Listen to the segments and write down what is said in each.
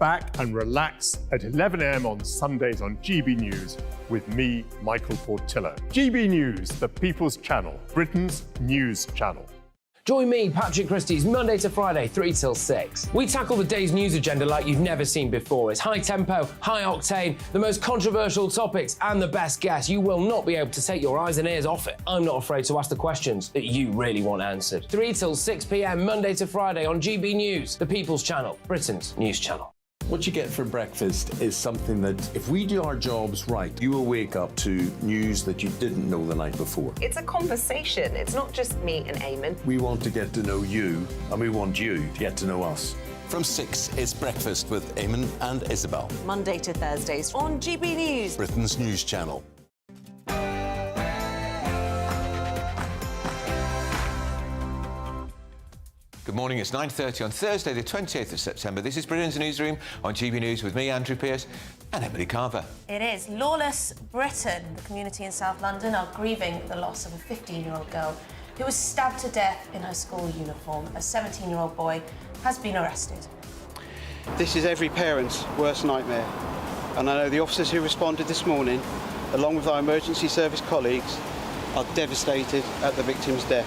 back and relax at 11 a.m. on Sundays on GB News with me, Michael Portillo. GB News, the People's Channel, Britain's news channel. Join me, Patrick Christie's, Monday to Friday, 3 till 6. We tackle the day's news agenda like you've never seen before. It's high tempo, high octane, the most controversial topics and the best guests. You will not be able to take your eyes and ears off it. I'm not afraid to ask the questions that you really want answered. 3 till 6 p.m, Monday to Friday on GB News, the People's Channel, Britain's news channel. What you get for breakfast is something that, if we do our jobs right, you will wake up to news that you didn't know the night before. It's a conversation. It's not just me and Eamon. We want to get to know you, and we want you to get to know us. From 6, it's Breakfast with Eamon and Isabel. Monday to Thursdays on GB News, Britain's news channel. Good morning, it's 9:30 on Thursday, the 28th of September. This is Britain's Newsroom on GB News with me, Andrew Pearce, and Emily Carver. It is lawless Britain. The community in South London are grieving the loss of a 15-year-old girl who was stabbed to death in her school uniform. A 17-year-old boy has been arrested. This is every parent's worst nightmare. And I know the officers who responded this morning, along with our emergency service colleagues, are devastated at the victim's death.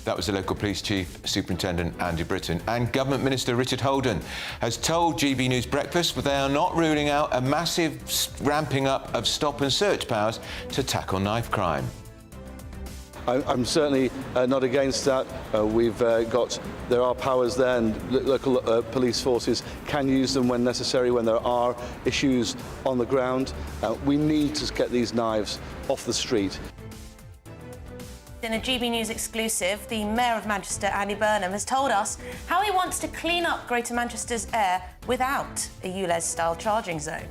That was the local police chief, Superintendent Andy Britton. And Government Minister Richard Holden has told GB News Breakfast that they are not ruling out a massive ramping up of stop and search powers to tackle knife crime. I'm certainly not against that. There are powers there, and local police forces can use them when necessary, when there are issues on the ground. We need to get these knives off the street. In a GB News exclusive, the Mayor of Manchester, Andy Burnham, has told us how he wants to clean up Greater Manchester's air without a ULEZ-style charging zone.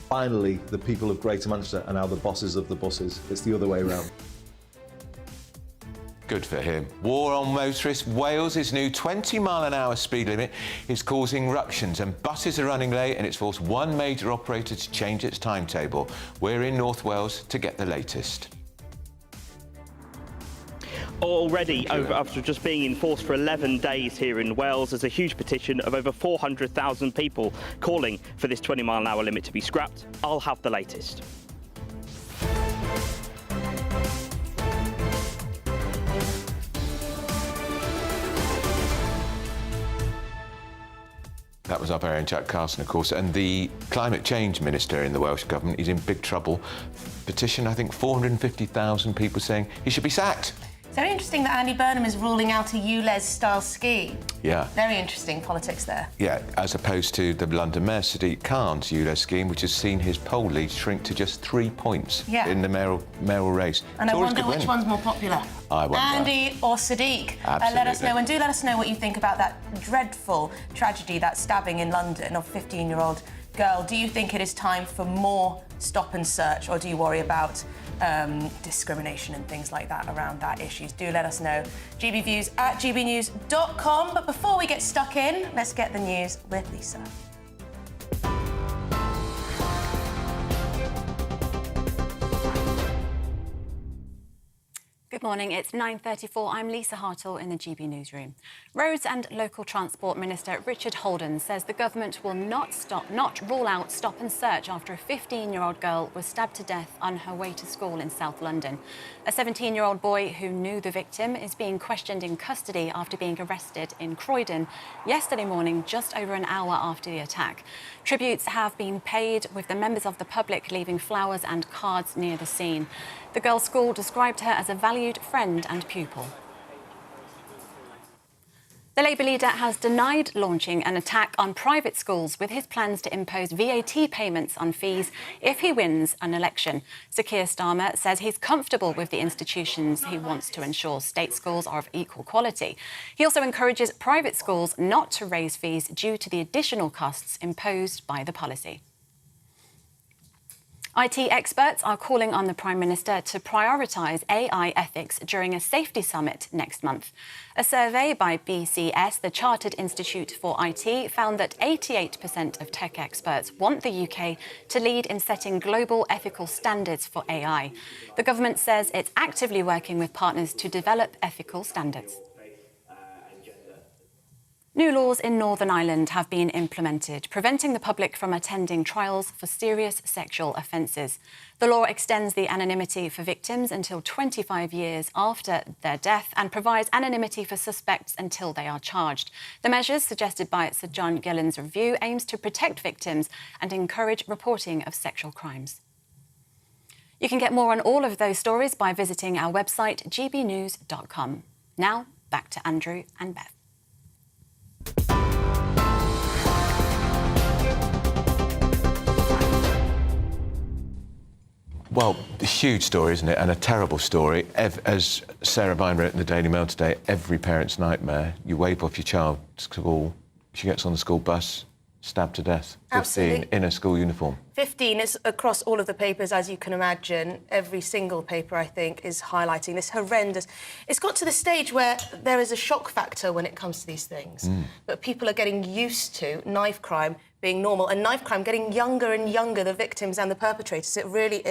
Finally, the people of Greater Manchester are now the bosses of the buses. It's the other way around. Good for him. War on motorists. Wales' new 20-mile-an-hour speed limit is causing ructions, and buses are running late, and it's forced one major operator to change its timetable. We're in North Wales to get the latest. Already, after just being enforced for 11 days here in Wales, there's a huge petition of over 400,000 people calling for this 20-mile-an-hour limit to be scrapped. I'll have the latest. That was our very own Jack Carson, of course, and the Climate Change Minister in the Welsh Government is in big trouble. Petition, I think, 450,000 people saying he should be sacked. It's very interesting that Andy Burnham is ruling out a ULEZ-style scheme. Yeah. Very interesting politics there. Yeah, as opposed to the London Mayor Sadiq Khan's ULEZ scheme, which has seen his poll lead shrink to just 3 points in the mayoral race. And I wonder which one's more popular, I wonder. Andy or Sadiq. Let us know, and do let us know what you think about that dreadful tragedy, that stabbing in London of a 15-year-old girl. Do you think it is time for more stop and search, or do you worry about discrimination and things like that around that issues? Do let us know. gbviews@gbnews.com. But before we get stuck in, let's get the news with Lisa. Good morning, it's 9:34. I'm Lisa Hartle in the GB Newsroom. Roads and Local Transport Minister Richard Holden says the government will not rule out stop and search after a 15-year-old girl was stabbed to death on her way to school in South London. A 17-year-old boy who knew the victim is being questioned in custody after being arrested in Croydon yesterday morning, just over an hour after the attack. Tributes have been paid, with the members of the public leaving flowers and cards near the scene. The girl's school described her as a valued friend and pupil. The Labour leader has denied launching an attack on private schools with his plans to impose VAT payments on fees if he wins an election. Sir Keir Starmer says he's comfortable with the institutions he wants to ensure state schools are of equal quality. He also encourages private schools not to raise fees due to the additional costs imposed by the policy. IT experts are calling on the Prime Minister to prioritise AI ethics during a safety summit next month. A survey by BCS, the Chartered Institute for IT, found that 88% of tech experts want the UK to lead in setting global ethical standards for AI. The government says it's actively working with partners to develop ethical standards. New laws in Northern Ireland have been implemented, preventing the public from attending trials for serious sexual offences. The law extends the anonymity for victims until 25 years after their death and provides anonymity for suspects until they are charged. The measures suggested by Sir John Gillen's review aims to protect victims and encourage reporting of sexual crimes. You can get more on all of those stories by visiting our website, gbnews.com. Now, back to Andrew and Beth. Well, a huge story, isn't it? And a terrible story. As Sarah Vine wrote in the Daily Mail today, every parent's nightmare. You wave off your child to school, she gets on the school bus, stabbed to death. 15 Absolutely. in a school uniform. 15 is across all of the papers, as you can imagine. Every single paper, I think, is highlighting this horrendous... It's got to the stage where there is a shock factor when it comes to these things. But people are getting used to knife crime being normal, and knife crime getting younger and younger, the victims and the perpetrators. It really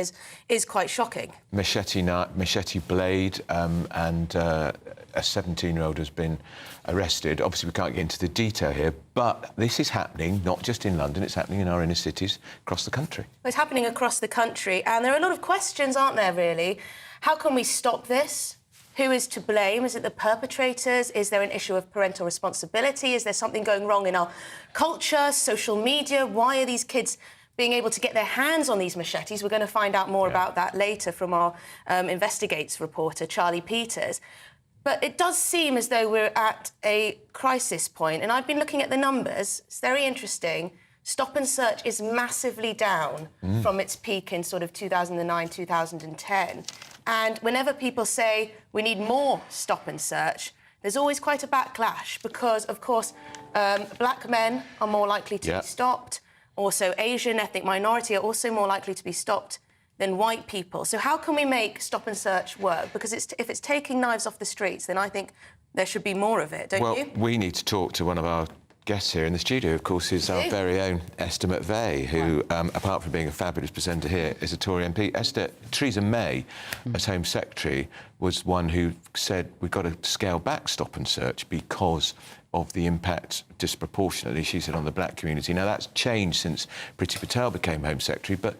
is quite shocking. Machete blade, and a 17-year-old has been arrested. Obviously, we can't get into the detail here, but this is happening not just in London, it's happening in our inner cities across the country. It's happening across the country, and there are a lot of questions, aren't there, really? How can we stop this? Who is to blame? Is it the perpetrators? Is there an issue of parental responsibility? Is there something going wrong in our culture, social media? Why are these kids being able to get their hands on these machetes? We're going to find out more about that later from our Investigates reporter, Charlie Peters. But it does seem as though we're at a crisis point, and I've been looking at the numbers. It's very interesting. Stop and search is massively down from its peak in sort of 2009, 2010. And whenever people say we need more stop and search, there's always quite a backlash because, of course, black men are more likely to be stopped. Also, Asian ethnic minority are also more likely to be stopped than white people. So how can we make stop and search work? Because if it's taking knives off the streets, then I think there should be more of it, don't you? Well, we need to talk to one of our guests here in the studio, of course, is our very own Esther McVeigh, who, apart from being a fabulous presenter here, is a Tory MP. Esther, Theresa May, as Home Secretary, was one who said we've got to scale back stop and search because of the impact disproportionately, she said, on the black community. Now, that's changed since Priti Patel became Home Secretary, but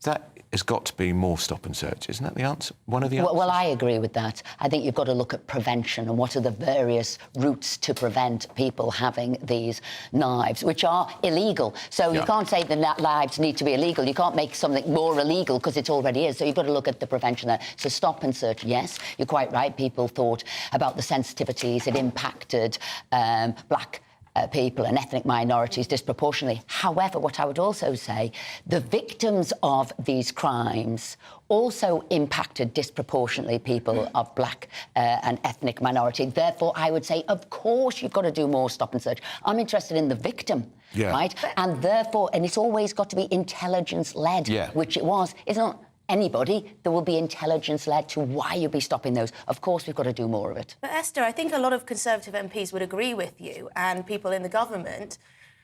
that has got to be more stop and search. Isn't that the answer? One of the answers? Well, I agree with that. I think you've got to look at prevention and what are the various routes to prevent people having these knives, which are illegal. So you can't say the knives need to be illegal. You can't make something more illegal because it already is. So you've got to look at the prevention there. So stop and search, yes, you're quite right. People thought about the sensitivities. It impacted black people and ethnic minorities disproportionately. However, what I would also say, the victims of these crimes also impacted disproportionately people of black and ethnic minority. Therefore, I would say, of course, you've got to do more stop and search. I'm interested in the victim, right? And therefore, and it's always got to be intelligence-led, which it was. It's not anybody. There will be intelligence-led to why you'll be stopping those. Of course, we've got to do more of it. But Esther, I think a lot of Conservative MPs would agree with you and people in the government.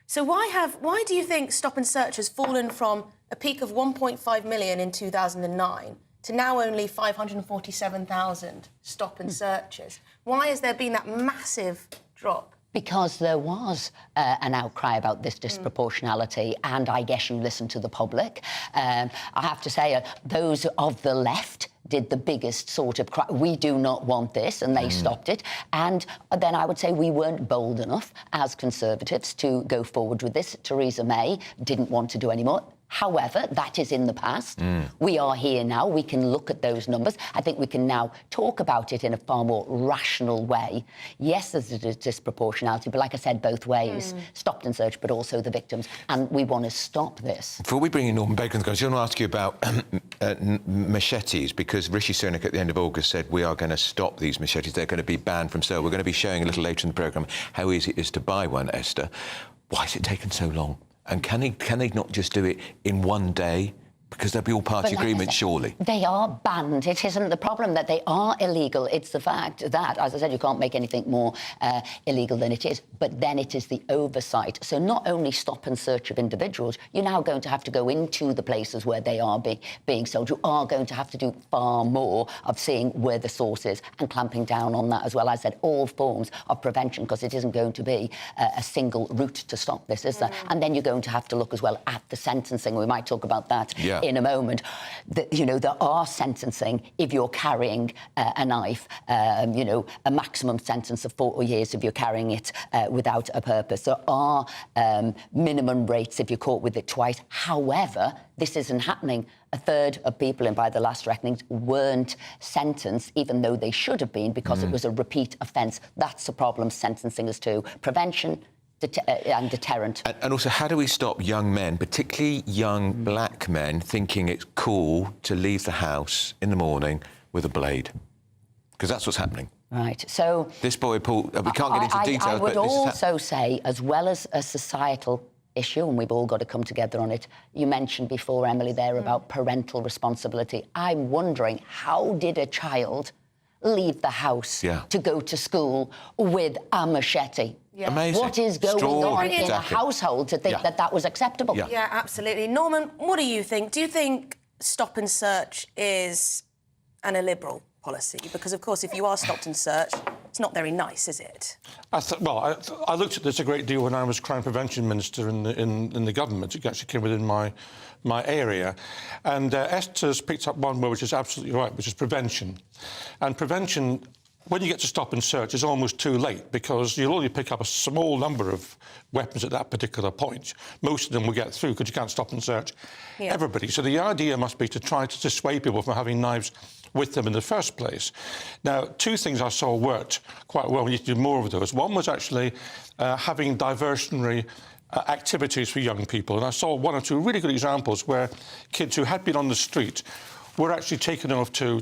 So why do you think stop and search has fallen from a peak of 1.5 million in 2009 to now only 547,000 stop and searches? Why has there been that massive drop? Because there was an outcry about this disproportionality, and I guess you listen to the public. I have to say, those of the left did the biggest sort of cry. We do not want this, and they stopped it. And then I would say we weren't bold enough as Conservatives to go forward with this. Theresa May didn't want to do any more. However, that is in the past. We are here now. We can look at those numbers. I think we can now talk about it in a far more rational way. Yes, there's a disproportionality, but like I said, both ways. Stopped and search, but also the victims. And we want to stop this. Before we bring in Norman Bacon, I just want to ask you about machetes, because Rishi Sunak at the end of August said we are going to stop these machetes. They're going to be banned from sale. We're going to be showing a little later in the programme how easy it is to buy one, Esther. Why has it taken so long? And can they not just do it in one day, Because there'll be all-party agreements, surely. They are banned. It isn't the problem that they are illegal. It's the fact that, as I said, you can't make anything more illegal than it is. But then it is the oversight. So not only stop and search of individuals, you're now going to have to go into the places where they are being sold. You are going to have to do far more of seeing where the source is and clamping down on that as well. I said all forms of prevention, because it isn't going to be a single route to stop this, is there? And then you're going to have to look as well at the sentencing. We might talk about that in a moment. There are sentencing if you're carrying a knife, a maximum sentence of 4 years if you're carrying it without a purpose. There are minimum rates if you're caught with it twice. However, this isn't happening. A third of people, and by the last reckonings, weren't sentenced, even though they should have been, because it was a repeat offence. That's the problem sentencing is to. Prevention and deterrent. And also, how do we stop young men, particularly young black men, thinking it's cool to leave the house in the morning with a blade? Because that's what's happening. Right, so... This boy, Paul, we can't get into details, I would but also say, as well as a societal issue, and we've all got to come together on it, you mentioned before, Emily, there about parental responsibility. I'm wondering, how did a child leave the house to go to school with a machete? Amazing. What is going on in a household to think that that was acceptable? Yeah, absolutely. Norman, what do you think? Do you think stop and search is an illiberal policy? Because, of course, if you are stopped and searched, it's not very nice, is it? I looked at this a great deal when I was Crime Prevention Minister in the government. It actually came within my area. And Esther's picked up one word which is absolutely right, which is prevention. And prevention, when you get to stop and search, is almost too late, because you'll only pick up a small number of weapons at that particular point. Most of them will get through because you can't stop and search everybody. So the idea must be to try to dissuade people from having knives with them in the first place. Now, two things I saw worked quite well. We need to do more of those. One was actually having diversionary activities for young people. And I saw one or two really good examples where kids who had been on the street were actually taken off to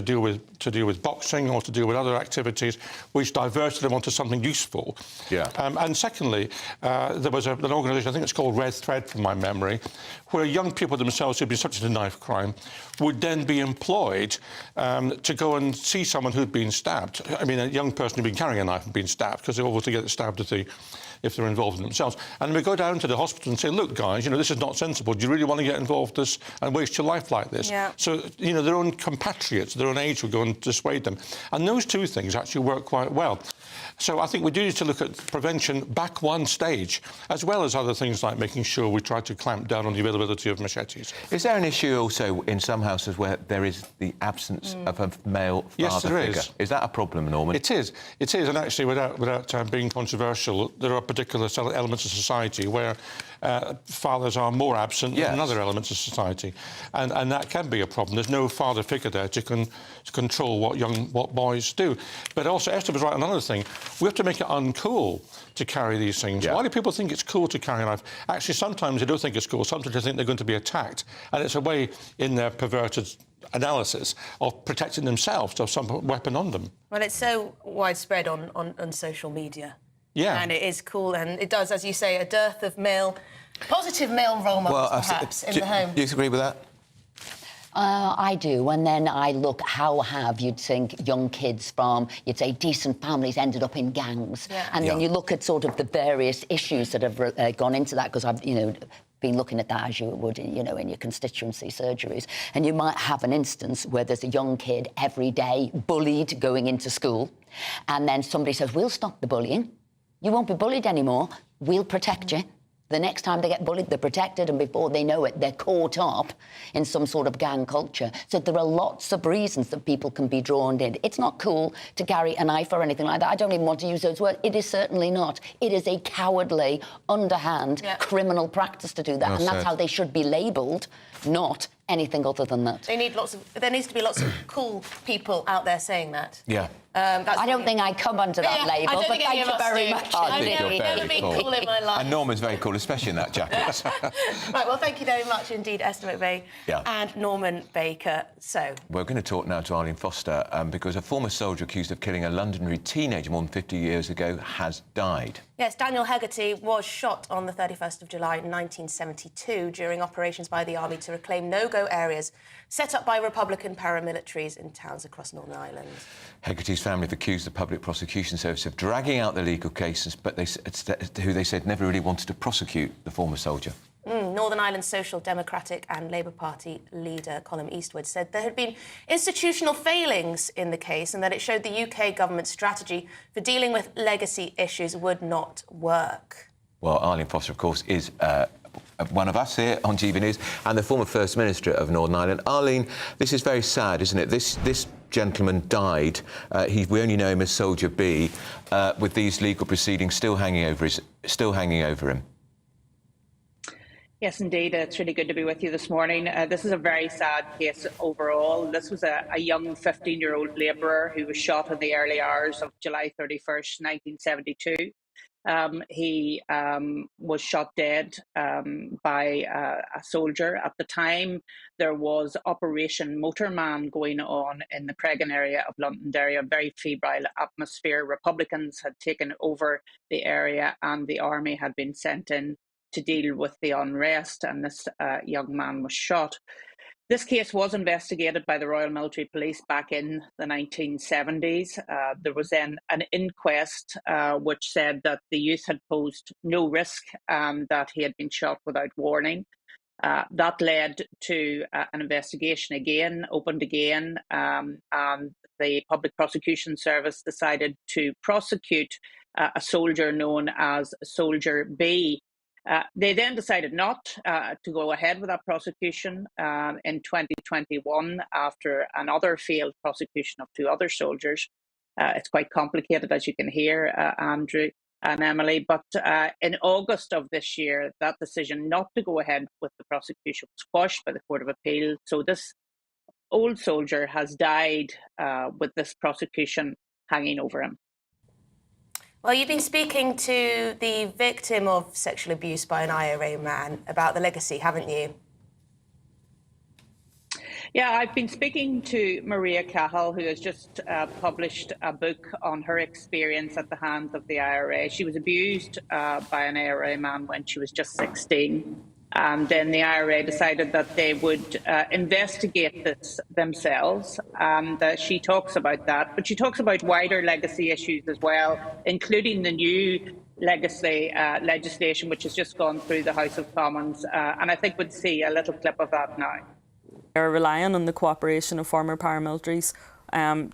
deal with boxing or to deal with other activities which diverted them onto something useful. And secondly, there was an organisation, I think it's called Red Thread from my memory, where young people themselves who'd been subject to knife crime would then be employed to go and see someone who'd been stabbed. I mean, a young person who'd been carrying a knife and been stabbed, because they obviously get stabbed if they're involved in themselves. And we go down to the hospital and say, look, guys, this is not sensible. Do you really want to get involved in this and waste your life like this? So, their own compatriots, their own age, will go and dissuade them. And those two things actually work quite well. So I think we do need to look at prevention back one stage, as well as other things like making sure we try to clamp down on the availability of machetes. Is there an issue also in some houses where there is the absence of a male father figure? Is that a problem, Norman? It is. It is, and actually, without being controversial, there are particular elements of society where fathers are more absent than other elements of society, and that can be a problem. There's no father figure there to control what boys do. But also, Esther was right on another thing. We have to make it uncool to carry these things. Why do people think it's cool to carry a knife? Actually, sometimes they don't think it's cool. Sometimes they think they're going to be attacked, and it's a way, in their perverted analysis, of protecting themselves to have some weapon on them. Well, it's so widespread on social media. And it is cool, and it does, as you say, a dearth of positive male role models, perhaps, in the home. Do you agree with that? I do, and then I look how you'd think young kids from, you'd say, decent families ended up in gangs. And then you look at sort of the various issues that have gone into that, because I've, been looking at that as you would, in your constituency surgeries. And you might have an instance where there's a young kid every day bullied going into school, and then somebody says, we'll stop the bullying. You won't be bullied anymore. We'll protect you. The next time they get bullied, they're protected, and before they know it, they're caught up in some sort of gang culture. So there are lots of reasons that people can be drawn in. It's not cool to carry a knife or anything like that. I don't even want to use those words. It is certainly not. It is a cowardly, underhand, criminal practice to do that, and that's how they should be labelled, not anything other than that. There needs to be lots of cool people out there saying that. I don't think I come under that label, but thank you very much. I think you're very cool in my life. And Norman's very cool, especially in that jacket. Right, well, thank you very much indeed, Esther McVeigh and Norman Baker. So we're going to talk now to Arlene Foster because a former soldier accused of killing a Londonderry teenager more than 50 years ago has died. Yes, Daniel Hegarty was shot on the 31st of July 1972 during operations by the Army to reclaim no-go areas set up by Republican paramilitaries in towns across Northern Ireland. Hegarty's family have accused the Public Prosecution Service of dragging out the legal cases, but who they said never really wanted to prosecute the former soldier. Northern Ireland's Social Democratic and Labour Party leader, Colm Eastwood, said there had been institutional failings in the case and that it showed the UK government's strategy for dealing with legacy issues would not work. Well, Arlene Foster, of course, is one of us here on GB News and the former First Minister of Northern Ireland. Arlene, this is very sad, isn't it? This gentleman died. We only know him as Soldier B, with these legal proceedings still hanging over him. Yes, indeed. It's really good to be with you this morning. This is a very sad case overall. This was a young 15-year-old labourer who was shot in the early hours of July 31st, 1972. He was shot dead by a soldier. At the time, there was Operation Motorman going on in the Cregan area of Londonderry, a very febrile atmosphere. Republicans had taken over the area and the army had been sent in to deal with the unrest, and this young man was shot. This case was investigated by the Royal Military Police back in the 1970s. There was then an inquest which said that the youth had posed no risk and that he had been shot without warning. That led to an investigation again, opened again, and the Public Prosecution Service decided to prosecute a soldier known as Soldier B. They then decided not to go ahead with that prosecution in 2021 after another failed prosecution of two other soldiers. It's quite complicated, as you can hear, Andrew and Emily, but in August of this year, that decision not to go ahead with the prosecution was quashed by the Court of Appeal. So this old soldier has died with this prosecution hanging over him. Well, you've been speaking to the victim of sexual abuse by an IRA man about the legacy, haven't you? Yeah, I've been speaking to Maria Cahill, who has just published a book on her experience at the hands of the IRA. She was abused by an IRA man when she was just 16. And then the IRA decided that they would investigate this themselves. And she talks about that. But she talks about wider legacy issues as well, including the new legacy legislation, which has just gone through the House of Commons. And I think we'll see a little clip of that now. They're relying on the cooperation of former paramilitaries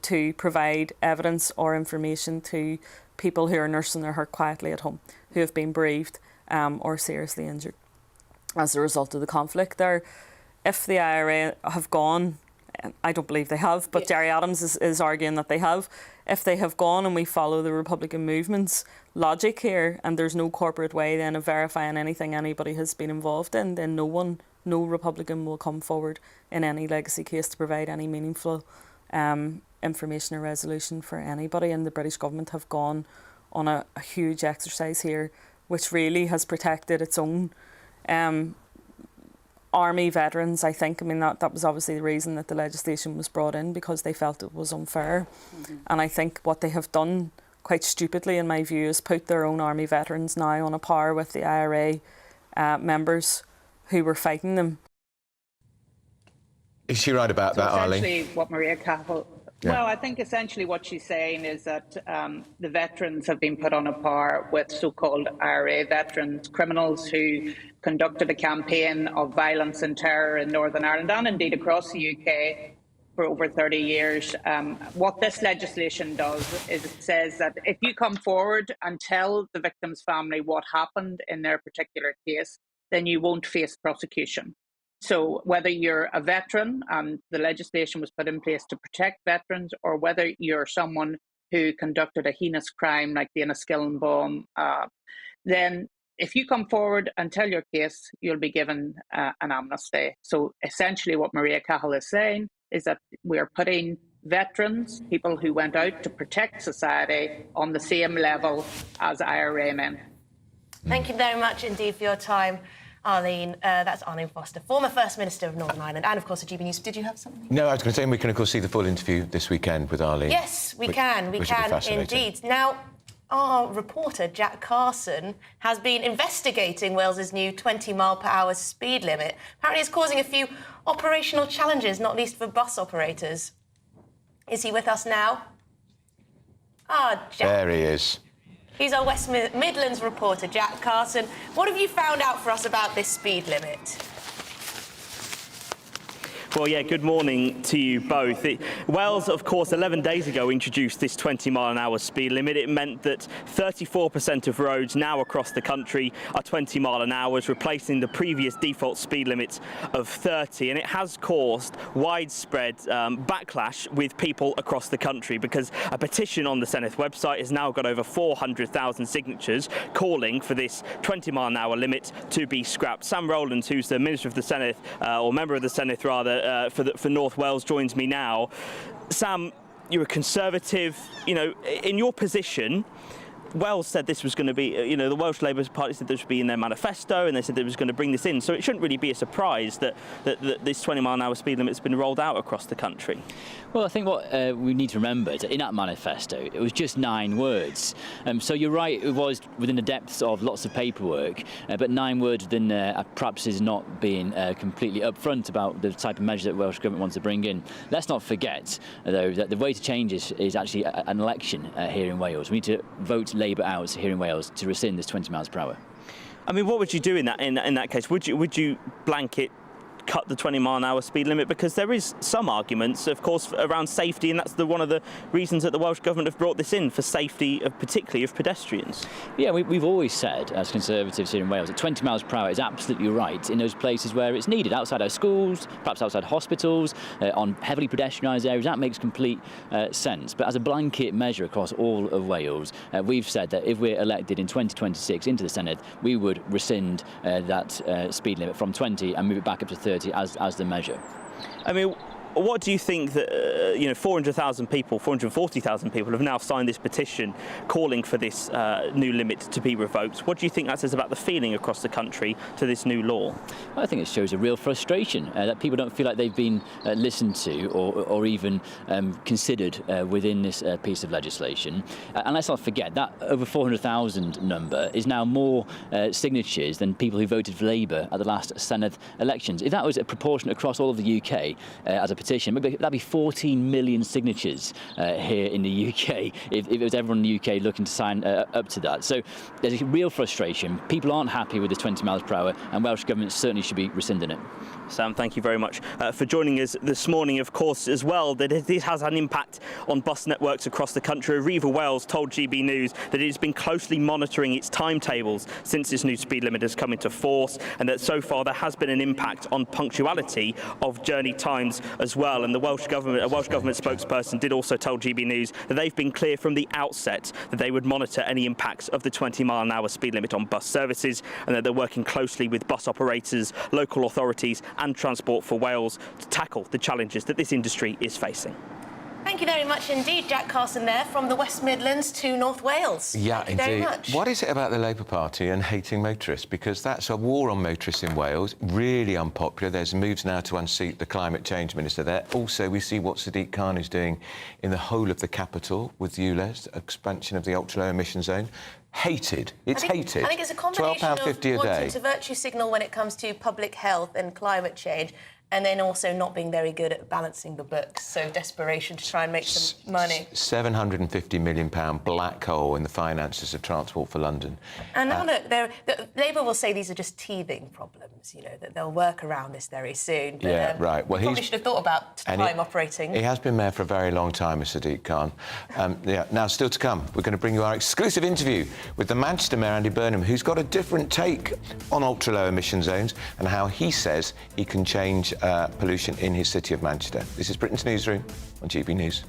to provide evidence or information to people who are nursing their hurt quietly at home, who have been bereaved or seriously injured as a result of the conflict there. If the IRA have gone, I don't believe they have, but Jerry Adams is arguing that they have. If they have gone and we follow the Republican movement's logic here, and there's no corporate way then of verifying anything anybody has been involved in, then no Republican will come forward in any legacy case to provide any meaningful information or resolution for anybody. And the British government have gone on a huge exercise here, which really has protected its own army veterans, I think. I mean, that was obviously the reason that the legislation was brought in, because they felt it was unfair. And I think what they have done, quite stupidly in my view, is put their own army veterans now on a par with the IRA members who were fighting them. Is she right about that, Arlene? Essentially, what Maria Cahill... Well, I think essentially what she's saying is that the veterans have been put on a par with so-called IRA veterans, criminals who conducted a campaign of violence and terror in Northern Ireland and indeed across the UK for over 30 years. What this legislation does is it says that if you come forward and tell the victim's family what happened in their particular case, then you won't face prosecution. So whether you're a veteran, and the legislation was put in place to protect veterans, or whether you're someone who conducted a heinous crime like the Enniskillen bomb, then if you come forward and tell your case, you'll be given an amnesty. So essentially what Maria Cahill is saying is that we're putting veterans, people who went out to protect society on the same level as IRA men. Thank you very much indeed for your time, Arlene. That's Arlene Foster, former First Minister of Northern Ireland, and of course, at GB News. Did you have something? No, I was going to say, we can, of course, see the full interview this weekend with Arlene. Yes, we can. We which will be can fascinating. indeed. Now, our reporter, Jack Carson, has been investigating Wales's new 20-mile-per-hour speed limit. Apparently, it's causing a few operational challenges, not least for bus operators. Is he with us now? Jack. There he is. He's our West Midlands reporter, Jack Carson. What have you found out for us about this speed limit? Well, yeah, good morning to you both. Wales, of course, 11 days ago introduced this 20-mile-an-hour speed limit. It meant that 34% of roads now across the country are 20 mile an hour, replacing the previous default speed limit of 30. And it has caused widespread backlash with people across the country, because a petition on the Senedd website has now got over 400,000 signatures calling for this 20-mile-an-hour limit to be scrapped. Sam Rowlands, who's the Minister of the Senedd, or member of the Senedd rather, for North Wales, joins me now. Sam, you're a Conservative. You know, in your position, Wales said this was going to be, the Welsh Labour Party said this would be in their manifesto, and they said they was going to bring this in. So it shouldn't really be a surprise that this 20-mile-an-hour speed limit has been rolled out across the country. Well, I think what we need to remember is that in that manifesto, it was just 9 words. So you're right, it was within the depths of lots of paperwork, but 9 words then perhaps is not being completely upfront about the type of measure that Welsh Government wants to bring in. Let's not forget, though, that the way to change this is actually an election here in Wales. We need to vote Labour out here in Wales to rescind this 20 miles per hour. I mean, what would you do in that case? Would you blanket cut the 20-mile-an-hour speed limit? Because there is some arguments, of course, around safety, and that's one of the reasons that the Welsh Government have brought this in, for safety, particularly of pedestrians. Yeah, we've always said, as Conservatives here in Wales, that 20 miles per hour is absolutely right in those places where it's needed, outside our schools, perhaps outside hospitals, on heavily pedestrianised areas. That makes complete sense. But as a blanket measure across all of Wales, we've said that if we're elected in 2026 into the Senedd, we would rescind that speed limit from 20 and move it back up to 30 as the measure. I mean, what do you think that 440,000 people have now signed this petition calling for this new limit to be revoked? What do you think that says about the feeling across the country to this new law? I think it shows a real frustration that people don't feel like they've been listened to or even considered within this piece of legislation. And let's not forget that over 400,000 number is now more signatures than people who voted for Labour at the last Senedd elections. If that was a proportion across all of the UK as a petition, that'd be 14 million signatures here in the UK if it was everyone in the UK looking to sign up to that. So there's a real frustration. People aren't happy with this 20 miles per hour, and Welsh Government certainly should be rescinding it. Sam, thank you very much for joining us this morning. Of course, as well, that this has an impact on bus networks across the country. Arriva Wales told GB News that it has been closely monitoring its timetables since this new speed limit has come into force, and that so far there has been an impact on punctuality of journey times as well. And a Welsh Government spokesperson did also tell GB News that they've been clear from the outset that they would monitor any impacts of the 20-mile-an-hour speed limit on bus services, and that they're working closely with bus operators, local authorities and Transport for Wales to tackle the challenges that this industry is facing. Thank you very much indeed, Jack Carson there, from the West Midlands to North Wales. Yeah, Thank you very indeed. much. What is it about the Labour Party and hating motorists? Because that's a war on motorists in Wales, really unpopular. There's moves now to unseat the climate change minister there. Also, we see what Sadiq Khan is doing in the whole of the capital with ULEZ, expansion of the ultra-low emission zone. Hated. It's hated. I think it's a combination of £12.50 a day. wanting to virtue signal when it comes to public health and climate change, and then also not being very good at balancing the books, so desperation to try and make some money. £750 million black hole in the finances of Transport for London. And now look, Labour will say these are just teething problems, that they'll work around this very soon. But, yeah, right. Well, he probably should have thought about time operating. He has been mayor for a very long time, Sadiq Khan. Now, still to come, we're going to bring you our exclusive interview with the Manchester Mayor, Andy Burnham, who's got a different take on ultra-low emission zones and how he says he can change pollution in his city of Manchester. This is Britain's Newsroom on GB News.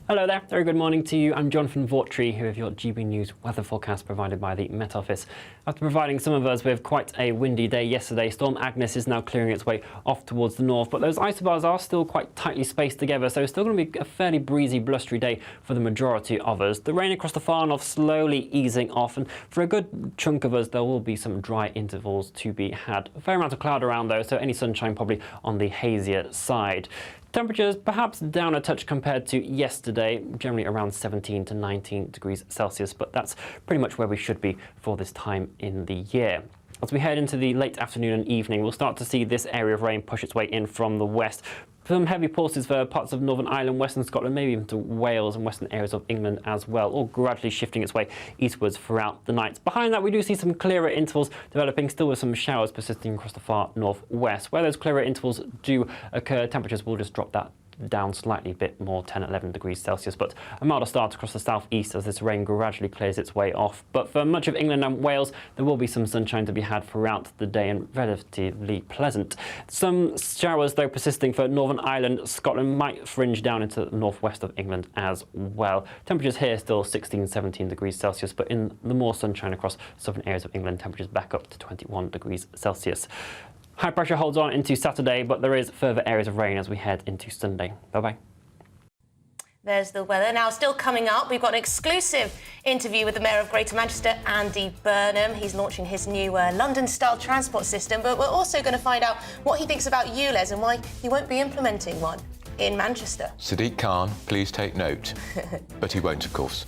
Hello there, very good morning to you. I'm Jonathan Vautry here with your GB News weather forecast provided by the Met Office. After providing some of us with quite a windy day yesterday, Storm Agnes is now clearing its way off towards the north, but those isobars are still quite tightly spaced together, so it's still going to be a fairly breezy, blustery day for the majority of us. The rain across the far north slowly easing off, and for a good chunk of us there will be some dry intervals to be had. A fair amount of cloud around though, so any sunshine probably on the hazier side. Temperatures perhaps down a touch compared to yesterday, generally around 17 to 19 degrees Celsius, but that's pretty much where we should be for this time in the year. As we head into the late afternoon and evening, we'll start to see this area of rain push its way in from the west. Some heavy pulses for parts of Northern Ireland, Western Scotland, maybe even to Wales and western areas of England as well, all gradually shifting its way eastwards throughout the night. Behind that, we do see some clearer intervals developing, still with some showers persisting across the far northwest. Where those clearer intervals do occur, temperatures will just drop that down slightly, a bit more, 10-11 degrees Celsius, but a milder start across the southeast as this rain gradually clears its way off. But for much of England and Wales, there will be some sunshine to be had throughout the day and relatively pleasant. Some showers, though, persisting for Northern Ireland, Scotland, might fringe down into the northwest of England as well. Temperatures here still 16-17 degrees Celsius, but in the more sunshine across southern areas of England, temperatures back up to 21 degrees Celsius. High pressure holds on into Saturday, but there is further areas of rain as we head into Sunday. Bye-bye. There's the weather. Now, still coming up, we've got an exclusive interview with the Mayor of Greater Manchester, Andy Burnham. He's launching his new London-style transport system, but we're also going to find out what he thinks about ULEZ and why he won't be implementing one in Manchester. Sadiq Khan, please take note. But he won't, of course.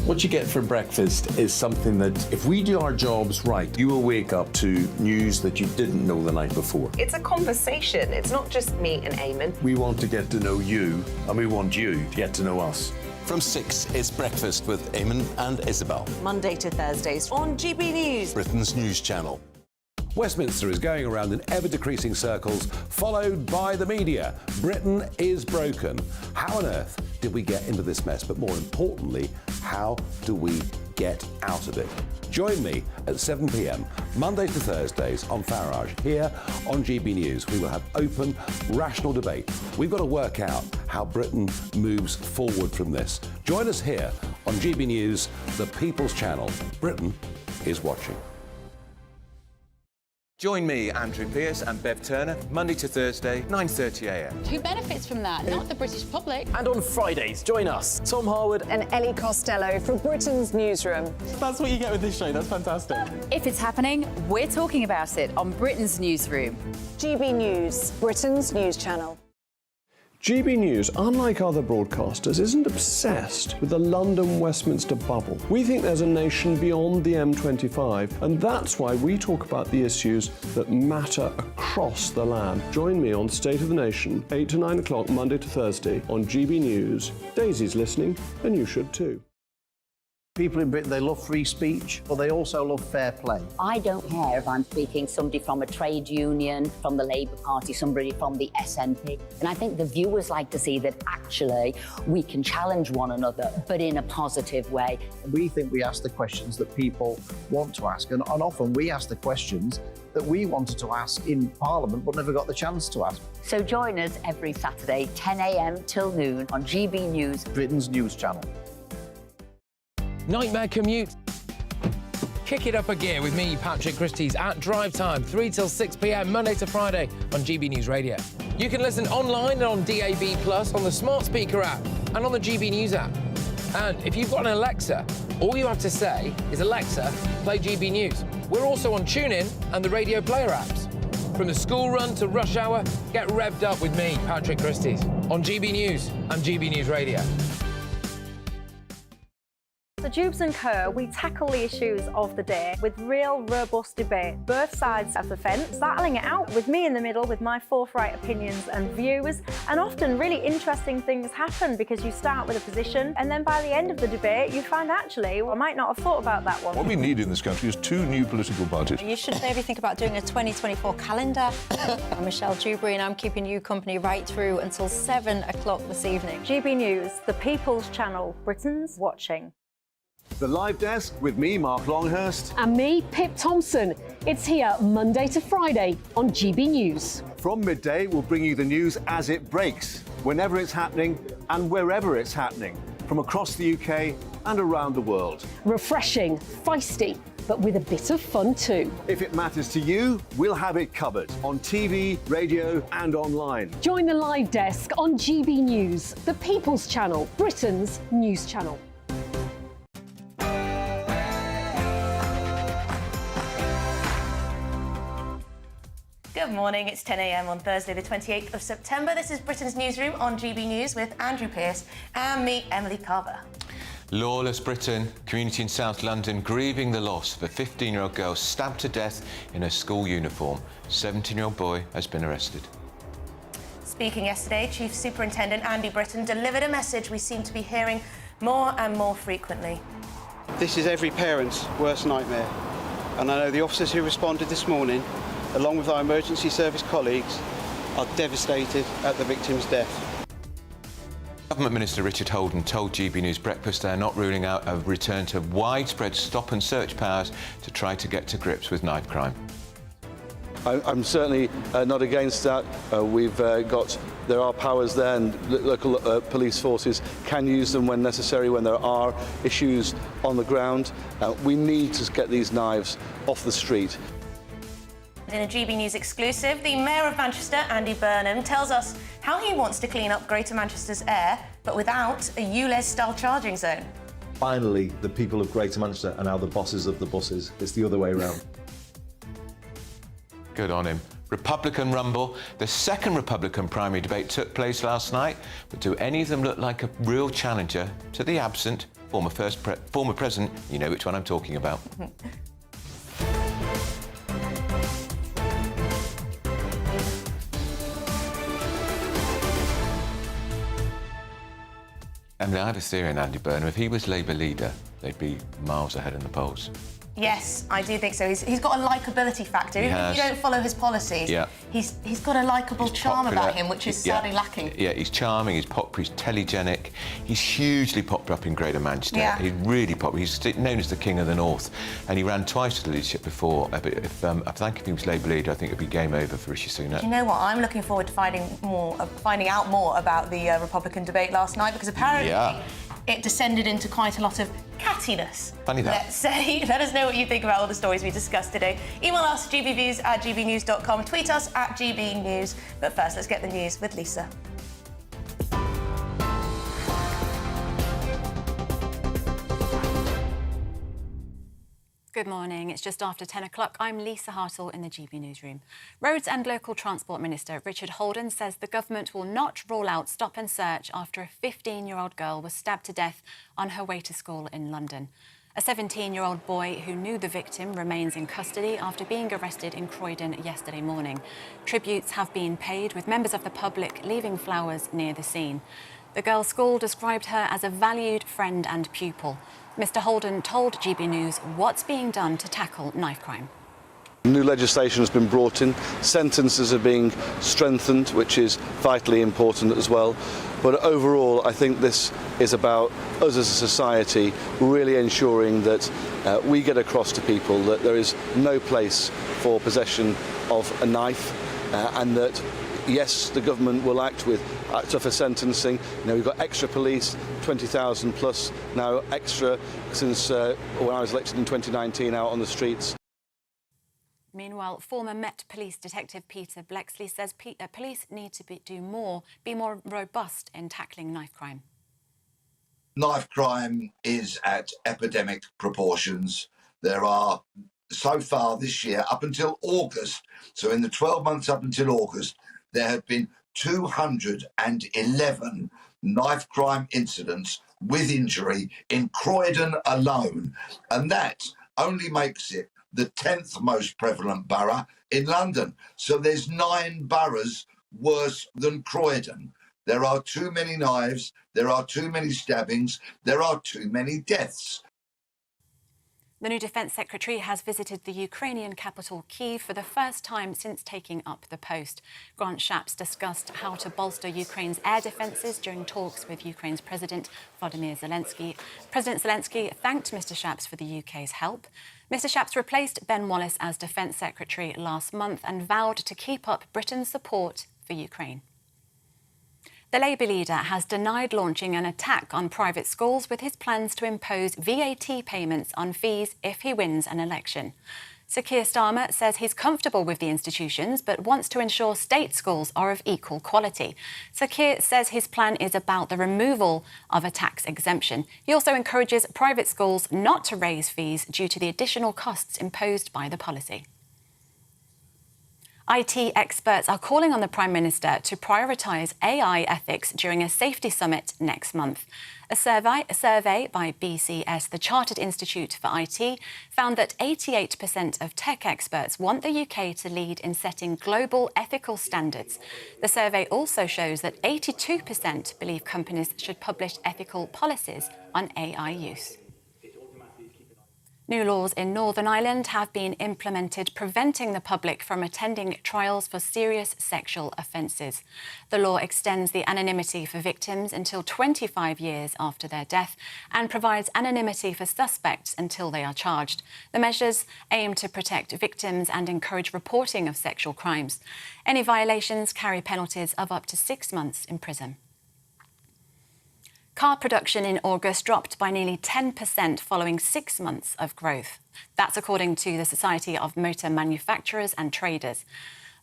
What you get for breakfast is something that, if we do our jobs right, you will wake up to news that you didn't know the night before. It's a conversation. It's not just me and Eamon. We want to get to know you, and we want you to get to know us. From 6, it's Breakfast with Eamon and Isabel. Monday to Thursdays on GB News, Britain's news channel. Westminster is going around in ever-decreasing circles, followed by the media. Britain is broken. How on earth did we get into this mess? But more importantly, how do we get out of it? Join me at 7 p.m, Mondays to Thursdays on Farage, here on GB News. We will have open, rational debate. We've got to work out how Britain moves forward from this. Join us here on GB News, the People's Channel. Britain is watching. Join me, Andrew Pearce and Bev Turner, Monday to Thursday, 9:30 a.m. Who benefits from that? Not the British public. And on Fridays, join us, Tom Harwood and Ellie Costello from Britain's Newsroom. That's what you get with this show. That's fantastic. If it's happening, we're talking about it on Britain's Newsroom. GB News, Britain's news channel. GB News, unlike other broadcasters, isn't obsessed with the London-Westminster bubble. We think there's a nation beyond the M25, and that's why we talk about the issues that matter across the land. Join me on State of the Nation, 8 to 9 o'clock, Monday to Thursday, on GB News. Daisy's listening, and you should too. People in Britain, they love free speech, but they also love fair play. I don't care if I'm speaking somebody from a trade union, from the Labour Party, somebody from the SNP. And I think the viewers like to see that actually we can challenge one another, but in a positive way. We think we ask the questions that people want to ask, and often we ask the questions that we wanted to ask in Parliament but never got the chance to ask. So join us every Saturday, 10 a.m. till noon on GB News, Britain's news channel. Nightmare commute. Kick it up a gear with me, Patrick Christie's, at drive time, 3 till 6 p.m, Monday to Friday on GB News Radio. You can listen online and on DAB+, on the smart speaker app and on the GB News app. And if you've got an Alexa, all you have to say is, Alexa, play GB News. We're also on TuneIn and the Radio Player apps. From the school run to rush hour, get revved up with me, Patrick Christie's, on GB News and GB News Radio. The Jubes and Co, we tackle the issues of the day with real, robust debate, both sides of the fence, battling it out with me in the middle with my forthright opinions and views. And often really interesting things happen because you start with a position and then by the end of the debate you find actually, well, I might not have thought about that one. What we need in this country is 2 new political parties. You should maybe think about doing a 2024 calendar. I'm Michelle Dewberry and I'm keeping you company right through until 7 o'clock this evening. GB News, the People's Channel, Britain's watching. The Live Desk with me, Mark Longhurst. And me, Pip Thompson. It's here Monday to Friday on GB News. From midday, we'll bring you the news as it breaks, whenever it's happening and wherever it's happening, from across the UK and around the world. Refreshing, feisty, but with a bit of fun too. If it matters to you, we'll have it covered on TV, radio and online. Join the live desk on GB News, the People's Channel, Britain's news channel. Good morning, it's 10 a.m. on Thursday the 28th of September. This is Britain's Newsroom on GB News with Andrew Pearce and me, Emily Carver. Lawless Britain, community in South London grieving the loss of a 15-year-old girl stabbed to death in her school uniform. 17-year-old boy has been arrested. Speaking yesterday, Chief Superintendent Andy Britton delivered a message we seem to be hearing more and more frequently. This is every parent's worst nightmare, and I know the officers who responded this morning, along with our emergency service colleagues, are devastated at the victim's death. Government Minister Richard Holden told GB News Breakfast they're not ruling out a return to widespread stop and search powers to try to get to grips with knife crime. I'm certainly not against that. There are powers there, and local police forces can use them when necessary, when there are issues on the ground. We need to get these knives off the street. In a GB News exclusive, the Mayor of Manchester, Andy Burnham, tells us how he wants to clean up Greater Manchester's air, but without a ULEZ-style charging zone. Finally, the people of Greater Manchester are now the bosses of the buses. It's the other way around. Good on him. Republican rumble. The second Republican primary debate took place last night, but do any of them look like a real challenger to the absent former president? You know which one I'm talking about. And I had a theory on Andy Burnham. If he was Labour leader, they'd be miles ahead in the polls. Yes, I do think so. He's got a likeability factor. Even if you don't follow his policies, he's got a likeable charm about him, which is sadly lacking. Yeah, he's charming, he's popular, he's telegenic. He's hugely popular up in Greater Manchester. Yeah. He's really popular. He's known as the King of the North, and he ran twice for the leadership before. But if he was Labour leader, I think it'd be game over for Rishi Sunak. Do you know what? I'm looking forward to finding out more about the Republican debate last night, because apparently it descended into quite a lot of cattiness. Funny that. Let's say. Let us know what you think about all the stories we discussed today. Email us gbviews@gbnews.com, tweet us @gbnews. But first, let's get the news with Lisa. Good morning. It's just after 10 o'clock. I'm Lisa Hartle in the GB Newsroom. Roads and Local Transport Minister Richard Holden says the government will not rule out stop and search after a 15-year-old girl was stabbed to death on her way to school in London. A 17-year-old boy who knew the victim remains in custody after being arrested in Croydon yesterday morning. Tributes have been paid, with members of the public leaving flowers near the scene. The girl's school described her as a valued friend and pupil. Mr Holden told GB News what's being done to tackle knife crime. New legislation has been brought in, sentences are being strengthened, which is vitally important as well. But overall, I think this is about us as a society really ensuring that we get across to people that there is no place for possession of a knife, and that yes, the government will act with tougher sentencing. You know, we've got extra police, 20,000 plus now extra since when I was elected in 2019 out on the streets. Meanwhile, former Met Police Detective Peter Blexley says police need to be more robust in tackling knife crime. Knife crime is at epidemic proportions. There are, so far this year, up until August, so in the 12 months up until August, there have been 211 knife crime incidents with injury in Croydon alone. And that only makes it the 10th most prevalent borough in London. So there's 9 boroughs worse than Croydon. There are too many knives, there are too many stabbings, there are too many deaths. The new Defence Secretary has visited the Ukrainian capital, Kyiv, for the first time since taking up the post. Grant Shapps discussed how to bolster Ukraine's air defences during talks with Ukraine's President Volodymyr Zelensky. President Zelensky thanked Mr Shapps for the UK's help. Mr Shapps replaced Ben Wallace as Defence Secretary last month and vowed to keep up Britain's support for Ukraine. The Labour leader has denied launching an attack on private schools with his plans to impose VAT payments on fees if he wins an election. Sir Keir Starmer says he's comfortable with the institutions but wants to ensure state schools are of equal quality. Sir Keir says his plan is about the removal of a tax exemption. He also encourages private schools not to raise fees due to the additional costs imposed by the policy. IT experts are calling on the Prime Minister to prioritise AI ethics during a safety summit next month. A survey by BCS, the Chartered Institute for IT, found that 88% of tech experts want the UK to lead in setting global ethical standards. The survey also shows that 82% believe companies should publish ethical policies on AI use. New laws in Northern Ireland have been implemented preventing the public from attending trials for serious sexual offences. The law extends the anonymity for victims until 25 years after their death and provides anonymity for suspects until they are charged. The measures aim to protect victims and encourage reporting of sexual crimes. Any violations carry penalties of up to 6 months in prison. Car production in August dropped by nearly 10% following 6 months of growth. That's according to the Society of Motor Manufacturers and Traders.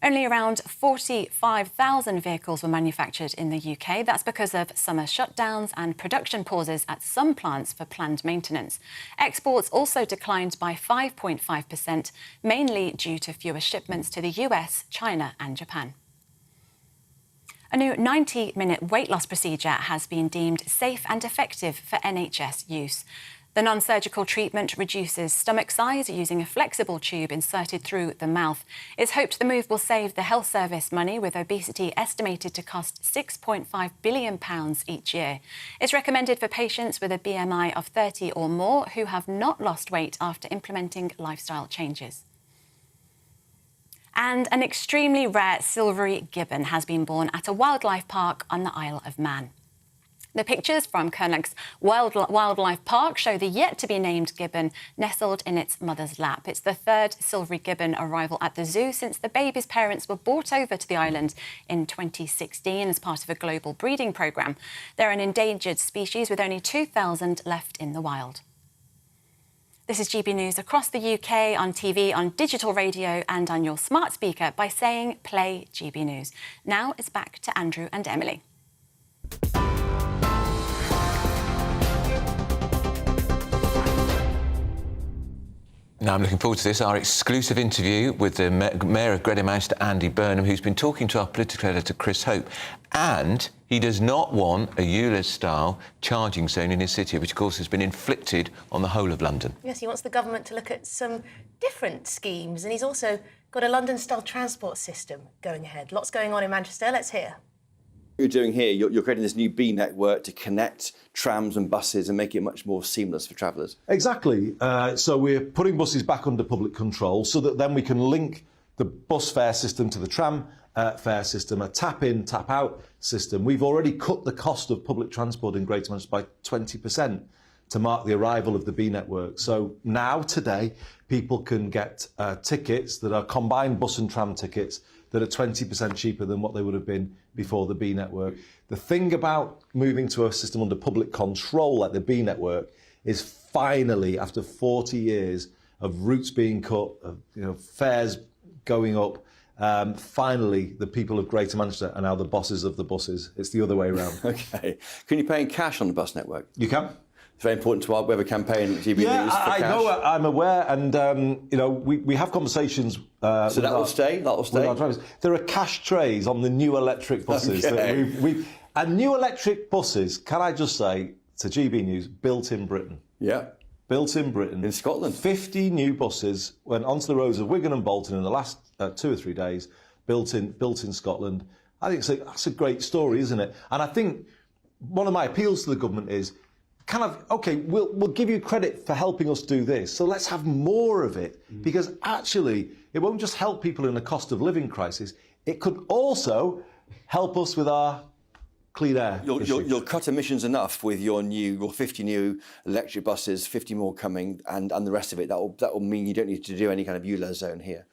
Only around 45,000 vehicles were manufactured in the UK. That's because of summer shutdowns and production pauses at some plants for planned maintenance. Exports also declined by 5.5%, mainly due to fewer shipments to the US, China and Japan. A new 90-minute weight loss procedure has been deemed safe and effective for NHS use. The non-surgical treatment reduces stomach size using a flexible tube inserted through the mouth. It's hoped the move will save the health service money, with obesity estimated to cost £6.5 billion each year. It's recommended for patients with a BMI of 30 or more who have not lost weight after implementing lifestyle changes. And an extremely rare silvery gibbon has been born at a wildlife park on the Isle of Man. The pictures from Cernach's Wildlife Park show the yet-to-be-named gibbon nestled in its mother's lap. It's the third silvery gibbon arrival at the zoo since the baby's parents were brought over to the island in 2016 as part of a global breeding programme. They're an endangered species with only 2,000 left in the wild. This is GB News across the UK, on TV, on digital radio and on your smart speaker by saying play GB News. Now it's back to Andrew and Emily. Now I'm looking forward to this, our exclusive interview with the Mayor of Greater Andy Burnham, who's been talking to our political editor Chris Hope. And he does not want a ULEZ-style charging zone in his city, which of course has been inflicted on the whole of London. Yes, he wants the government to look at some different schemes, and he's also got a London-style transport system going ahead. Lots going on in Manchester. Let's hear. What you're doing here, you're creating this new B network to connect trams and buses and make it much more seamless for travellers. Exactly. So we're putting buses back under public control so that then we can link the bus fare system to the tram fare system, a tap-in, tap-out system. We've already cut the cost of public transport in Greater Manchester by 20% to mark the arrival of the B network. So now, today, people can get tickets that are combined bus and tram tickets that are 20% cheaper than what they would have been before the B network. The thing about moving to a system under public control like the B network is finally, after 40 years of routes being cut, of fares going up, finally the people of Greater Manchester are now the bosses of the buses. It's the other way around. OK. Can you pay in cash on the bus network? You can. It's very important to we have a campaign at GB News for cash. I know, I'm aware, and we have conversations. So that will stay. That will stay. There are cash trays on the new electric buses. Okay. And new electric buses, can I just say to GB News, built in Britain. Yeah. Built in Britain. In Scotland. 50 new buses went onto the roads of Wigan and Bolton in the last 2 or 3 days. Built in Scotland. I think that's a great story, isn't it? And I think one of my appeals to the government is, OK, we'll give you credit for helping us do this, so let's have more of it, because actually it won't just help people in a cost of living crisis, it could also help us with our clean air issue. You'll cut emissions enough with your 50 new electric buses, 50 more coming, and the rest of it. That will mean you don't need to do any kind of ULEZ zone here.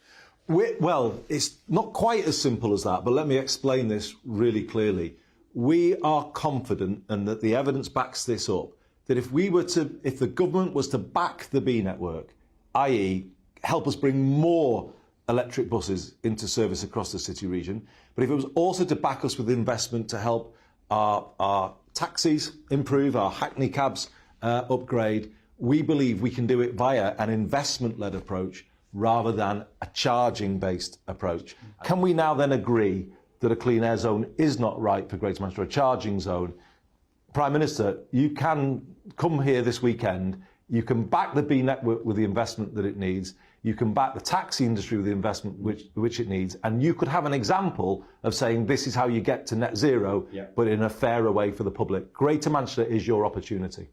Well, it's not quite as simple as that, but let me explain this really clearly. We are confident, and that the evidence backs this up, that if the government was to back the B network, i.e. help us bring more electric buses into service across the city region, but if it was also to back us with investment to help our taxis improve, our hackney cabs upgrade, we believe we can do it via an investment-led approach rather than a charging-based approach. Can we now then agree that a clean air zone is not right for Greater Manchester, a charging zone? Prime Minister, you can come here this weekend, you can back the B network with the investment that it needs, you can back the taxi industry with the investment which it needs, and you could have an example of saying this is how you get to net zero, but in a fairer way for the public. Greater Manchester is your opportunity.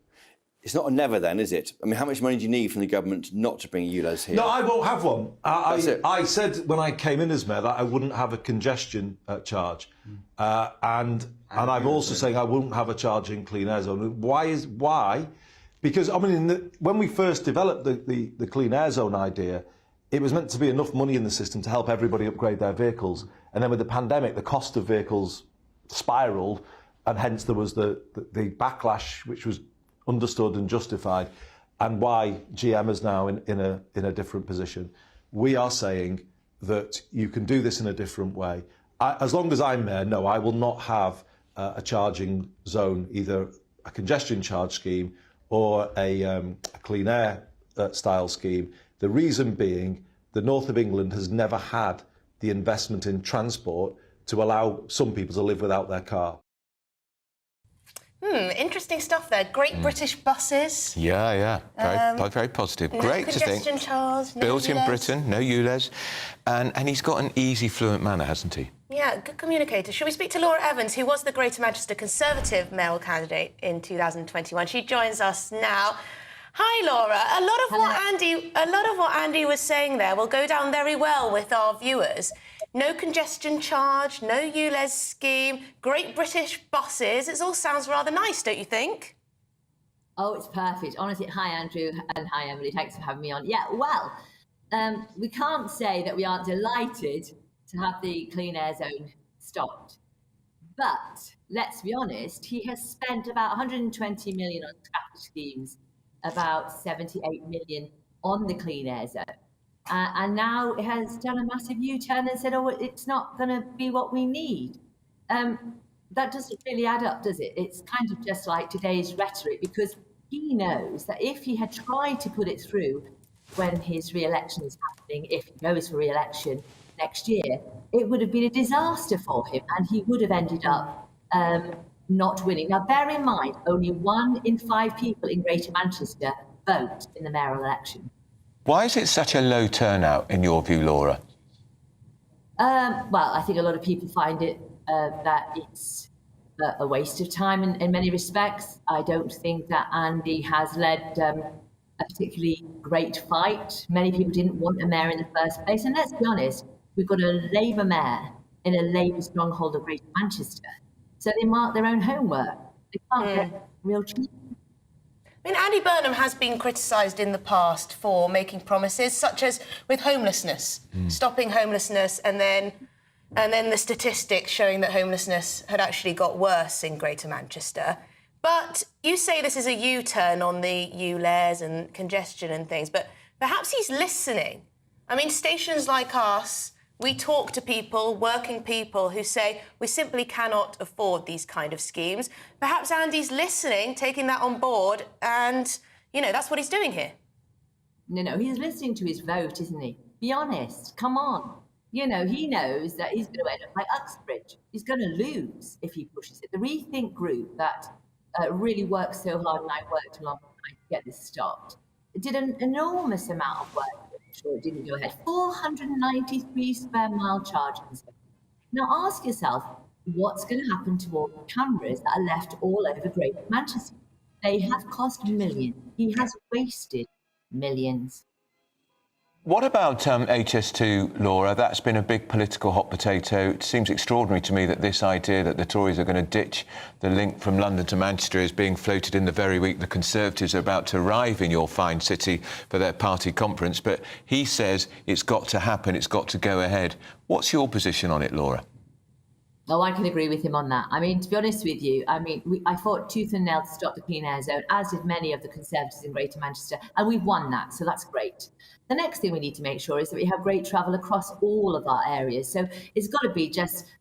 It's not a never then, is it? I mean, how much money do you need from the government not to bring a ULEZ here? No, I won't have one. I said when I came in as mayor that I wouldn't have a congestion charge. And I'm also saying I wouldn't have a charging clean air zone. Why? Because, I mean, when we first developed the clean air zone idea, it was meant to be enough money in the system to help everybody upgrade their vehicles. And then with the pandemic, the cost of vehicles spiralled, and hence there was the backlash, which was understood and justified, and why GM is now in a different position. We are saying that you can do this in a different way. As long as I'm mayor, no, I will not have a charging zone, either a congestion charge scheme or a clean air style scheme. The reason being, the north of England has never had the investment in transport to allow some people to live without their car. Interesting stuff there. Great British buses. Yeah. Very positive. No Great to think. congestion charge, no Built in ULEZ. Britain, no ULEZ. And he's got an easy, fluent manner, hasn't he? Yeah, good communicator. Shall we speak to Laura Evans, who was the Greater Manchester Conservative mayoral candidate in 2021? She joins us now. Hi, Laura. A lot of what Andy was saying there will go down very well with our viewers. No congestion charge, no ULEZ scheme, great British buses. It all sounds rather nice, don't you think? Oh, it's perfect. Honestly, hi, Andrew, and hi, Emily. Thanks for having me on. Yeah, well, we can't say that we aren't delighted to have the clean air zone stopped. But let's be honest, he has spent about 120 million on traffic schemes, about 78 million on the clean air zone. And now it has done a massive U-turn and said, oh, it's not going to be what we need. That doesn't really add up, does it? It's kind of just like today's rhetoric, because he knows that if he had tried to put it through when his re-election is happening, if he goes for re-election next year, it would have been a disaster for him, and he would have ended up not winning. Now, bear in mind, only 1 in 5 people in Greater Manchester vote in the mayoral election. Why is it such a low turnout, in your view, Laura? Well, I think a lot of people find it that it's a waste of time in many respects. I don't think that Andy has led a particularly great fight. Many people didn't want a mayor in the first place. And let's be honest, we've got a Labour mayor in a Labour stronghold of Greater Manchester. So they mark their own homework. They can't get real change. I mean, Andy Burnham has been criticised in the past for making promises, such as with homelessness, stopping homelessness, and then the statistics showing that homelessness had actually got worse in Greater Manchester. But you say this is a U-turn on the ULEZ and congestion and things, but perhaps he's listening. I mean, stations like us, we talk to people, working people, who say we simply cannot afford these kind of schemes. Perhaps Andy's listening, taking that on board, and, you know, that's what he's doing here. No, he's listening to his vote, isn't he? Be honest, come on. You know, he knows that he's going to end up like Uxbridge. He's going to lose if he pushes it. The Rethink group that really worked so hard, and I worked a long time to get this stopped, did an enormous amount of work. Sure, it didn't go ahead. 493 square mile charges. Now ask yourself, what's going to happen to all the cameras that are left all over Greater Manchester? They have cost millions. He has wasted millions. What about HS2, Laura? That's been a big political hot potato. It seems extraordinary to me that this idea that the Tories are going to ditch the link from London to Manchester is being floated in the very week the Conservatives are about to arrive in your fine city for their party conference. But he says it's got to happen, it's got to go ahead. What's your position on it, Laura? Oh, I can agree with him on that. I mean, to be honest with you, I fought tooth and nail to stop the clean air zone, as did many of the Conservatives in Greater Manchester, and we've won that, so that's great. The next thing we need to make sure is that we have great travel across all of our areas. So it's got to be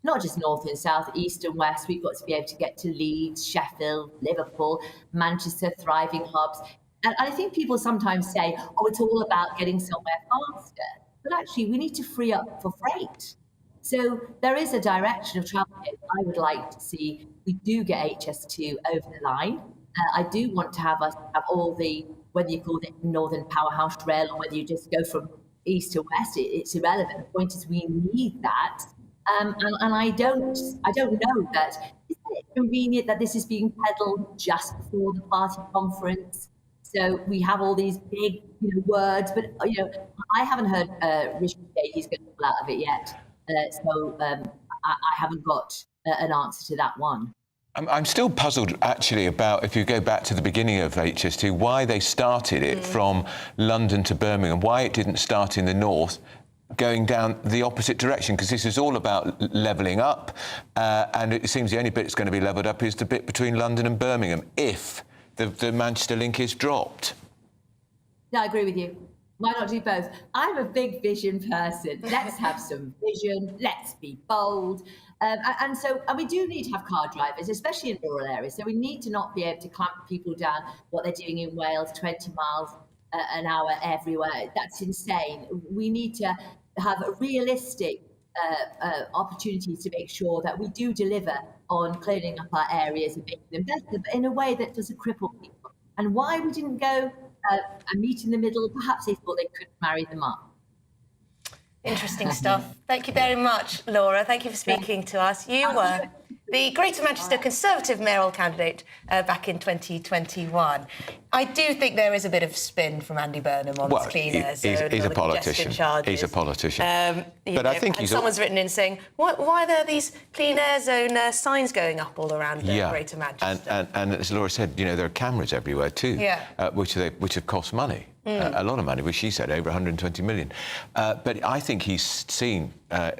not just north and south, east and west. We've got to be able to get to Leeds, Sheffield, Liverpool, Manchester, thriving hubs. And I think people sometimes say, oh, it's all about getting somewhere faster. But actually, we need to free up for freight. So there is a direction of travel I would like to see. We do get HS2 over the line. I do want to have all the, whether you call it Northern Powerhouse Rail or whether you just go from east to west, it's irrelevant. The point is we need that. And I don't know that, is it convenient that this is being peddled just before the party conference? So we have all these big words, but I haven't heard Rishi say he's going to pull out of it yet. So I haven't got an answer to that one. I'm still puzzled, actually, about, if you go back to the beginning of HS2, why they started it from London to Birmingham, why it didn't start in the north, going down the opposite direction, because this is all about levelling up, and it seems the only bit that's going to be levelled up is the bit between London and Birmingham, if the Manchester link is dropped. Yeah, I agree with you. Why not do both? I'm a big vision person. Let's have some vision. Let's be bold. And we do need to have car drivers, especially in rural areas. So we need to not be able to clamp people down what they're doing in Wales, 20 miles an hour everywhere. That's insane. We need to have realistic opportunities to make sure that we do deliver on cleaning up our areas and making them better, but in a way that doesn't cripple people. And why we didn't go and meet in the middle, perhaps they thought they could marry them up. Interesting stuff. Thank you very much, Laura. Thank you for speaking to us. You were the Greater Manchester Conservative mayoral candidate back in 2021. I do think there is a bit of spin from Andy Burnham on this clean air zone. He's a politician. He's a politician. But I think someone's written in saying, why are there these clean air zone signs going up all around Greater Manchester? And as Laura said, there are cameras everywhere too, which have cost money. A lot of money, which she said over 120 million. But I think he's seen,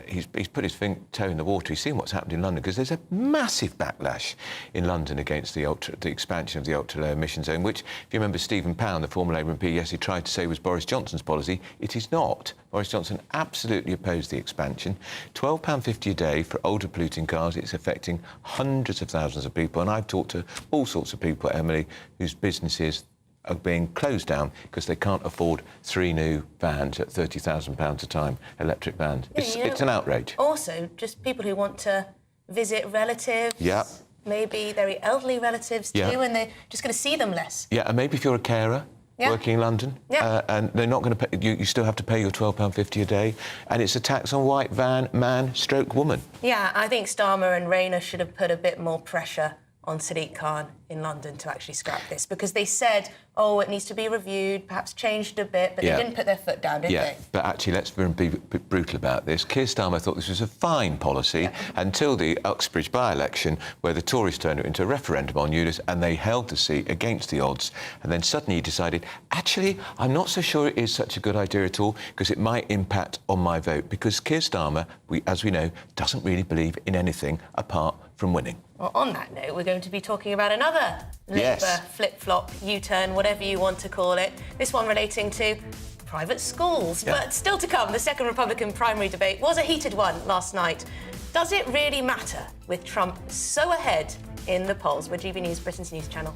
he's put his toe in the water. He's seen what's happened in London, because there's a massive backlash in London against the expansion of the ultra-low emission zone, which, if you remember Stephen Pound, the former Labour MP, yes, he tried to say was Boris Johnson's policy. It is not. Boris Johnson absolutely opposed the expansion. £12.50 a day for older polluting cars. It's affecting hundreds of thousands of people. And I've talked to all sorts of people, Emily, whose businesses are being closed down because they can't afford 3 new vans at £30,000 a time, electric vans. It's an outrage. Also, just people who want to visit relatives. Yeah. Maybe very elderly relatives too, and they're just going to see them less. Yeah, and maybe if you're a carer working in London, and they're not going to pay, you still have to pay your £12.50 a day, and it's a tax on white van, man, stroke woman. Yeah, I think Starmer and Rayner should have put a bit more pressure on Sadiq Khan in London to actually scrap this, because they said, it needs to be reviewed, perhaps changed a bit, but they didn't put their foot down, did they? But actually, let's be brutal about this. Keir Starmer thought this was a fine policy until the Uxbridge by-election, where the Tories turned it into a referendum on ULEZ, and they held the seat against the odds. And then suddenly he decided, actually, I'm not so sure it is such a good idea at all, because it might impact on my vote. Because Keir Starmer, as we know, doesn't really believe in anything apart from winning. Well, on that note, we're going to be talking about another Labour flip-flop, U-turn, whatever you want to call it. This one relating to private schools. But still to come, the second Republican primary debate was a heated one last night. Does it really matter with Trump so ahead in the polls? We're GB News, Britain's news channel.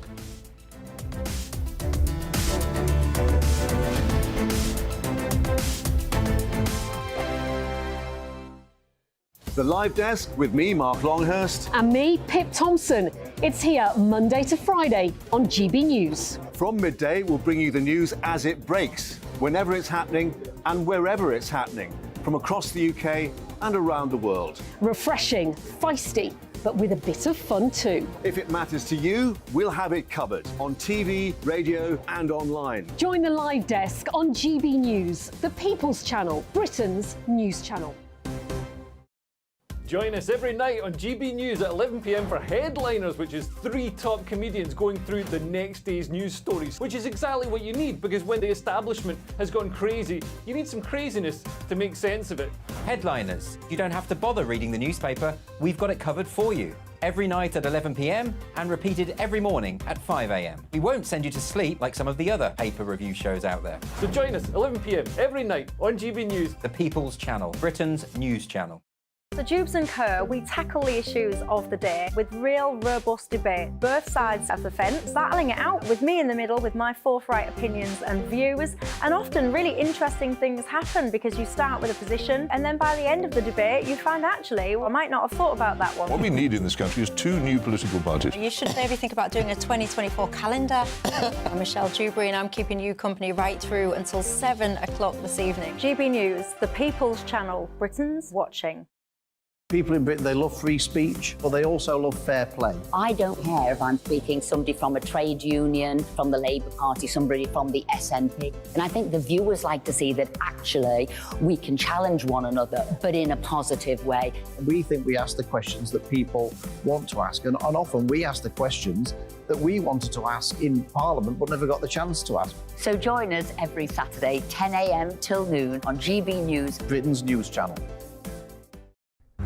The Live Desk with me, Mark Longhurst. And me, Pip Thompson. It's here Monday to Friday on GB News. From midday, we'll bring you the news as it breaks, whenever it's happening and wherever it's happening, from across the UK and around the world. Refreshing, feisty, but with a bit of fun too. If it matters to you, we'll have it covered on TV, radio and online. Join the live desk on GB News, the People's Channel, Britain's news channel. Join us every night on GB News at 11 p.m. for Headliners, which is 3 top comedians going through the next day's news stories, which is exactly what you need, because when the establishment has gone crazy, you need some craziness to make sense of it. Headliners. You don't have to bother reading the newspaper. We've got it covered for you. Every night at 11 p.m. and repeated every morning at 5 a.m. We won't send you to sleep like some of the other paper review shows out there. So join us 11 p.m. every night on GB News, the People's Channel, Britain's news channel. The Jubes and Kerr, we tackle the issues of the day with real, robust debate, both sides of the fence, battling it out with me in the middle with my forthright opinions and views, and often really interesting things happen because you start with a position and then by the end of the debate you find actually, well, I might not have thought about that one. What we need in this country is 2 new political budgets. You should maybe think about doing a 2024 calendar. I'm Michelle Dewberry and I'm keeping you company right through until 7 o'clock this evening. GB News, the People's Channel, Britain's watching. People in Britain, they love free speech, but they also love fair play. I don't care if I'm speaking somebody from a trade union, from the Labour Party, somebody from the SNP. And I think the viewers like to see that actually we can challenge one another, but in a positive way. We think we ask the questions that people want to ask, and often we ask the questions that we wanted to ask in Parliament but never got the chance to ask. So join us every Saturday, 10 a.m. till noon on GB News, Britain's news channel.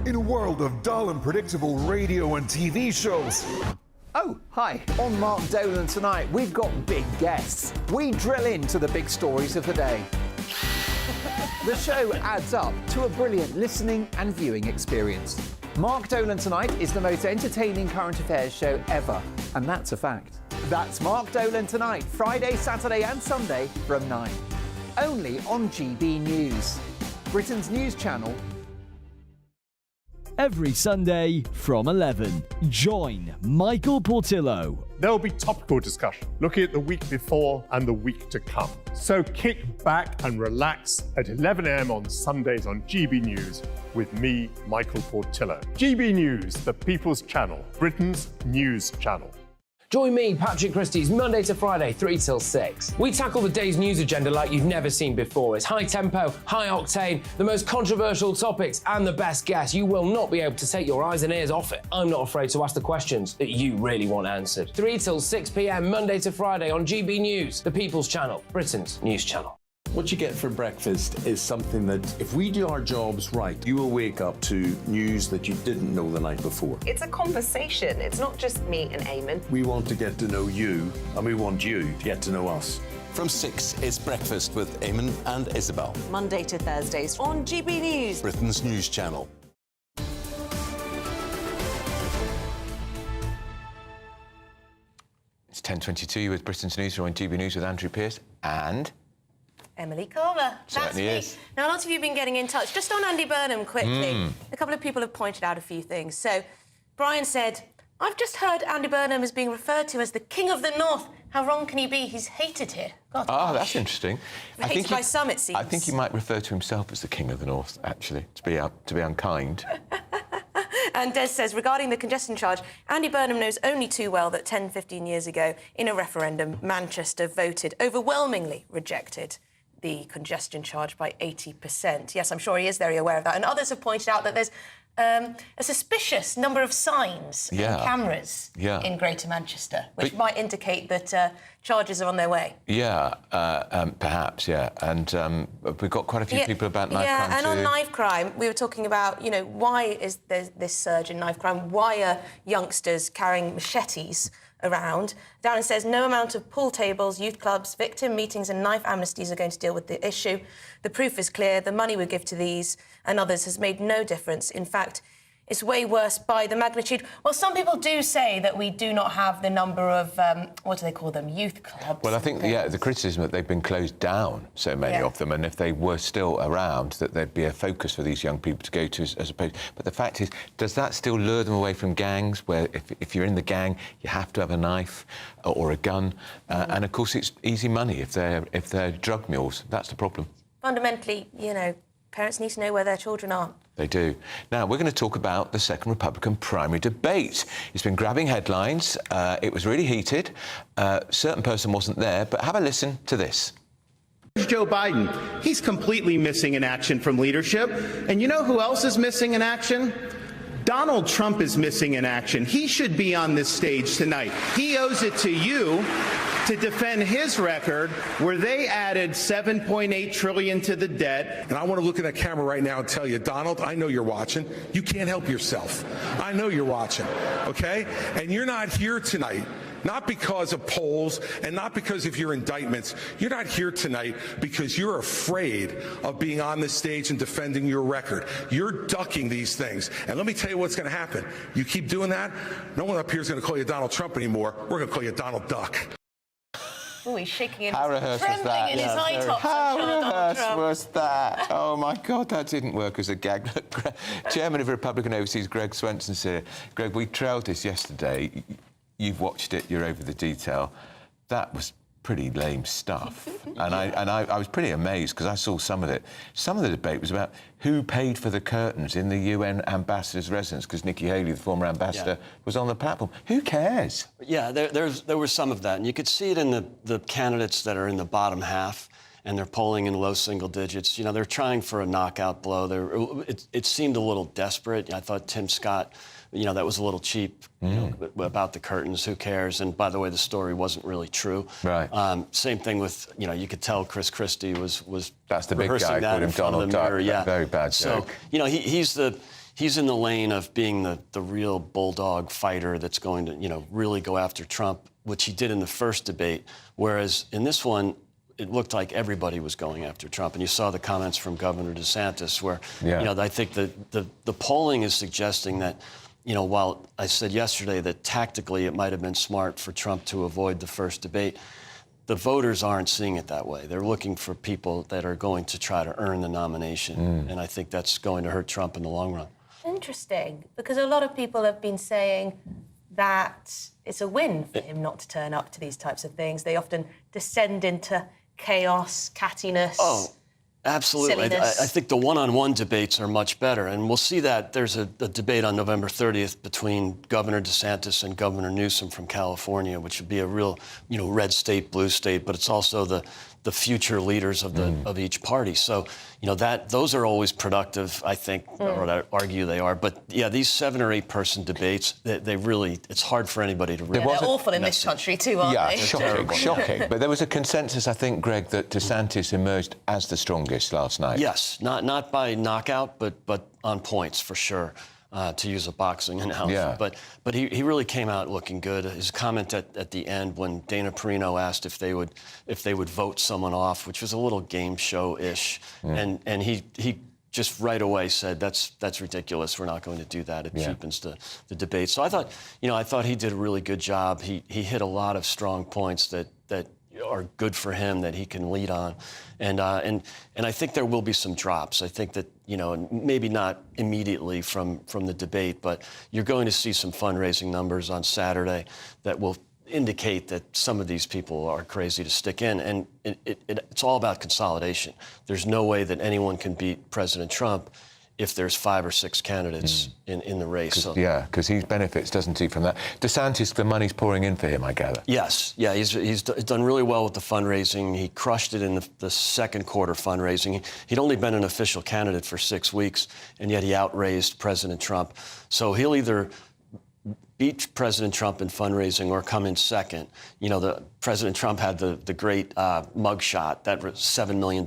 In a world of dull and predictable radio and TV shows. Oh, hi. On Mark Dolan tonight, we've got big guests. We drill into the big stories of the day. The show adds up to a brilliant listening and viewing experience. Mark Dolan Tonight is the most entertaining current affairs show ever, and that's a fact. That's Mark Dolan Tonight, Friday, Saturday and Sunday from 9. Only on GB News, Britain's news channel. Every Sunday from 11, join Michael Portillo. There will be topical discussion, looking at the week before and the week to come. So kick back and relax at 11 a.m. on Sundays on GB News with me, Michael Portillo. GB News, the People's Channel, Britain's news channel. Join me, Patrick Christie's Monday to Friday, 3 till 6. We tackle the day's news agenda like you've never seen before. It's high tempo, high octane, the most controversial topics and the best guests. You will not be able to take your eyes and ears off it. I'm not afraid to ask the questions that you really want answered. 3 till 6 p.m. Monday to Friday on GB News, the People's Channel, Britain's news channel. What you get for breakfast is something that, if we do our jobs right, you will wake up to news that you didn't know the night before. It's a conversation. It's not just me and Eamon. We want to get to know you, and we want you to get to know us. From 6, it's Breakfast with Eamon and Isabel. Monday to Thursdays on GB News, Britain's news channel. It's 10:22 with Britain's Newsroom on GB News with Andrew Pearce and Emily Carver. Certainly is. Now, a lot of you have been getting in touch. Just on Andy Burnham, quickly. A couple of people have pointed out a few things. So, Brian said, I've just heard Andy Burnham is being referred to as the King of the North. How wrong can he be? He's hated here. God, that's interesting. Hated by some, it seems. I think he might refer to himself as the King of the North, actually, to be unkind. And Des says, regarding the congestion charge, Andy Burnham knows only too well that 10, 15 years ago, in a referendum, Manchester overwhelmingly rejected the congestion charge by 80%. Yes, I'm sure he is very aware of that. And others have pointed out that there's a suspicious number of signs and cameras in Greater Manchester, which might indicate that charges are on their way. Yeah, perhaps, yeah. And we've got quite a few people about knife crime and on knife crime, we were talking about, you know, why is there this surge in knife crime? Why are youngsters carrying machetes around? Darren says no amount of pool tables, youth clubs, victim meetings and knife amnesties are going to deal with the issue. The proof is clear. The money we give to these and others has made no difference. In fact, it's way worse by the magnitude. Well, some people do say that we do not have the number of, what do they call them, youth clubs? Well, I think, the criticism that they've been closed down, so many of them, and if they were still around, that there'd be a focus for these young people to go to as opposed... But the fact is, does that still lure them away from gangs, where if you're in the gang, you have to have a knife or a gun? And, of course, it's easy money if they're drug mules. That's the problem. Fundamentally, you know, Parents need to know where their children are. They do. Now, we're going to talk about the second Republican primary debate. It's been grabbing headlines. It was really heated. A certain person wasn't there, but have a listen to this. Joe Biden, he's completely missing in action from leadership. And you know who else is missing in action? Donald Trump is missing in action. He should be on this stage tonight. He owes it to you to defend his record where they added $7.8 trillion to the debt. And I want to look at that camera right now and tell you, Donald, I know you're watching. You can't help yourself. I know you're watching, okay? And you're not here tonight, not because of polls and not because of your indictments. You're not here tonight because you're afraid of being on this stage and defending your record. You're ducking these things. And let me tell you what's going to happen. You keep doing that, no one up here is going to call you Donald Trump anymore. We're going to call you Donald Duck. Oh, he's shaking in How rehearsed was that? in his high tops. How rehearsed was that? Oh, my God, that didn't work as a gag. Chairman of Republican Overseas, Greg Swenson's here. Greg, we trailed this yesterday. You've watched it. You're over the detail. That was pretty lame stuff. and I was pretty amazed because I saw some of it. Some of the debate was about who paid for the curtains in the UN ambassador's residence, because Nikki Haley, the former ambassador, was on the platform. Who cares? Yeah, there was some of that. And you could see it in the candidates that are in the bottom half, and they're polling in low single digits. You know, they're trying for a knockout blow. It seemed a little desperate. I thought Tim Scott, you know, that was a little cheap, you know, about the curtains. Who cares? And by the way, the story wasn't really true. Right. Same thing with, you know, you could tell Chris Christie was That's the big rehearsing guy, that in front of the mirror. Yeah. Very bad joke. So, you know, he's in the lane of being the real bulldog fighter that's going to, you know, really go after Trump, which he did in the first debate. Whereas in this one, it looked like everybody was going after Trump. And you saw the comments from Governor DeSantis where, you know, I think the polling is suggesting that, you know, while I said yesterday that tactically it might have been smart for Trump to avoid the first debate, the voters aren't seeing it that way. They're looking for people that are going to try to earn the nomination. And I think that's going to hurt Trump in the long run. Interesting, because a lot of people have been saying that it's a win for him not to turn up to these types of things. They often descend into chaos, cattiness. Oh, absolutely. I think the one-on-one debates are much better. And we'll see that there's a debate on November 30th between Governor DeSantis and Governor Newsom from California, which would be a real, you know, red state, blue state, but it's also the future leaders of each party. So, you know, those are always productive, I think, or I argue they are. But yeah, these 7 or 8 person debates, they really, it's hard for anybody to really. They're awful in this country too, aren't they? Yeah, shocking. But there was a consensus, I think, Greg, that DeSantis emerged as the strongest last night. Yes, not by knockout, but on points for sure. To use a boxing analogy, but he really came out looking good. His comment at the end when Dana Perino asked if they would vote someone off, which was a little game show-ish, and he just right away said that's ridiculous. We're not going to do that. It cheapens the debate. So I thought he did a really good job. He hit a lot of strong points that are good for him that he can lead on, and I think there will be some drops. I think that, you know, maybe not immediately from the debate, but you're going to see some fundraising numbers on Saturday that will indicate that some of these people are crazy to stick in, and it's all about consolidation. There's no way that anyone can beat President Trump if there's 5 or 6 candidates in the race. So. Yeah, because he benefits, doesn't he, from that? DeSantis, the money's pouring in for him, I gather. Yes, yeah, he's done really well with the fundraising. He crushed it in the second quarter fundraising. He'd only been an official candidate for 6 weeks, and yet he outraised President Trump. So he'll either beat President Trump in fundraising or come in second. You know, President Trump had the great mugshot, that was $7 million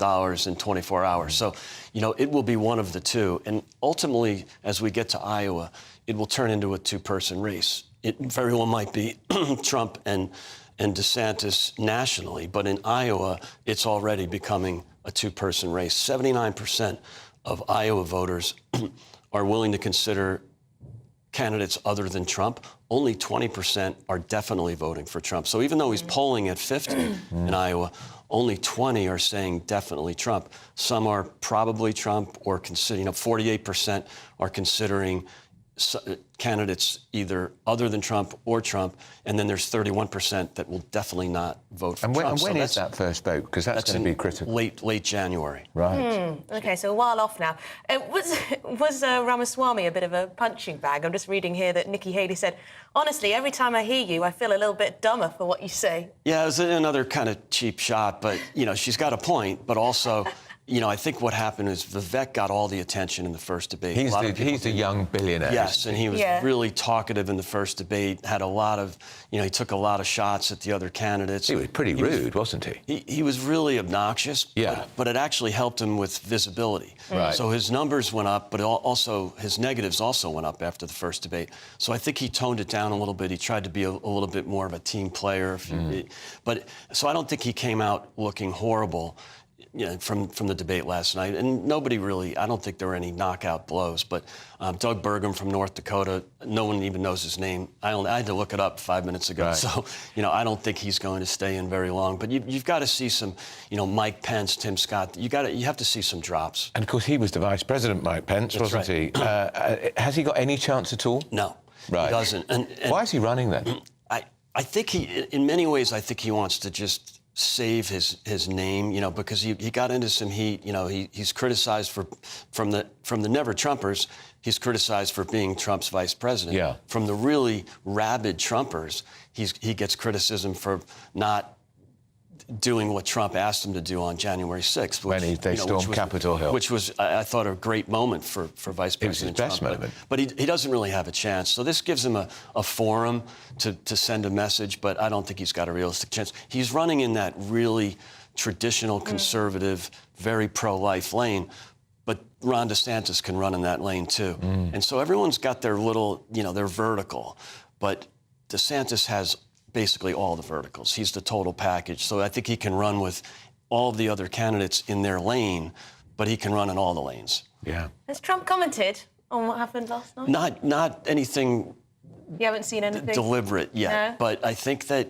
in 24 hours. So, you know, it will be one of the two. And ultimately, as we get to Iowa, it will turn into a 2-person race. It very well might be Trump and DeSantis nationally, but in Iowa, it's already becoming a 2-person race. 79% of Iowa voters are willing to consider candidates other than Trump. Only 20% are definitely voting for Trump. So even though he's polling at 50 in Iowa, only 20 are saying definitely Trump. Some are probably Trump or consider, you know, 48% are considering candidates either other than Trump or Trump, and then there's 31% that will definitely not vote for Trump. And when is that first vote? Because that's going to be critical. Late January. Right. OK, so a while off now. Was Ramaswamy a bit of a punching bag? I'm just reading here that Nikki Haley said, honestly, every time I hear you, I feel a little bit dumber for what you say. Yeah, it was another kind of cheap shot, but, she's got a point, but also... I think what happened is Vivek got all the attention in the first debate. He's the young billionaire. Yes, and he was really talkative in the first debate, had a lot of, he took a lot of shots at the other candidates. He was pretty rude, wasn't he? He was really obnoxious, yeah. but it actually helped him with visibility. Right. So his numbers went up, but also his negatives also went up after the first debate. So I think he toned it down a little bit. He tried to be a little bit more of a team player. So I don't think he came out looking horrible. From the debate last night, and nobody really, I don't think there were any knockout blows, but Doug Burgum from North Dakota, no one even knows his name. I had to look it up 5 minutes ago, right. So, I don't think he's going to stay in very long, but you've got to see some, Mike Pence, Tim Scott, you have to see some drops. And of course, he was the Vice President, Mike Pence, That's wasn't right. he? Has he got any chance at all? No, right. He doesn't. And why is he running then? I think in many ways, I think he wants to just save his name, because he got into some heat. He's criticized from the Never Trumpers. He's criticized for being Trump's vice president. Yeah. From the really rabid Trumpers, he gets criticism for not doing what Trump asked him to do on January 6th. When they stormed Capitol Hill. Which was, I thought, a great moment for Vice President Trump. It was his best moment. But he doesn't really have a chance. So this gives him a forum to send a message, but I don't think he's got a realistic chance. He's running in that really traditional, conservative, very pro-life lane, but Ron DeSantis can run in that lane too. And so everyone's got their little, their vertical, but DeSantis has basically all the verticals. He's the total package. So I think he can run with all of the other candidates in their lane, but he can run in all the lanes. Yeah. Has Trump commented on what happened last night? Not anything. You haven't seen anything deliberate yet, no. But I think that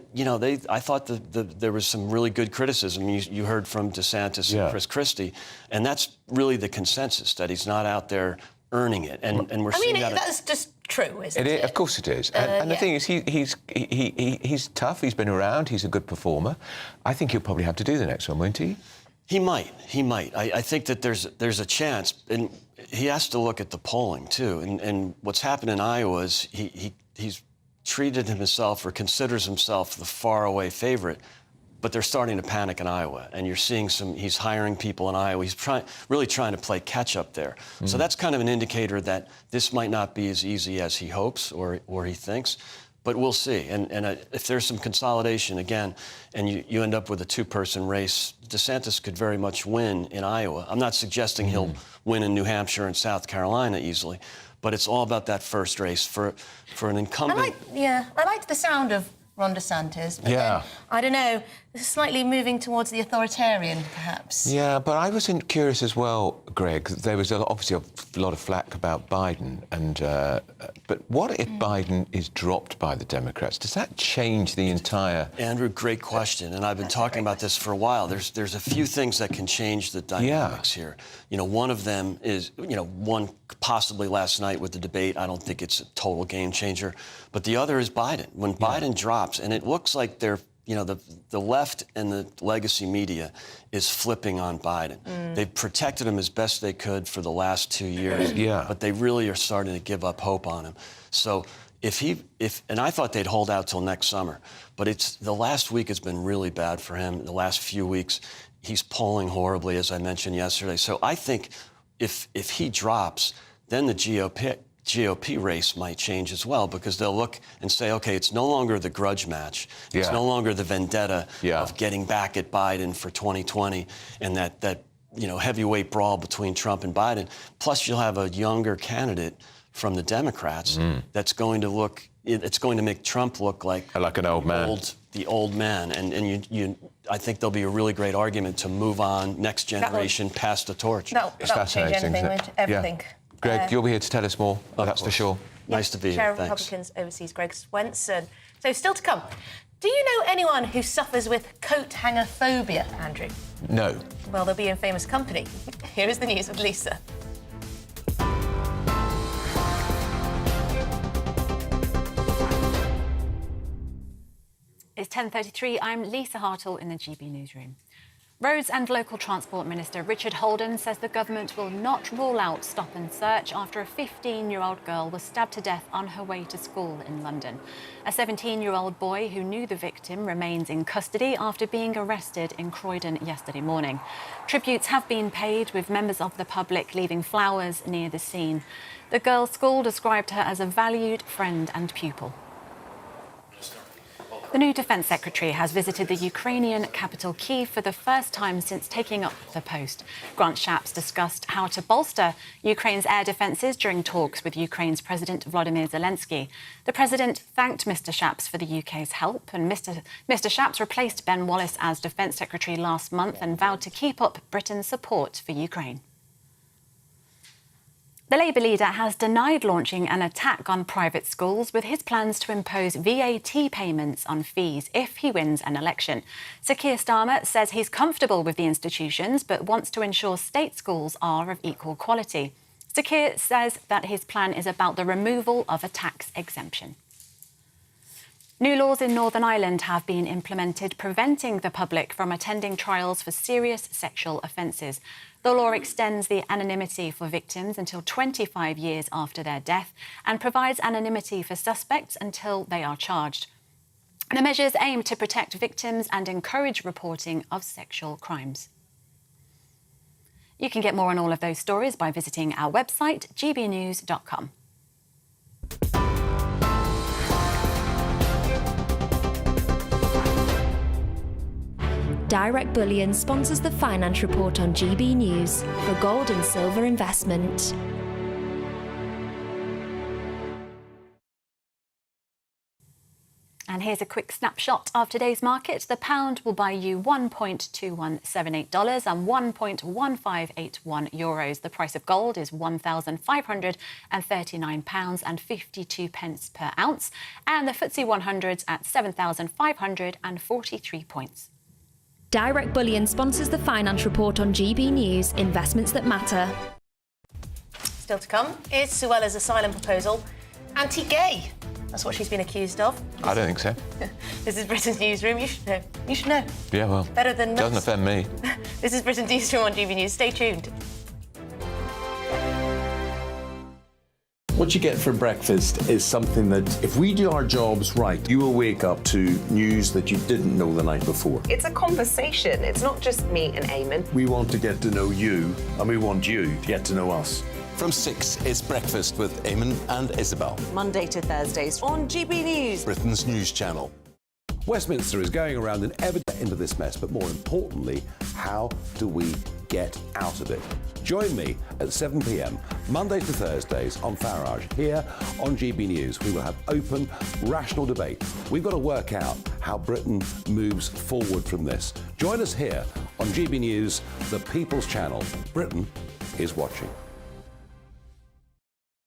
I thought there was some really good criticism. You heard from DeSantis and Chris Christie, and that's really the consensus, that he's not out there earning it, and we're seeing that. That's just true, isn't it? Of course it is. And the thing is, he's tough. He's been around. He's a good performer. I think he'll probably have to do the next one, won't he? He might. I think that there's a chance, and he has to look at the polling too. And what's happened in Iowa is he's treated himself or considers himself the faraway favorite. But they're starting to panic in Iowa, and you're seeing he's hiring people in Iowa. He's really trying to play catch up there. So that's kind of an indicator that this might not be as easy as he hopes or he thinks, but we'll see. And if there's some consolidation again, and you end up with a two-person race, DeSantis could very much win in Iowa. I'm not suggesting he'll win in New Hampshire and South Carolina easily, but it's all about that first race for an incumbent. I liked the sound of Ron DeSantis, but then, I don't know, slightly moving towards the authoritarian, perhaps. Yeah, but I was curious as well, Greg. There was obviously a lot of flack about Biden, but what if Biden is dropped by the Democrats? Does that change the entire... Andrew, great question, and I've been talking about this for a while. There's a few things that can change the dynamics here. One of them is, one possibly last night with the debate. I don't think it's a total game changer, but the other is Biden. When Biden drops, and it looks like they're the left and the legacy media is flipping on Biden. They've protected him as best they could for the last 2 years, but they really are starting to give up hope on him. So and I thought they'd hold out till next summer, but the last week has been really bad for him. The last few weeks, he's polling horribly, as I mentioned yesterday. So I think if he drops, then the GOP race might change as well, because they'll look and say, okay, it's no longer the grudge match. It's no longer the vendetta of getting back at Biden for 2020 and that heavyweight brawl between Trump and Biden. Plus, you'll have a younger candidate from the Democrats that's going to make Trump look like an old man. The old man. And I think there'll be a really great argument to move on, next generation, pass the torch. That'll change anything, won't it? Everything. Greg, you'll be here to tell us more, that's for sure. Nice to be here, Chair of thanks. Republicans Overseas, Greg Swenson. So still to come, do you know anyone who suffers with coat hanger phobia, Andrew? No. Well, they'll be in famous company. Here is the news with Lisa. 10:33. I'm Lisa Hartle in the GB Newsroom. Roads and Local Transport Minister Richard Holden says the government will not rule out stop and search after a 15-year-old girl was stabbed to death on her way to school in London. A 17-year-old boy who knew the victim remains in custody after being arrested in Croydon yesterday morning. Tributes have been paid, with members of the public leaving flowers near the scene. The girl's school described her as a valued friend and pupil. The new Defence Secretary has visited the Ukrainian capital Kyiv for the first time since taking up the post. Grant Shapps discussed how to bolster Ukraine's air defences during talks with Ukraine's President Volodymyr Zelensky. The President thanked Mr Shapps for the UK's help, and Mr Shapps replaced Ben Wallace as Defence Secretary last month and vowed to keep up Britain's support for Ukraine. The Labour leader has denied launching an attack on private schools, with his plans to impose VAT payments on fees if he wins an election. Sir Keir Starmer says he's comfortable with the institutions but wants to ensure state schools are of equal quality. Sir Keir says that his plan is about the removal of a tax exemption. New laws in Northern Ireland have been implemented preventing the public from attending trials for serious sexual offences. The law extends the anonymity for victims until 25 years after their death and provides anonymity for suspects until they are charged. The measures aim to protect victims and encourage reporting of sexual crimes. You can get more on all of those stories by visiting our website, gbnews.com. Direct Bullion sponsors the Finance Report on GB News for gold and silver investment. And here's a quick snapshot of today's market. The pound will buy you $1.2178 and €1.1581. The price of gold is £1,539.52 per ounce, and the FTSE 100's at 7,543 points. Direct Bullion sponsors the Finance Report on GB News, investments that matter. Still to come is Suella's asylum proposal anti-gay. That's what she's been accused of. I don't think so. This is Britain's Newsroom. You should know. You should know. Yeah, well, better than doesn't most. offend me. This is Britain's Newsroom on GB News. Stay tuned. What you get for breakfast is something that, if we do our jobs right, you will wake up to news that you didn't know the night before. It's a conversation. It's not just me and Eamon. We want to get to know you, and we want you to get to know us. From 6, it's Breakfast with Eamon and Isabel. Monday to Thursdays on GB News, Britain's news channel. Westminster is going around and ever into this mess, but more importantly, how do we get out of it? Join me at 7 p.m, Monday to Thursdays on Farage, here on GB News. We will have open, rational debate. We've got to work out how Britain moves forward from this. Join us here on GB News, the People's Channel. Britain is watching.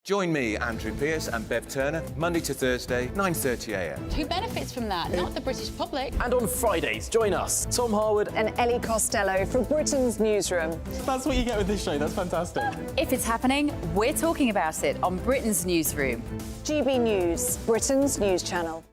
Join me, Andrew Pearce and Bev Turner, Monday to Thursday, 9:30 a.m. Who benefits from that? Not the British public. And on Fridays, join us, Tom Harwood and Ellie Costello from Britain's Newsroom. That's what you get with this show. That's fantastic. If it's happening, we're talking about it on Britain's Newsroom. GB News, Britain's news channel.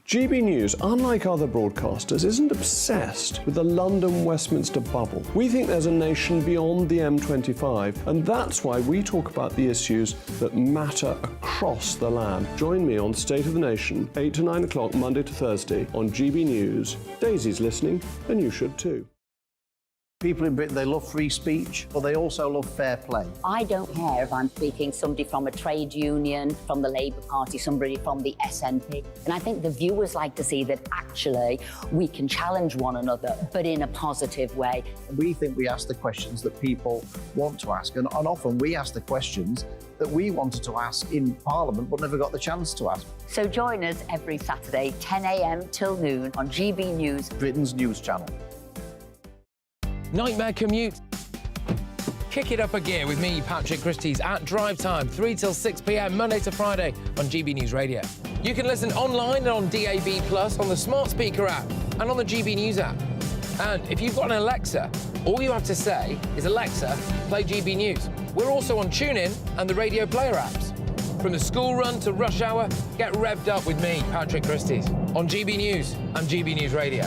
GB News, unlike other broadcasters, isn't obsessed with the London-Westminster bubble. We think there's a nation beyond the M25, and that's why we talk about the issues that matter across the land. Join me on State of the Nation, 8 to 9 o'clock, Monday to Thursday, on GB News. Daisy's listening, and you should too. People in Britain, they love free speech, but they also love fair play. I don't care if I'm speaking somebody from a trade union, from the Labour Party, somebody from the SNP. And I think the viewers like to see that actually we can challenge one another, but in a positive way. We think we ask the questions that people want to ask, and often we ask the questions that we wanted to ask in Parliament but never got the chance to ask. So join us every Saturday, 10 a.m. till noon on GB News, Britain's news channel. Nightmare commute. Kick it up a gear with me, Patrick Christie's at Drive Time, 3 till 6 p.m, Monday to Friday on GB News Radio. You can listen online and on DAB+, on the smart speaker app and on the GB News app. And if you've got an Alexa, all you have to say is, Alexa, play GB News. We're also on TuneIn and the Radio Player apps. From the school run to rush hour, get revved up with me, Patrick Christys, on GB News and GB News Radio.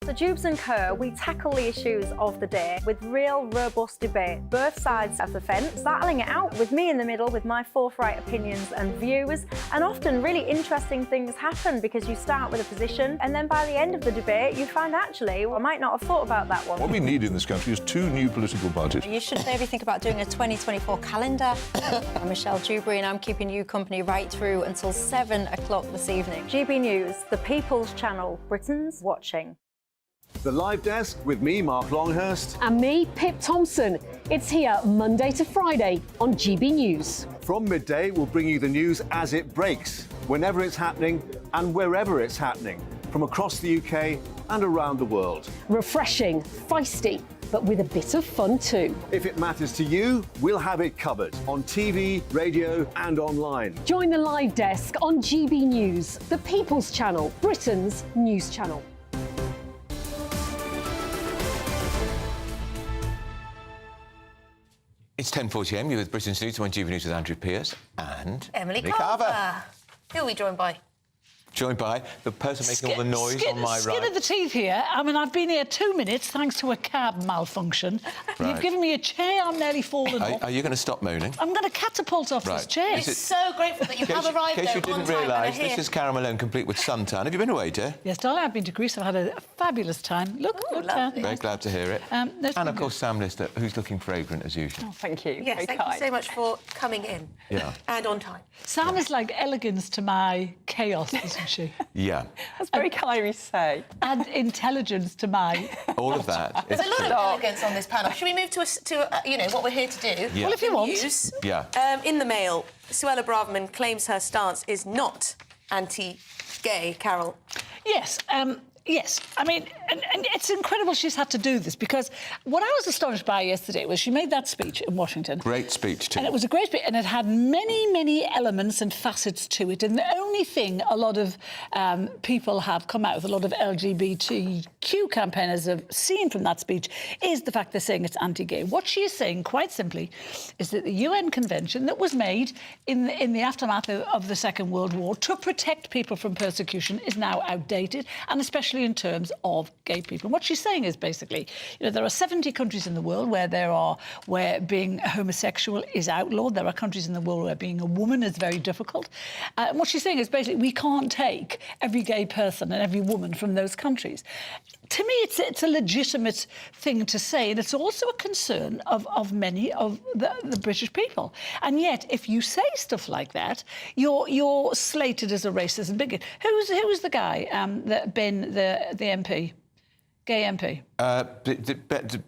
So Jubes and Kerr, we tackle the issues of the day with real, robust debate, both sides of the fence, battling it out with me in the middle with my forthright opinions and views. And often really interesting things happen because you start with a position and then by the end of the debate you find actually, well, I might not have thought about that one. What we need in this country is 2 new political parties. You should maybe think about doing a 2024 calendar. I'm Michelle Dewberry and I'm keeping you company right through until 7 o'clock this evening. GB News, the People's Channel, Britain's watching. The Live Desk with me, Mark Longhurst. And me, Pip Thompson. It's here Monday to Friday on GB News. From midday, we'll bring you the news as it breaks, whenever it's happening and wherever it's happening, from across the UK and around the world. Refreshing, feisty, but with a bit of fun too. If it matters to you, we'll have it covered on TV, radio and online. Join the Live Desk on GB News, the People's Channel, Britain's news channel. It's 10:40am. You're with Britain's News on GB News with Andrew Pearce and Emily Carver. Who are we joined by? Joined by the person making all the noise on my Skin right. of the teeth here. I mean, I've been here 2 minutes thanks to a cab malfunction. Right. You've given me a chair, I'm nearly fallen off. Are you going to stop moaning? I'm going to catapult off this chair. We're so grateful that you have arrived In case you there on didn't time realise, and are this here. is Cara Malone, complete with suntan. Have you been away, dear? Yes, darling, I've been to Greece. I've had a fabulous time. Look, Very glad to hear it. And, of course, Sam Lister, who's looking fragrant as usual. Oh, thank you. Yes, thank you so much for coming in. Yeah. And on time. Sam is like elegance to my chaos, isn't she? Yeah. That's very kind of you to say. And intelligence to my... All of that. There's a lot of elegance on this panel. Should we move to you know, what we're here to do? Yeah. Well, if you The want. News. Yeah. In the Mail, Suella Braverman claims her stance is not anti-gay. Carol. Yes. Yes, I mean, and it's incredible she's had to do this because what I was astonished by yesterday was she made that speech in Washington. Great speech, too. And it was a great speech, and it had many, many elements and facets to it. And the only thing a lot of people have come out with, a lot of LGBTQ campaigners have seen from that speech, is the fact they're saying it's anti-gay. What she is saying, quite simply, is that the UN Convention that was made in the aftermath of the Second World War to protect people from persecution is now outdated, and especially in terms of gay people. And what she's saying is basically, you know, there are 70 countries in the world where being homosexual is outlawed. There are countries in the world where being a woman is very difficult. And what she's saying is basically we can't take every gay person and every woman from those countries. To me, it's a legitimate thing to say, and it's also a concern of many of the British people. And yet, if you say stuff like that, you're slated as a racist and bigot. Who was the guy that Ben, the MP, gay MP?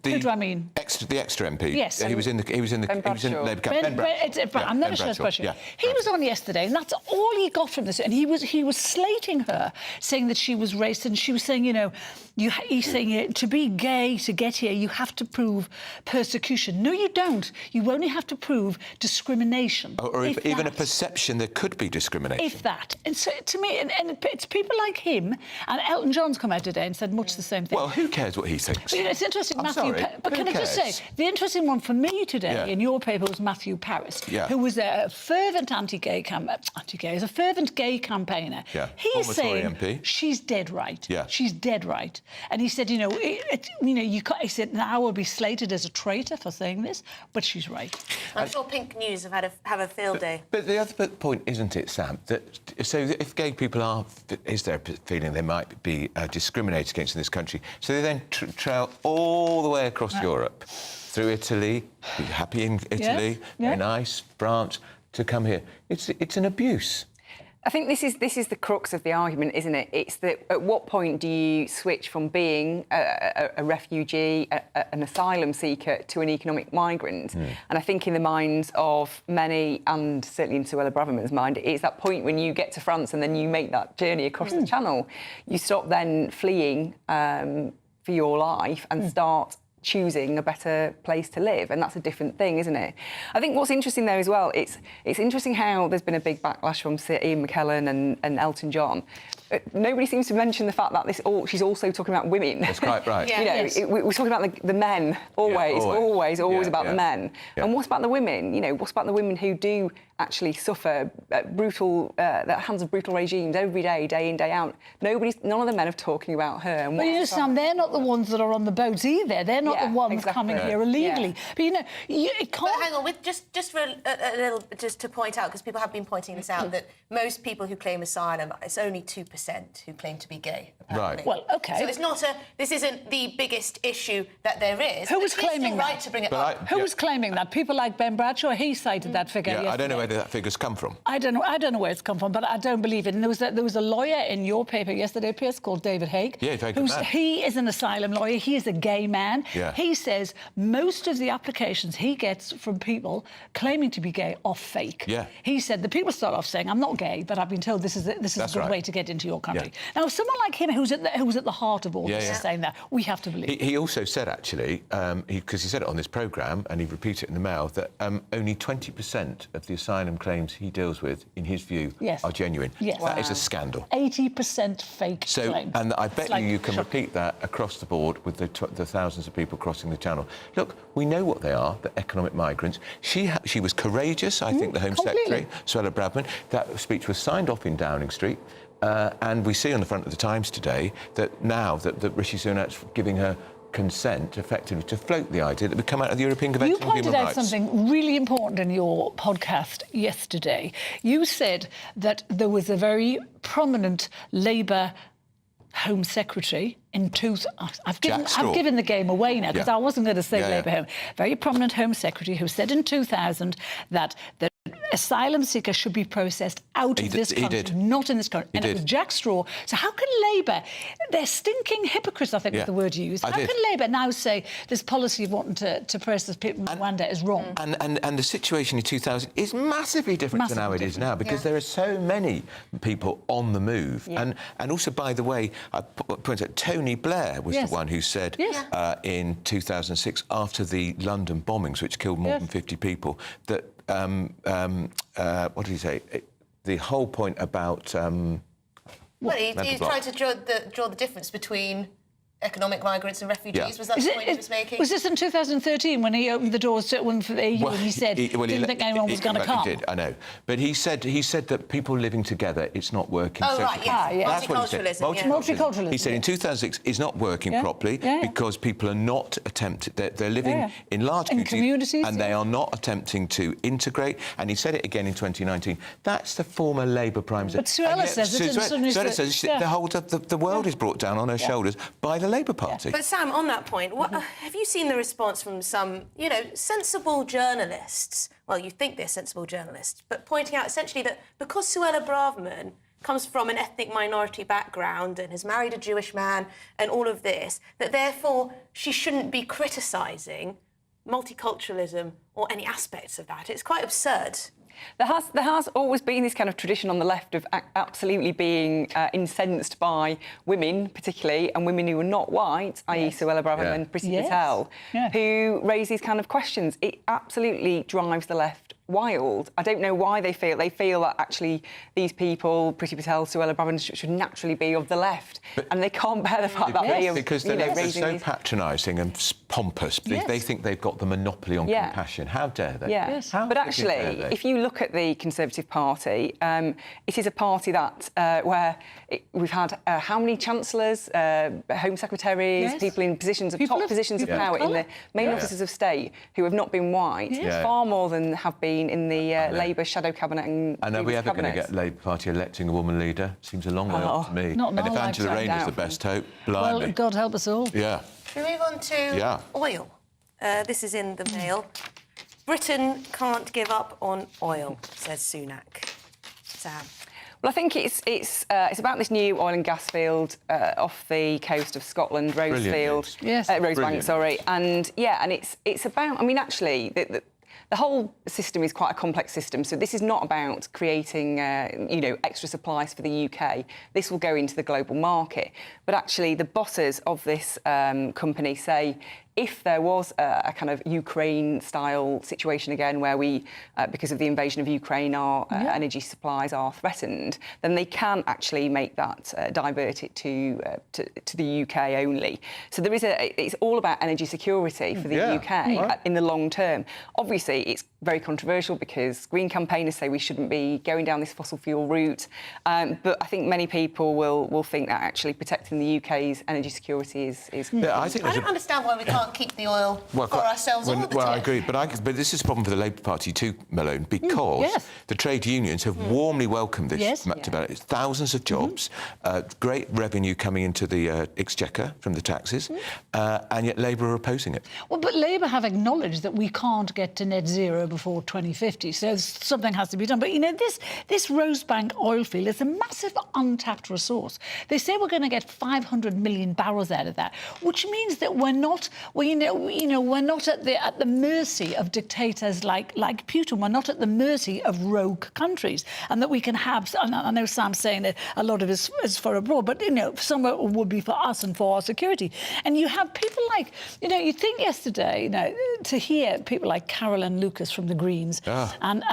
Who do I mean? The extra MP. Yes. He was in Labour camp. Ben Bradshaw. I'm never sure it's Bradshaw. Yeah. He was on yesterday, and that's all he got from this. And he was slating her, saying that she was racist, and she was saying, you know, he's saying to be gay, to get here, you have to prove persecution. No, you don't. You only have to prove discrimination. Or even a perception there could be discrimination. If that. And so, to me, and it's people like him, and Elton John's come out today and said much the same thing. Well, who cares what he thinks? But, you know, it's interesting, I'm Matthew. sorry, But can I just say, the interesting one for me today in your paper was Matthew Paris, who was a fervent is a fervent gay campaigner. Yeah. He is saying MP. she's dead right. Yeah. She's dead right. And he said, you know, you can't, he said, now I will be slated as a traitor for saying this, but she's right. I'm sure Pink News have a field day. But the other point, isn't it, Sam, that so if gay people is there a feeling they might be discriminated against in this country, so they then trail all the way across Europe, through Italy, be happy in Italy, very nice, France, to come here. It's an abuse. I think this is the crux of the argument, isn't it? It's that at what point do you switch from being a refugee, an asylum seeker, to an economic migrant? And I think in the minds of many, and certainly in Suella Braverman's mind, it's that point when you get to France and then you make that journey across the Channel. You stop then fleeing for your life and start choosing a better place to live, and that's a different thing, isn't it? I think what's interesting there as well, it's interesting how there's been a big backlash from Ian McKellen and Elton John, nobody seems to mention the fact that she's also talking about women. That's quite right. We're talking about the men, always about the men. And what about the women? What about the women who do actually suffer at the hands of brutal regimes every day, day in, day out? None of the men are talking about her. And but Sam, they're not the ones that are on the boats either. They're not the ones coming here illegally. But it can't. But hang on, just for a little, just to point out, because people have been pointing this out, that most people who claim asylum, it's only 2% who claim to be gay. Apparently. Right. Well, okay. So it's not this isn't the biggest issue that there is. Who was claiming that? Right to bring it up. Who was claiming that? People like Ben Bradshaw, he cited that figure. Yeah, I don't know where that figure's come from. I don't know where it's come from, but I don't believe it. And there was a lawyer in your paper yesterday, Piers, called David Haig. Yeah, very good man. He is an asylum lawyer. He is a gay man. Yeah. He says most of the applications he gets from people claiming to be gay are fake. Yeah. He said the people start off saying, "I'm not gay, but I've been told this is a good way to get into your country." Yeah. Now, someone like him, who's at the heart of all this, is saying that, we have to believe. He also said, actually, because he said it on this programme, and he repeated it in the Mail, that only 20% of the asylum claims he deals with, in his view, are genuine. Yes. That is a scandal. 80% fake claims. And I bet you can repeat that across the board with the thousands of people crossing the Channel. Look, we know what they are, the economic migrants. She was courageous, I think, the Home Secretary, Suella Braverman. That speech was signed off in Downing Street. And we see on the front of the Times today that now that Rishi Sunak's giving her consent, effectively, to float the idea that we come out of the European Convention on Human Rights. You pointed out something really important in your podcast yesterday. You said that there was a very prominent Labour Home Secretary in I've given the game away now because I wasn't going to say Labour Home. Very prominent Home Secretary who said in 2000 that the asylum seeker should be processed out of this country, not in this country. And it was Jack Straw. So how can Labour, they're stinking hypocrites, I think was the word you used. How can Labour now say this policy of wanting to process people in Rwanda is wrong? And the situation in 2000 is massively different to how it is now because there are so many people on the move. And also, by the way, I point out Tony Blair was the one who said in 2006, after the London bombings, which killed more than 50 people, that what did he say? The whole point about well, he's trying to draw the difference between economic migrants and refugees. Was that the point he was making? Was this in 2013 when he opened the doors to one for the EU and he said he didn't think anyone was going to come? He did, I know. But he said that people living together, it's not working. Oh, right, yes. That's what he said. Multiculturalism. He said in 2006 it's not working properly because people are not they're living in large communities and they are not attempting to integrate. And he said it again in 2019. That's the former Labour Prime Minister. But Suella says it. Suella says the world is brought down on her shoulders by the Labour Party. But Sam, on that point, have you seen the response from some, sensible journalists? Well, you think they're sensible journalists, but pointing out essentially that because Suella Braverman comes from an ethnic minority background and has married a Jewish man and all of this, that therefore she shouldn't be criticising multiculturalism or any aspects of that. It's quite absurd. There has always been this kind of tradition on the left of absolutely being incensed by women, particularly, and women who are not white, i.e. Suella Braverman and Priti Patel, who raise these kind of questions. It absolutely drives the left wild. I don't know why they feel that actually these people, Priti Patel, Suella Braverman, should naturally be of the left, and they can't bear the fact that they are because they're so patronising and pompous. They think they've got the monopoly on compassion. How dare they? But actually, if you look at the Conservative Party, it is a party that where we've had how many chancellors, home secretaries, people in top positions of power in the main offices of state who have not been white, far more than have been in the Labour shadow cabinet and are we ever going to get Labour Party electing a woman leader? Seems a long way off to me. And if Angela Rayner's the best hope, blimey. Well, God help us all. Yeah. Should we move on to oil? This is in the Mail. Britain can't give up on oil, says Sunak. Sam. Well, I think it's about this new oil and gas field off the coast of Scotland, Rosebank, and it's about. I mean, actually, the whole system is quite a complex system. So this is not about creating, extra supplies for the UK. This will go into the global market. But actually, the bosses of this company say if there was a kind of Ukraine-style situation again where we, because of the invasion of Ukraine, our energy supplies are threatened, then they can actually make that divert it to the UK only. So there is it's all about energy security for the UK in the long term. Obviously, it's very controversial because Green campaigners say we shouldn't be going down this fossil fuel route, but I think many people will think that actually protecting the UK's energy security is Yeah, I don't understand why we can't keep the oil for ourselves all the time. Well, I agree, but this is a problem for the Labour Party too, Malone, because the trade unions have warmly welcomed this. It's thousands of jobs, great revenue coming into the exchequer from the taxes, and yet Labour are opposing it. Well, but Labour have acknowledged that we can't get to net zero before 2050, so something has to be done. But, you know, this Rosebank oil field is a massive untapped resource. They say we're going to get 500 million barrels out of that, which means that we're not at the mercy of dictators like Putin. We're not at the mercy of rogue countries, and that we can have. And I know Sam's saying that a lot of it is for abroad, but, you know, some of it would be for us and for our security. And you have people like, you know, you think yesterday, you know, to hear people like Carolyn Lucas from the Greens and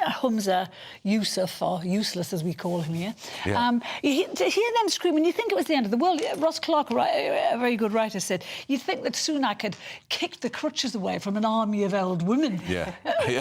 Humza Yousaf, or Useless as we call him here, to hear them screaming, you think it was the end of the world. Ross Clark, a very good writer, said, you'd think that Sunak had kicked the crutches away from an army of old women.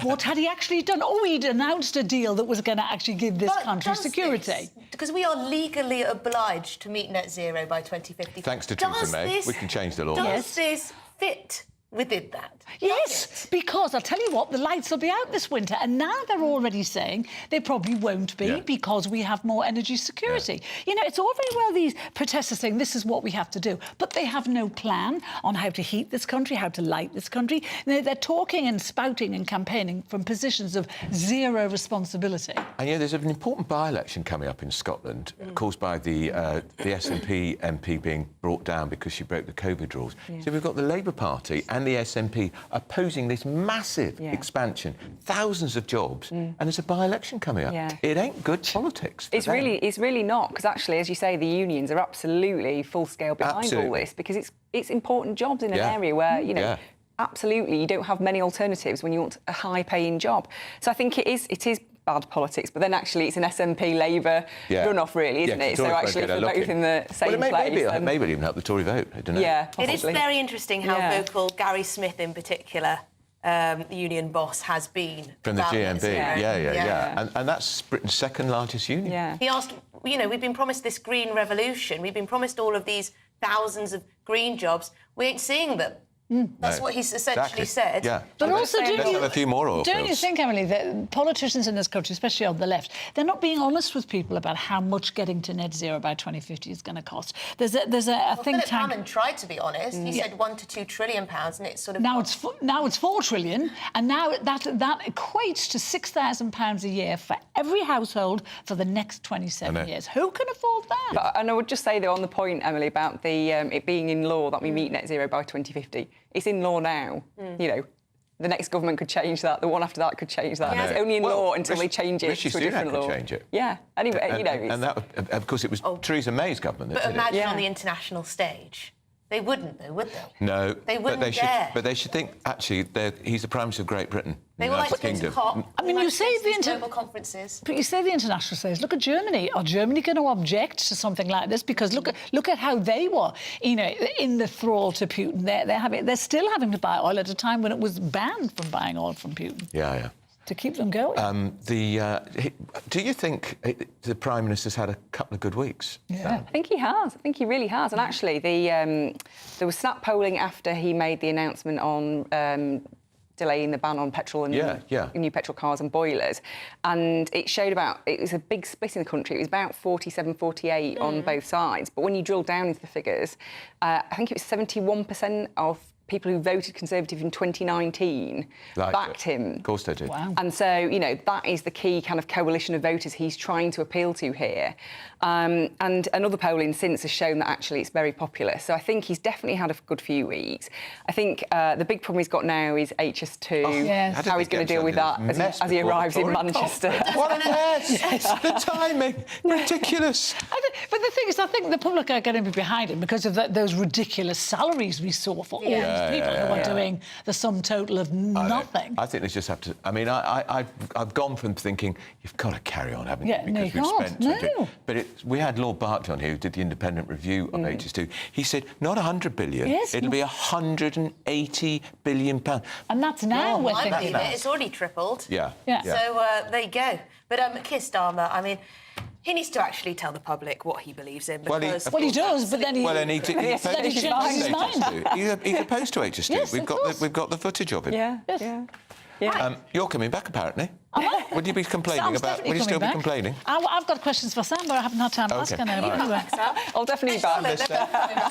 What had he actually done? Oh, he'd announced a deal that was going to actually give this country security. Because we are legally obliged to meet net zero by 2050. Thanks to Theresa May, we can change the law. Does this fit within that? Yes, because I'll tell you what, the lights will be out this winter, and now they're already saying they probably won't be because we have more energy security. You know, it's all very well these protesters saying this is what we have to do, but they have no plan on how to heat this country, how to light this country. They're talking and spouting and campaigning from positions of zero responsibility. And yeah, there's an important by-election coming up in Scotland caused by the SNP MP being brought down because she broke the COVID rules. So we've got the Labour Party and the SNP opposing this massive expansion, thousands of jobs, and there's a by-election coming up. It ain't good politics. It's really not, because actually, as you say, the unions are absolutely full-scale behind all this, because it's important jobs in an area where, you know, absolutely, you don't have many alternatives when you want a high-paying job. So I think it is bad politics, but then actually it's an SNP Labour runoff, really, isn't it? So actually, if they're both in the same place, maybe it'll even help the Tory vote. I don't know. Yeah, it is very interesting how vocal Gary Smith, in particular, the union boss, has been from the GMB. And that's Britain's second largest union. He asked, you know, we've been promised this green revolution. We've been promised all of these thousands of green jobs. We ain't seeing them. That's what he's essentially said. But also, let's have a few more oil don't you think, Emily, that politicians in this country, especially on the left, they're not being honest with people about how much getting to net zero by 2050 is going to cost? There's a think Philip tank. Hammond tried to be honest. He said £1 to £2 trillion, and it's sort of now it's £4 trillion, and now that equates to £6,000 a year for every household for the next 27 years. Who can afford that? And I would just say, though, on the point, Emily, about the it being in law that we meet net zero by 2050. It's in law now. You know, the next government could change that. The one after that could change that. It's only in law until they change it to a different law. Change it. Yeah. Anyway, you know, and that, of course, it was Theresa May's government that But did imagine on the international stage. They wouldn't, though, would they? No. They wouldn't but they should think, actually, he's the Prime Minister of Great Britain. They were like to go to COP. I mean, you say the global conferences. But you say the international stage. Look at Germany. Are Germany going to object to something like this? Because look at how they were, you know, in the thrall to Putin. They're still having to buy oil at a time when it was banned from buying oil from Putin. Yeah. To keep them going. Do you think the Prime Minister's had a couple of good weeks? I think he has. I think he really has. And actually, there was snap polling after he made the announcement on delaying the ban on petrol and new petrol cars and boilers. And it showed it was a big split in the country. It was about 47-48 on both sides. But when you drill down into the figures, I think it was 71% of people who voted Conservative in 2019 backed him. Of course they did. Wow. And so, you know, that is the key kind of coalition of voters he's trying to appeal to here. And another polling since has shown that actually it's very popular. So I think he's definitely had a good few weeks. I think the big problem he's got now is HS2, how he's going to deal with that as he arrives in Manchester. What a mess! The timing, ridiculous. But the thing is, I think the public are going to be behind him because of those ridiculous salaries we saw for all people who are doing the sum total of nothing. I think they just have to. I mean, I've gone from thinking you've got to carry on, haven't you? Yeah, no, you Because can't. we've spent. No. But we had Lord Bartley on here who did the independent review of HS2. He said not 100 billion. Yes, it'll be 180 billion pounds. And that's now. we're I thinking believe it. It's already tripled. Yeah. So there you go. But Keir Starmer, I mean, he needs to actually tell the public what he believes in. Because Well, he does, but then he... Well, and he changes his mind. He's opposed to HS2. Yes, We've got the footage of him. Yeah. You're coming back, apparently. Would you be complaining Sam's about? definitely Would you still coming be back. complaining? I've got questions for Sam, but I haven't had time to ask her now. Anyway. I'll definitely back.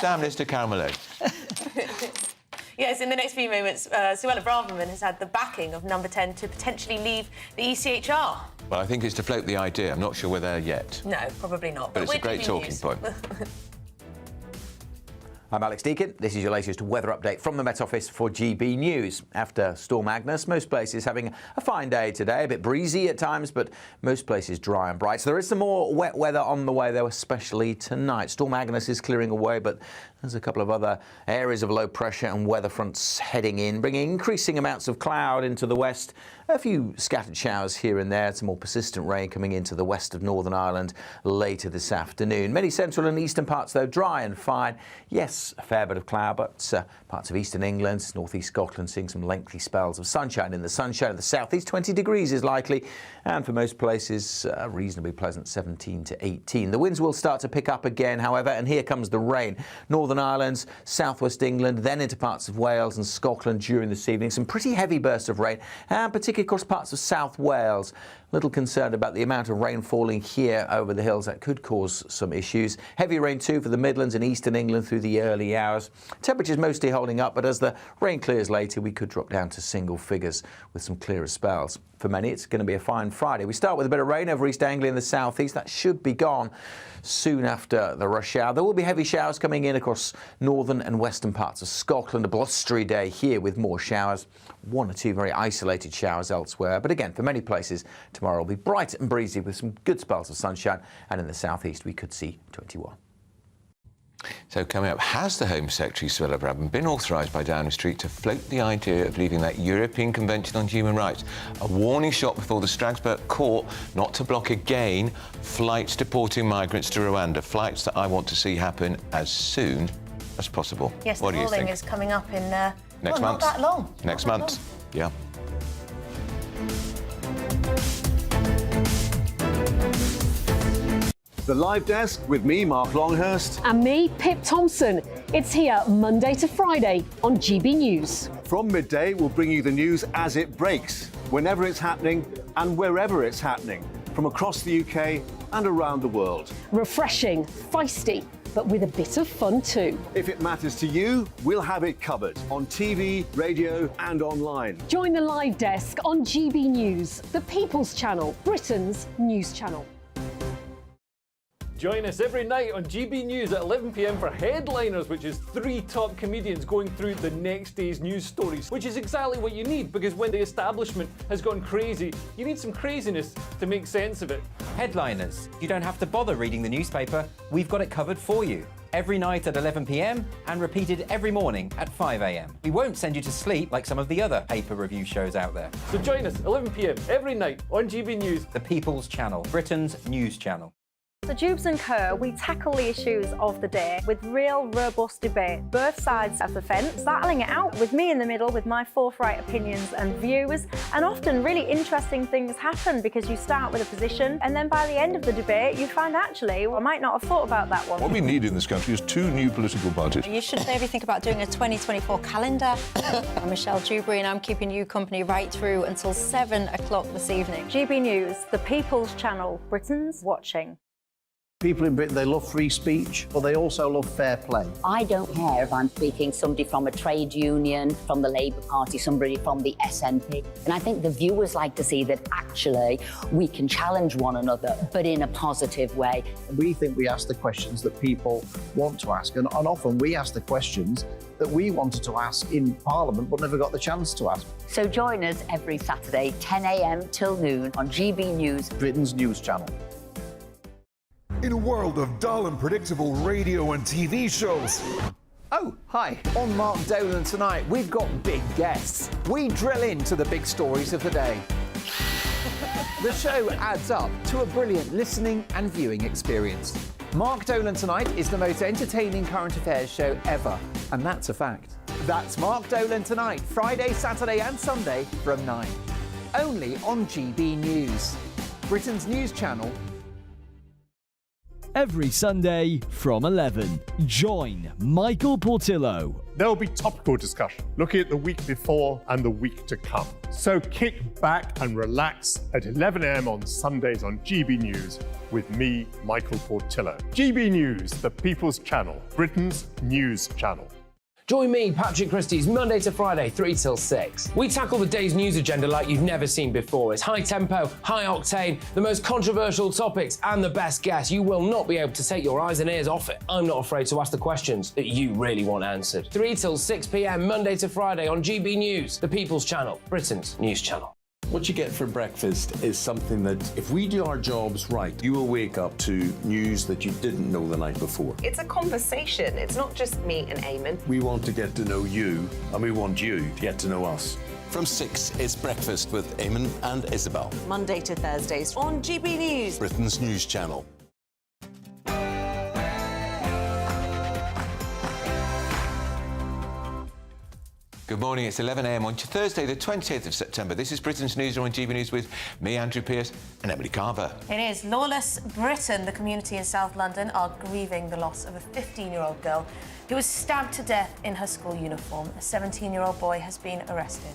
Sam, Mr. Caramello. Yes, in the next few moments, Suella Braverman has had the backing of Number 10 to potentially leave the ECHR. Well, I think it's to float the idea. I'm not sure we're there yet. No, probably not. But it's a great GB talking News. point. I'm Alex Deakin. This is your latest weather update from the Met Office for GB News. After Storm Agnes, most places having a fine day today, a bit breezy at times, but most places dry and bright. So there is some more wet weather on the way, though, especially tonight. Storm Agnes is clearing away, but there's a couple of other areas of low pressure and weather fronts heading in, bringing increasing amounts of cloud into the west. A few scattered showers here and there, some more persistent rain coming into the west of Northern Ireland later this afternoon. Many central and eastern parts, though, dry and fine. Yes, a fair bit of cloud, but parts of eastern England, northeast Scotland, seeing some lengthy spells of sunshine. In the sunshine of the southeast, 20 degrees is likely, and for most places, reasonably pleasant 17 to 18. The winds will start to pick up again, however, and here comes the rain. Northern Ireland, southwest England, then into parts of Wales and Scotland during this evening. Some pretty heavy bursts of rain, and particularly across parts of South Wales. Little concerned about the amount of rain falling here over the hills. That could cause some issues. Heavy rain too for the Midlands and eastern England through the early hours. Temperatures mostly holding up, but as the rain clears later, we could drop down to single figures with some clearer spells. For many, it's going to be a fine Friday. We start with a bit of rain over East Anglia in the southeast. That should be gone soon after the rush hour. There will be heavy showers coming in across northern and western parts of Scotland. A blustery day here with more showers. One or two very isolated showers elsewhere. But again, for many places, tomorrow will be bright and breezy with some good spells of sunshine. And in the southeast, we could see 21. So coming up, has the Home Secretary, Suella Braverman, been authorised by Downing Street to float the idea of leaving that European Convention on Human Rights? A warning shot before the Strasbourg court not to block again flights deporting migrants to Rwanda, flights that I want to see happen as soon as possible. Yes, what the do you ruling think? is coming up in Next month. not that long. Next Not that month, long. yeah. The Live Desk with me, Mark Longhurst. And me, Pip Thompson. It's here Monday to Friday on GB News. From midday, we'll bring you the news as it breaks, whenever it's happening and wherever it's happening, from across the UK and around the world. Refreshing, feisty, but with a bit of fun too. If it matters to you, we'll have it covered on TV, radio and online. Join the Live Desk on GB News, the People's Channel, Britain's news channel. Join us every night on GB News at 11 p.m. for Headliners, which is 3 top comedians going through the next day's news stories, which is exactly what you need, because when the establishment has gone crazy, you need some craziness to make sense of it. Headliners. You don't have to bother reading the newspaper. We've got it covered for you. Every night at 11 p.m. and repeated every morning at 5 a.m. We won't send you to sleep like some of the other paper review shows out there. So join us 11 p.m. every night on GB News, the People's Channel, Britain's news channel. So Jubes and Kerr, we tackle the issues of the day with real robust debate, both sides of the fence, battling it out with me in the middle with my forthright opinions and views. And often really interesting things happen because you start with a position and then by the end of the debate you find actually, well, I might not have thought about that one. What we need in this country is 2 new political budgets. You should maybe think about doing a 2024 calendar. I'm Michelle Dewberry and I'm keeping you company right through until 7 o'clock this evening. GB News, the People's Channel, Britain's watching. People in Britain, they love free speech, but they also love fair play. I don't care if I'm speaking somebody from a trade union, from the Labour Party, somebody from the SNP. And I think the viewers like to see that actually we can challenge one another, but in a positive way. We think we ask the questions that people want to ask, and often we ask the questions that we wanted to ask in Parliament but never got the chance to ask. So join us every Saturday, 10 a.m. till noon on GB News, Britain's news channel. In a world of dull and predictable radio and TV shows, Oh, hi. On Mark Dolan tonight, we've got big guests. We drill into the big stories of the day. The show adds up to a brilliant listening and viewing experience. Mark Dolan Tonight is the most entertaining current affairs show ever, and that's a fact. That's Mark Dolan Tonight, Friday, Saturday and Sunday from 9. Only on GB News, Britain's news channel. Every Sunday from 11, join Michael Portillo. There will be topical discussion, looking at the week before and the week to come. So kick back and relax at 11 a.m. on Sundays on GB News with me, Michael Portillo. GB News, the People's Channel, Britain's news channel. Join me, Patrick Christie's Monday to Friday, 3 till 6. We tackle the day's news agenda like you've never seen before. It's high tempo, high octane, the most controversial topics and the best guests. You will not be able to take your eyes and ears off it. I'm not afraid to ask the questions that you really want answered. 3 till 6 p.m, Monday to Friday on GB News, the People's Channel, Britain's news channel. What you get for breakfast is something that, if we do our jobs right, you will wake up to news that you didn't know the night before. It's a conversation. It's not just me and Eamon. We want to get to know you, and we want you to get to know us. From 6, it's Breakfast with Eamon and Isabel. Monday to Thursdays on GB News, Britain's news channel. Good morning, it's 11 a.m. on Thursday, the 20th of September. This is Britain's Newsroom on GB News with me, Andrew Pearce, and Emily Carver. It is lawless Britain. The community in South London are grieving the loss of a 15-year-old girl who was stabbed to death in her school uniform. A 17-year-old boy has been arrested.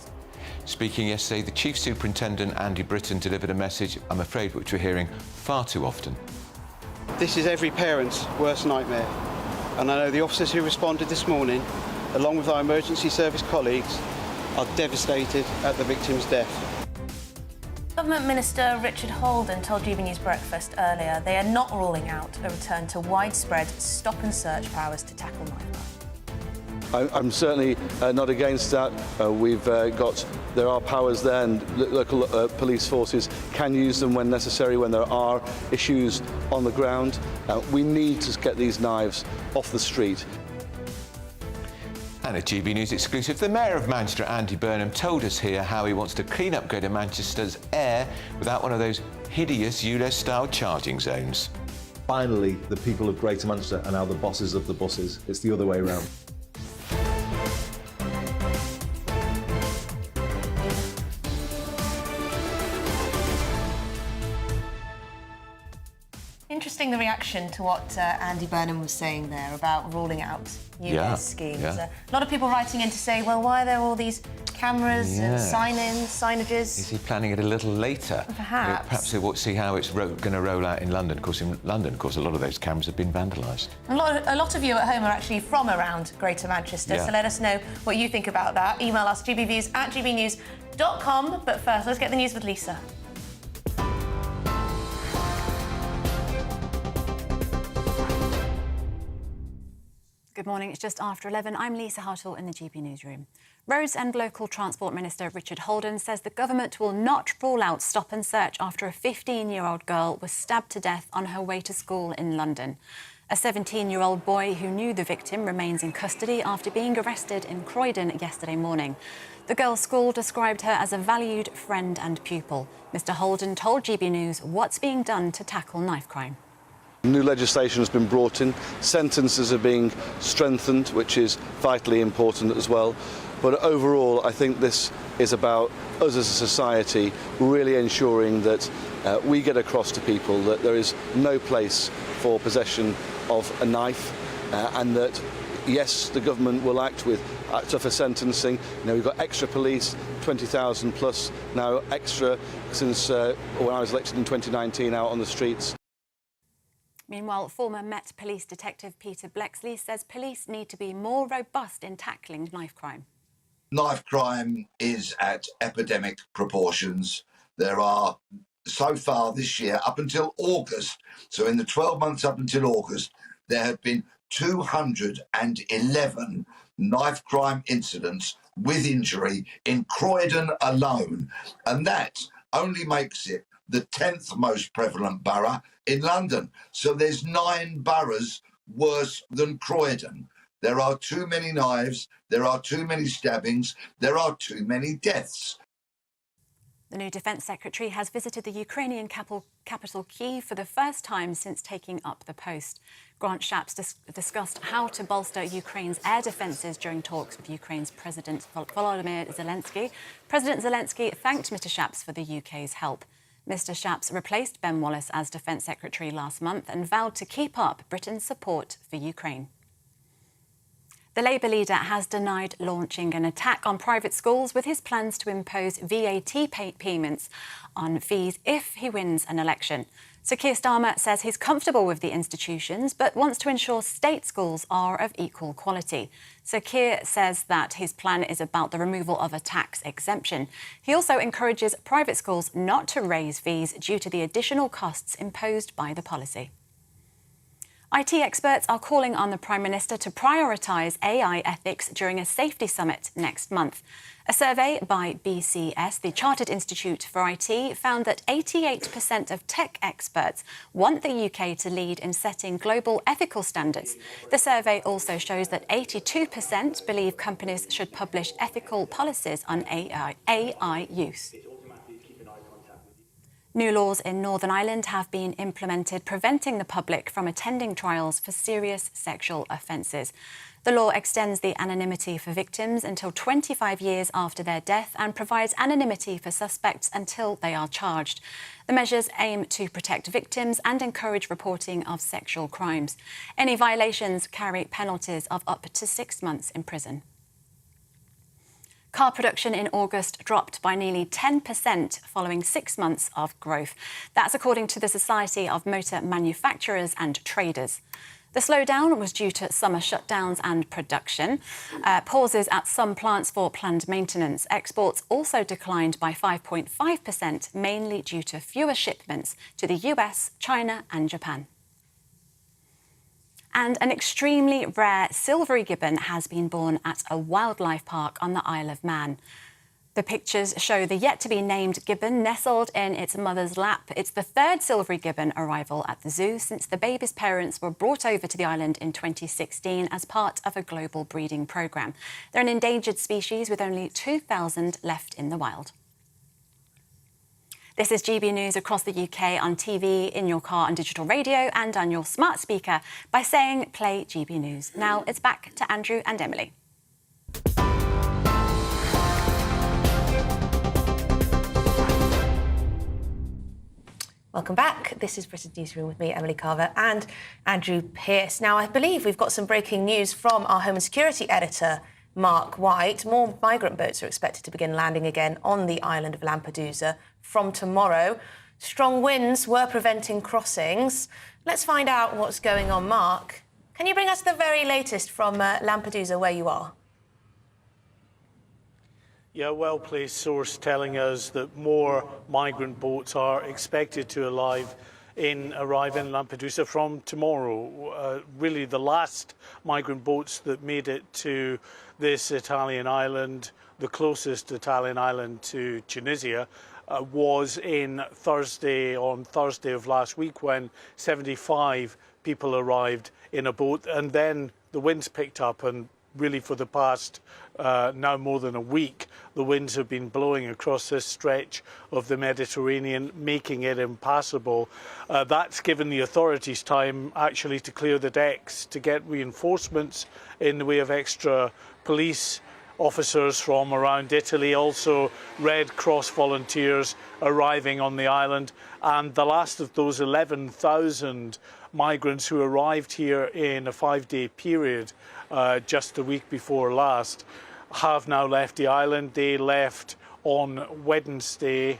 Speaking yesterday, the Chief Superintendent, Andy Britton, delivered a message, I'm afraid, which we're hearing far too often. This is every parent's worst nightmare. And I know the officers who responded this morning, along with our emergency service colleagues, are devastated at the victim's death. Government Minister Richard Holden told GB News Breakfast earlier they are not ruling out a return to widespread stop-and-search powers to tackle knife crime. I'm certainly not against that. There are powers there, and local police forces can use them when necessary, when there are issues on the ground. We need to get these knives off the street. And a GB News exclusive, the Mayor of Manchester, Andy Burnham, told us here how he wants to clean up Greater Manchester's air without one of those hideous ULEZ-style charging zones. Finally, the people of Greater Manchester are now the bosses of the buses. It's the other way around. Interesting, the reaction to what Andy Burnham was saying there about ruling out ULEZ schemes. A lot of people writing in to say, well, why are there all these cameras and sign-ins, signages? Is he planning it a little later? Perhaps. Perhaps we'll see how it's going to roll out in London. Of course, in London, of course, a lot of those cameras have been vandalised. A lot of you at home are actually from around Greater Manchester, so let us know what you think about that. Email us gbviews@gbnews.com. But first, let's get the news with Lisa. Good morning, it's just after 11. I'm Lisa Hartle in the GB Newsroom. Roads and Local Transport Minister Richard Holden says the government will not rule out stop and search after a 15-year-old girl was stabbed to death on her way to school in London. A 17-year-old boy who knew the victim remains in custody after being arrested in Croydon yesterday morning. The girl's school described her as a valued friend and pupil. Mr Holden told GB News what's being done to tackle knife crime. New legislation has been brought in, sentences are being strengthened, which is vitally important as well. But overall, I think this is about us as a society really ensuring that we get across to people that there is no place for possession of a knife and that, yes, the government will act with tougher sentencing. You know, we've got extra police, 20,000 plus, now extra since when I was elected in 2019 out on the streets. Meanwhile, former Met Police Detective Peter Blexley says police need to be more robust in tackling knife crime. Knife crime is at epidemic proportions. There are, so far this year, up until August, so in the 12 months up until August, there have been 211 knife crime incidents with injury in Croydon alone. And that only makes it the 10th most prevalent borough in London. So there's 9 boroughs worse than Croydon. There are too many knives, there are too many stabbings, there are too many deaths. The new Defence Secretary has visited the Ukrainian capital Kyiv for the first time since taking up the post. Grant Shapps discussed how to bolster Ukraine's air defences during talks with Ukraine's President Volodymyr Zelensky. President Zelensky thanked Mr Shapps for the UK's help. Mr Shapps replaced Ben Wallace as Defence Secretary last month and vowed to keep up Britain's support for Ukraine. The Labour leader has denied launching an attack on private schools with his plans to impose VAT payments on fees if he wins an election. Sir Keir Starmer says he's comfortable with the institutions but wants to ensure state schools are of equal quality. Sir Keir says that his plan is about the removal of a tax exemption. He also encourages private schools not to raise fees due to the additional costs imposed by the policy. IT experts are calling on the Prime Minister to prioritise AI ethics during a safety summit next month. A survey by BCS, the Chartered Institute for IT, found that 88% of tech experts want the UK to lead in setting global ethical standards. The survey also shows that 82% believe companies should publish ethical policies on AI use. New laws in Northern Ireland have been implemented preventing the public from attending trials for serious sexual offences. The law extends the anonymity for victims until 25 years after their death and provides anonymity for suspects until they are charged. The measures aim to protect victims and encourage reporting of sexual crimes. Any violations carry penalties of up to 6 months in prison. Car production in August dropped by nearly 10% following 6 months of growth. That's according to the Society of Motor Manufacturers and Traders. The slowdown was due to summer shutdowns and production, pauses at some plants for planned maintenance. Exports also declined by 5.5%, mainly due to fewer shipments to the US, China and Japan. And an extremely rare silvery gibbon has been born at a wildlife park on the Isle of Man. The pictures show the yet-to-be-named gibbon nestled in its mother's lap. It's the third silvery gibbon arrival at the zoo since the baby's parents were brought over to the island in 2016 as part of a global breeding programme. They're an endangered species with only 2,000 left in the wild. This is GB News across the UK on TV, in your car, on digital radio and on your smart speaker by saying play GB News. Now it's back to Andrew and Emily. Welcome back. This is Britain's Newsroom with me, Emily Carver, and Andrew Pearce. Now, I believe we've got some breaking news from our Home and Security editor, Mark White. More migrant boats are expected to begin landing again on the island of Lampedusa from tomorrow. Strong winds were preventing crossings. Let's find out what's going on, Mark. Can you bring us the very latest from Lampedusa, where you are? Yeah, well-placed source telling us that more migrant boats are expected to arrive in Lampedusa from tomorrow. Really the last migrant boats that made it to this Italian island, the closest Italian island to Tunisia, was on Thursday of last week, when 75 people arrived in a boat, and then the winds picked up, and really for the past now more than a week, the winds have been blowing across this stretch of the Mediterranean, making it impassable. That's given the authorities time actually to clear the decks, to get reinforcements in the way of extra police officers from around Italy, also Red Cross volunteers arriving on the island, and the last of those 11,000 migrants who arrived here in a 5-day period just the week before last have now left the island. They left on Wednesday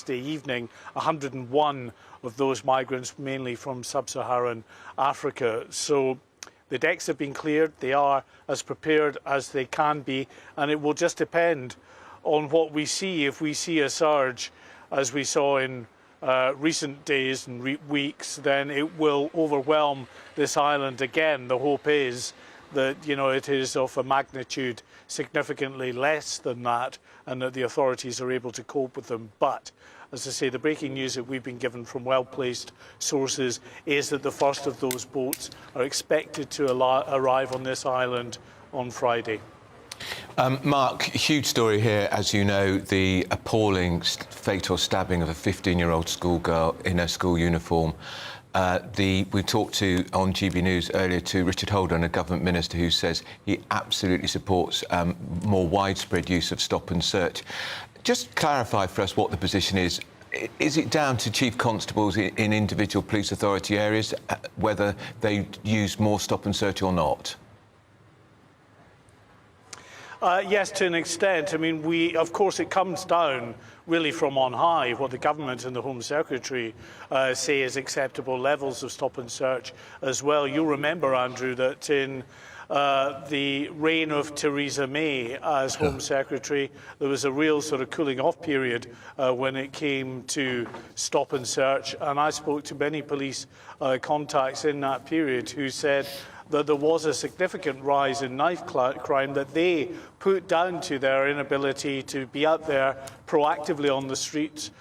evening. 101 of those migrants, mainly from sub-Saharan Africa. So the decks have been cleared. They are as prepared as they can be, and it will just depend on what we see. If we see a surge, as we saw in recent days and weeks, then it will overwhelm this island again. The hope is that, you know, it is of a magnitude significantly less than that, and that the authorities are able to cope with them. But, as I say, the breaking news that we've been given from well-placed sources is that the first of those boats are expected to arrive on this island on Friday. Mark, huge story here, as you know, the appalling fatal stabbing of a 15-year-old schoolgirl in her school uniform. We talked to, on GB News earlier, to Richard Holden, a government minister, who says he absolutely supports more widespread use of stop and search. Just clarify for us what the position is. Is it down to chief constables in individual police authority areas whether they use more stop and search or not? Yes, to an extent. I mean, of course, it comes down really from on high, what the government and the Home Secretary say is acceptable levels of stop and search as well. You'll remember, Andrew, that in the reign of Theresa May as Home Secretary, there was a real sort of cooling off period when it came to stop and search. And I spoke to many police contacts in that period who said that there was a significant rise in knife crime that they put down to their inability to be out there proactively on the streets,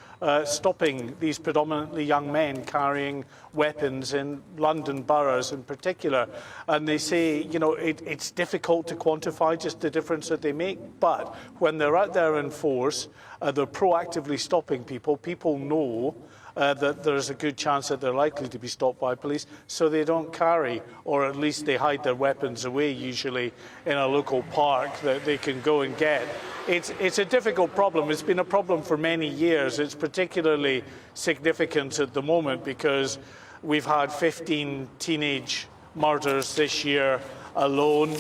stopping these predominantly young men carrying weapons in London boroughs in particular. And they say, you know, it's difficult to quantify just the difference that they make, but when they're out there in force, they're proactively stopping people. People know that there's a good chance that they're likely to be stopped by police, so they don't carry, or at least they hide their weapons away, usually in a local park that they can go and get. It's a difficult problem. It's been a problem for many years. It's particularly significant at the moment because we've had 15 teenage murders this year alone.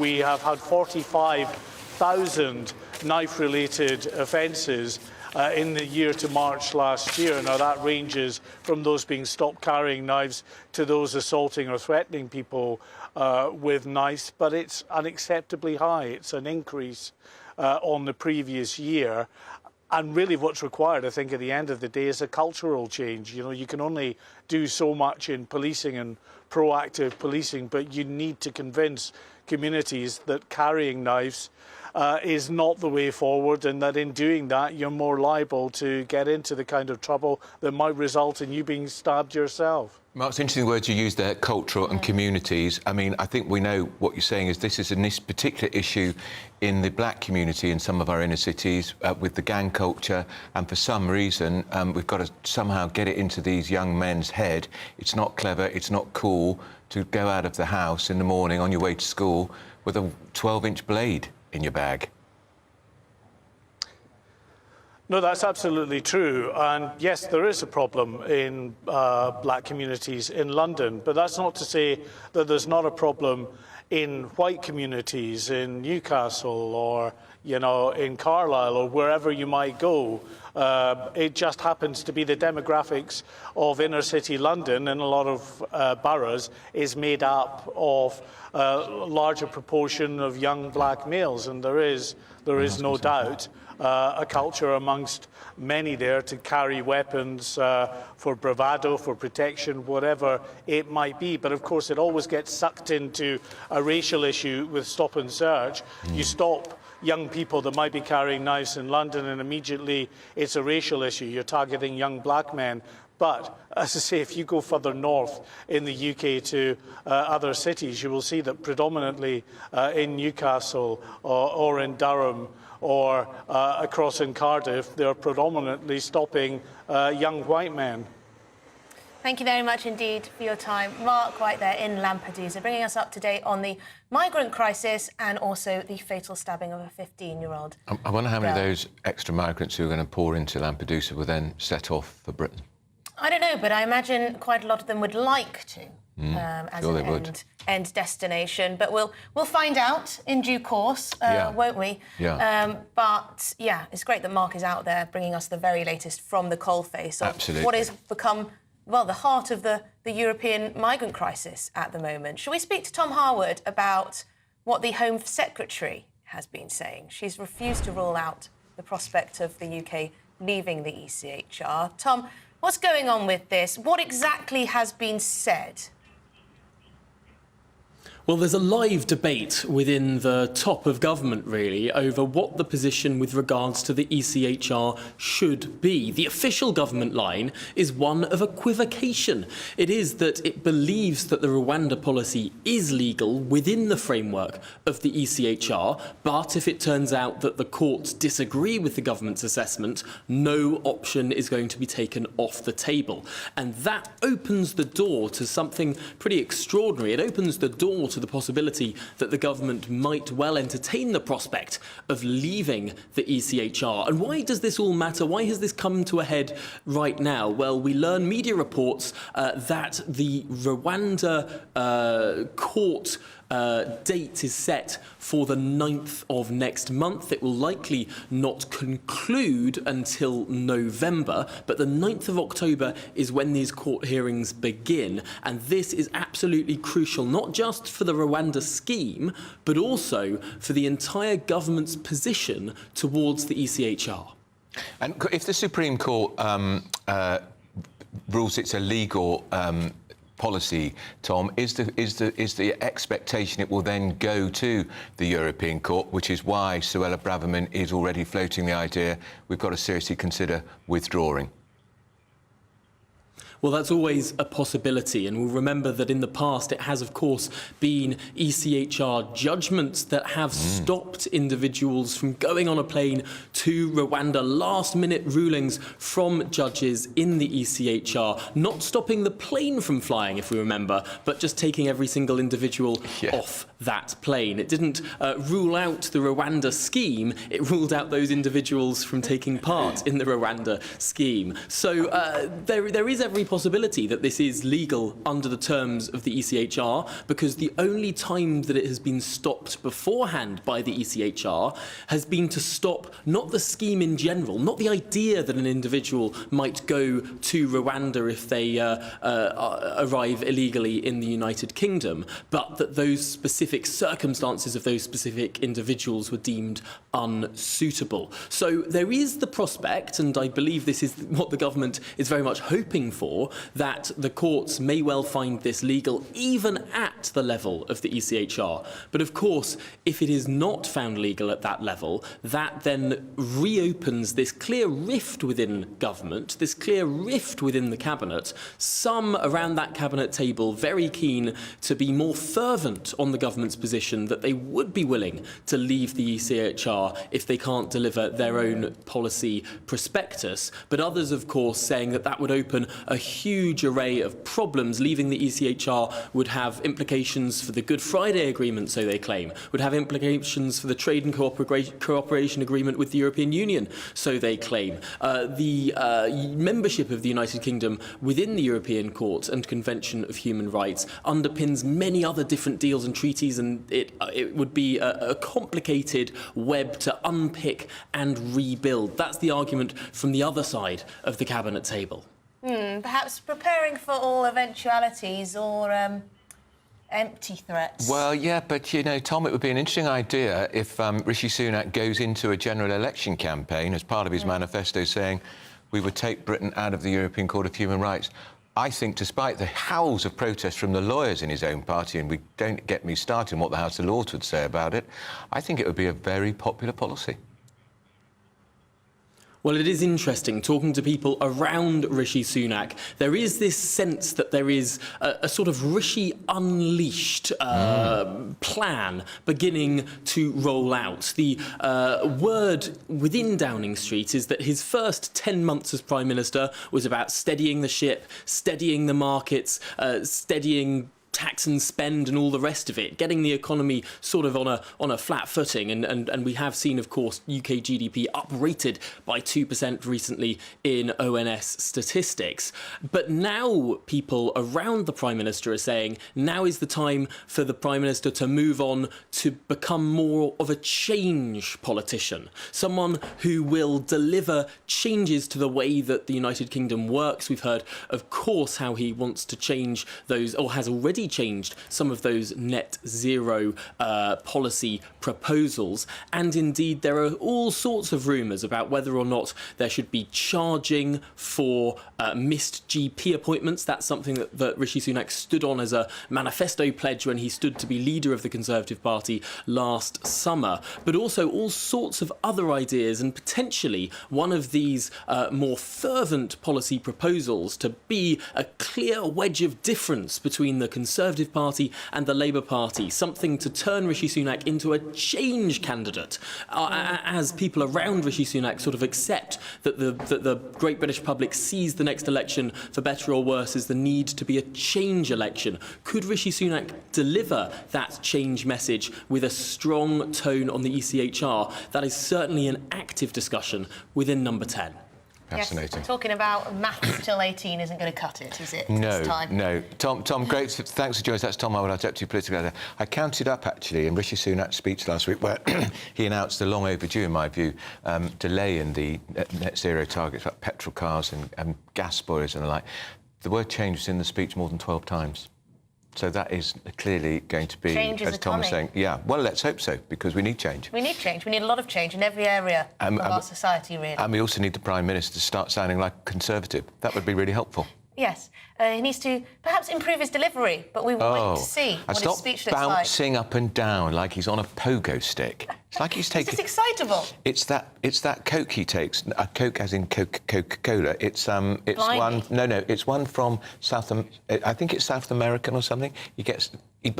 We have had 45,000 knife-related offences in the year to March last year. Now, that ranges from those being stopped carrying knives to those assaulting or threatening people with knives, but it's unacceptably high. It's an increase on the previous year. And really what's required, I think, at the end of the day is a cultural change. You know, you can only do so much in policing and proactive policing, but you need to convince communities that carrying knives is not the way forward, and that in doing that you're more liable to get into the kind of trouble that might result in you being stabbed yourself. Mark, it's interesting words you use there, cultural and communities. I mean, I think we know what you're saying is this is a particular issue in the black community in some of our inner cities with the gang culture, and for some reason we've got to somehow get it into these young men's head. It's not clever, it's not cool to go out of the house in the morning on your way to school with a 12-inch blade in your bag. No, that's absolutely true. And yes, there is a problem in black communities in London, but that's not to say that there's not a problem in white communities in Newcastle or, you know, in Carlisle or wherever you might go. It just happens to be the demographics of inner city London and a lot of boroughs is made up of a larger proportion of young black males, and there is no doubt a culture amongst many there to carry weapons for bravado, for protection, whatever it might be. But of course it always gets sucked into a racial issue with stop and search. You stop young people that might be carrying knives in London and immediately it's a racial issue. You're targeting young black men. But, as I say, if you go further north in the UK to other cities, you will see that predominantly in Newcastle or in Durham or across in Cardiff, they're predominantly stopping young white men. Thank you very much indeed for your time. Mark, right there in Lampedusa, bringing us up to date on the migrant crisis and also the fatal stabbing of a 15-year-old I wonder how many of those extra migrants who are going to pour into Lampedusa will then set off for Britain. I don't know, but I imagine quite a lot of them would like to as sure an end destination. But we'll find out in due course, won't we? Yeah. But, yeah, it's great that Mark is out there bringing us the very latest from the coalface of what has become, well, the heart of the European migrant crisis at the moment. Shall we speak to Tom Harwood about what the Home Secretary has been saying? She's refused to rule out the prospect of the UK leaving the ECHR. Tom, what's going on with this? What exactly has been said? Well, there's a live debate within the top of government, really, over what the position with regards to the ECHR should be. The official government line is one of equivocation. It is that it believes that the Rwanda policy is legal within the framework of the ECHR, but if it turns out that the courts disagree with the government's assessment, no option is going to be taken off the table. And that opens the door to something pretty extraordinary. It opens the door to the possibility that the government might well entertain the prospect of leaving the ECHR. And why does this all matter? Why has this come to a head right now? Well, we learn media reports that the Rwanda court date is set for the 9th of next month. It will likely not conclude until November, but the 9th of October is when these court hearings begin. And this is absolutely crucial, not just for the Rwanda scheme, but also for the entire government's position towards the ECHR. And if the Supreme Court rules it's a legal policy, Tom, is the expectation it will then go to the European Court, which is why Suella Braverman is already floating the idea we've got to seriously consider withdrawing? Well, that's always a possibility, and we'll remember that in the past it has, of course, been ECHR judgments that have stopped individuals from going on a plane to Rwanda, last-minute rulings from judges in the ECHR, not stopping the plane from flying, if we remember, but just taking every single individual off that plane. It didn't rule out the Rwanda scheme, it ruled out those individuals from taking part in the Rwanda scheme. So there is every possibility that this is legal under the terms of the ECHR, because the only time that it has been stopped beforehand by the ECHR has been to stop not the scheme in general, not the idea that an individual might go to Rwanda if they arrive illegally in the United Kingdom, but that those specific circumstances of those specific individuals were deemed unsuitable. So there is the prospect, and I believe this is what the government is very much hoping for, that the courts may well find this legal even at the level of the ECHR. But of course, if it is not found legal at that level, that then reopens this clear rift within government, this clear rift within the cabinet, some around that cabinet table very keen to be more fervent on the government's position that they would be willing to leave the ECHR if they can't deliver their own policy prospectus, but others, of course, saying that that would open a huge array of problems. Leaving the ECHR would have implications for the Good Friday Agreement, so they claim, would have implications for the Trade and Cooperation Agreement with the European Union, so they claim. The membership of the United Kingdom within the European Court and Convention of Human Rights underpins many other different deals and treaties, and it would be a complicated web to unpick and rebuild. That's the argument from the other side of the cabinet table. Perhaps preparing for all eventualities or empty threats. Well, yeah, but, you know, Tom, it would be an interesting idea if Rishi Sunak goes into a general election campaign as part of his manifesto saying we would take Britain out of the European Court of Human Rights. I think, despite the howls of protest from the lawyers in his own party, and we don't get me started on what the House of Lords would say about it, I think it would be a very popular policy. Well, it is interesting, talking to people around Rishi Sunak, there is this sense that there is a sort of Rishi Unleashed plan beginning to roll out. The word within Downing Street is that his first 10 months as Prime Minister was about steadying the ship, steadying the markets, steadying tax and spend and all the rest of it, getting the economy sort of on a flat footing. And we have seen, of course, UK GDP uprated by 2% recently in ONS statistics. But now people around the Prime Minister are saying now is the time for the Prime Minister to move on to become more of a change politician, someone who will deliver changes to the way that the United Kingdom works. We've heard, of course, how he wants to change those, or has already already changed some of those net zero policy proposals. And indeed, there are all sorts of rumours about whether or not there should be charging for missed GP appointments. That's something that Rishi Sunak stood on as a manifesto pledge when he stood to be leader of the Conservative Party last summer. But also all sorts of other ideas, and potentially one of these more fervent policy proposals to be a clear wedge of difference between the Conservative Party and the Labour Party, something to turn Rishi Sunak into a change candidate, as people around Rishi Sunak sort of accept that the great British public sees the next election, for better or worse, as the need to be a change election. Could Rishi Sunak deliver that change message with a strong tone on the ECHR? That is certainly an active discussion within Number 10. Fascinating. Yes, talking about maths till 18 isn't going to cut it, is it? No, this time? no. Tom, great. Thanks for joining us. That's Tom Howard, our Deputy Political Editor. I counted up, actually, in Rishi Sunak's speech last week, where he announced the long overdue, in my view, delay in the net zero targets, like petrol cars and gas boilers and the like. The word change was in the speech more than 12 times. So that is clearly going to be, as Tom was saying, yeah, well, let's hope so, because we need change. We need change. We need a lot of change in every area of our society, really. And we also need the Prime Minister to start sounding like a Conservative. That would be really helpful. Yes. He needs to perhaps improve his delivery, but we will wait to see what his speech looks like. Bouncing up and down like he's on a pogo stick. It's like he's taking... It's just excitable. It's that Coke he takes, a Coke as in Coca-Cola. It's one... No, it's one from I think it's South American or something.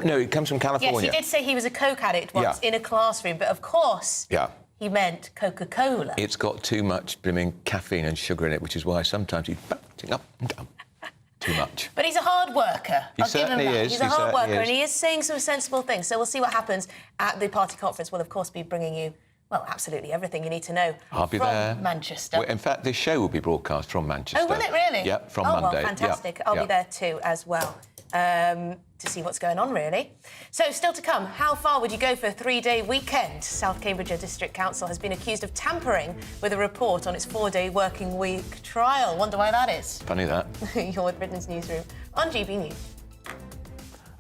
No, it comes from California. Yes, he did say he was a Coke addict once in a classroom, but of course... Yeah. He meant Coca-Cola. It's got too much blooming caffeine and sugar in it, which is why sometimes he's bouncing up and down. Too much. But he's a hard worker. He I'll give him certainly that. is. He's a hard worker, and he is saying some sensible things. So we'll see what happens at the party conference. We'll, of course, be bringing you, well, absolutely everything you need to know I'll be there. Manchester. Well, in fact, this show will be broadcast from Manchester. Oh, will it really? Yep, from Monday. Monday. Well, fantastic. I'll be there too, as well, to see what's going on, really. So, still to come, how far would you go for a 3-day weekend? South Cambridgeshire District Council has been accused of tampering with a report on its 4-day working week trial. Wonder why that is. Funny that. You're with Britain's Newsroom on GB News.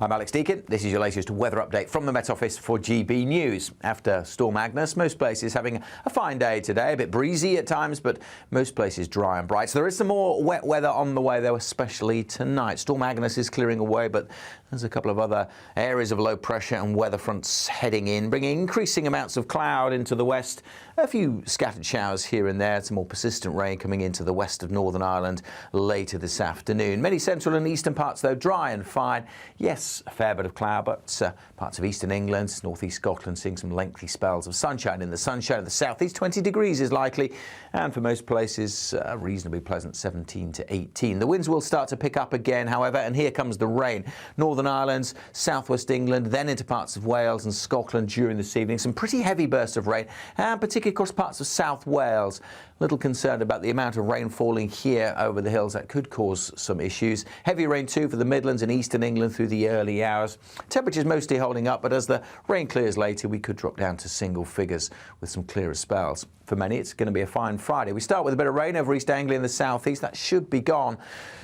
I'm Alex Deakin. This is your latest weather update from the Met Office for GB News. After Storm Agnes, most places having a fine day today, a bit breezy at times, but most places dry and bright. So there is some more wet weather on the way, though, especially tonight. Storm Agnes is clearing away, but there's a couple of other areas of low pressure and weather fronts heading in, bringing increasing amounts of cloud into the west. A few scattered showers here and there. Some more persistent rain coming into the west of Northern Ireland later this afternoon. Many central and eastern parts, though, dry and fine. Yes, a fair bit of cloud, but parts of eastern England, northeast Scotland, seeing some lengthy spells of sunshine. In the sunshine of the southeast, 20 degrees is likely, and for most places, reasonably pleasant 17 to 18. The winds will start to pick up again, however, and here comes the rain. Northern Ireland, southwest England, then into parts of Wales and Scotland during this evening. Some pretty heavy bursts of rain, and particularly across parts of South Wales. Little concerned about the amount of rain falling here over the hills. That could cause some issues. Heavy rain too for the Midlands and eastern England through the early hours. Temperatures mostly holding up, but as the rain clears later, we could drop down to single figures with some clearer spells. For many, it's going to be a fine Friday. We start with a bit of rain over East Anglia in the southeast. That should be gone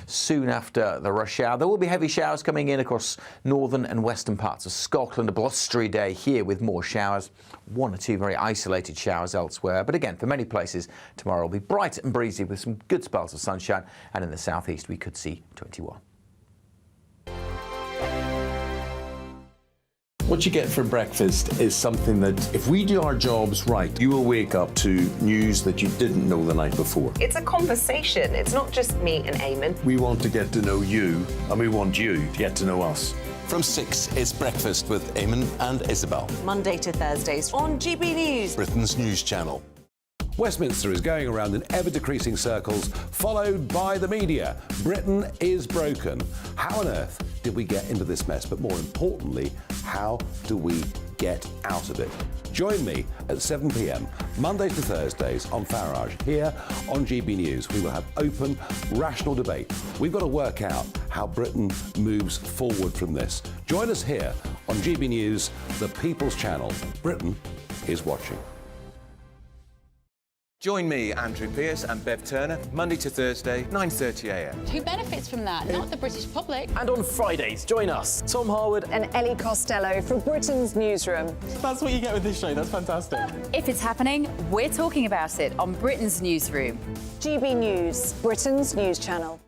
soon after the rush hour. There will be heavy showers coming in across northern and western parts of Scotland. A blustery day here with more showers. 1 or 2 very isolated showers elsewhere. But again, for many places, tomorrow will be bright and breezy with some good spells of sunshine. And in the southeast, we could see 21. What you get for breakfast is something that, if we do our jobs right, you will wake up to news that you didn't know the night before. It's a conversation. It's not just me and Eamon. We want to get to know you, and we want you to get to know us. From 6, it's Breakfast with Eamon and Isabel. Monday to Thursdays on GB News. Britain's news channel. Westminster is going around in ever-decreasing circles, followed by the media. Britain is broken. How on earth did we get into this mess? But more importantly, how do we get out of it? Join me at 7 p.m, Mondays to Thursdays on Farage, here on GB News. We will have open, rational debate. We've got to work out how Britain moves forward from this. Join us here on GB News, the People's Channel. Britain is watching. Join me, Andrew Pearce and Bev Turner, Monday to Thursday, 9:30 a.m. Who benefits from that? Not the British public. And on Fridays, join us, Tom Harwood And Ellie Costello from Britain's Newsroom. That's what you get with this show. That's fantastic. If it's happening, we're talking about it on Britain's Newsroom. GB News, Britain's news channel.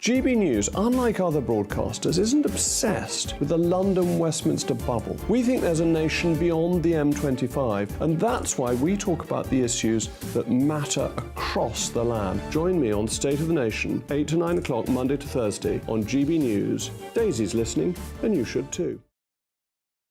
GB News, unlike other broadcasters, isn't obsessed with the London-Westminster bubble. We think there's a nation beyond the M25, and that's why we talk about the issues that matter across the land. Join me on State of the Nation, 8 to 9 o'clock, Monday to Thursday, on GB News. Daisy's listening, and you should too.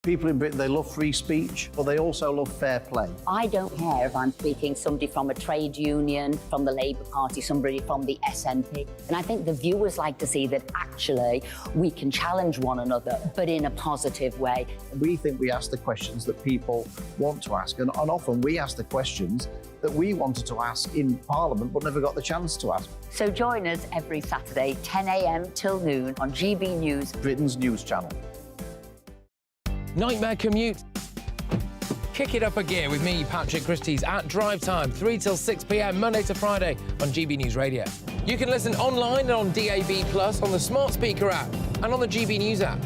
People in Britain, they love free speech, but they also love fair play. I don't care if I'm speaking somebody from a trade union, from the Labour Party, somebody from the SNP. And I think the viewers like to see that actually we can challenge one another, but in a positive way. We think we ask the questions that people want to ask, and often we ask the questions that we wanted to ask in Parliament but never got the chance to ask. So join us every Saturday, 10 a.m. till noon on GB News, Britain's news channel. Nightmare commute. Kick it up a gear with me, Patrick Christie's at drive time, 3 till 6 p.m, Monday to Friday on GB News Radio. You can listen online and on DAB+, on the smart speaker app and on the GB News app.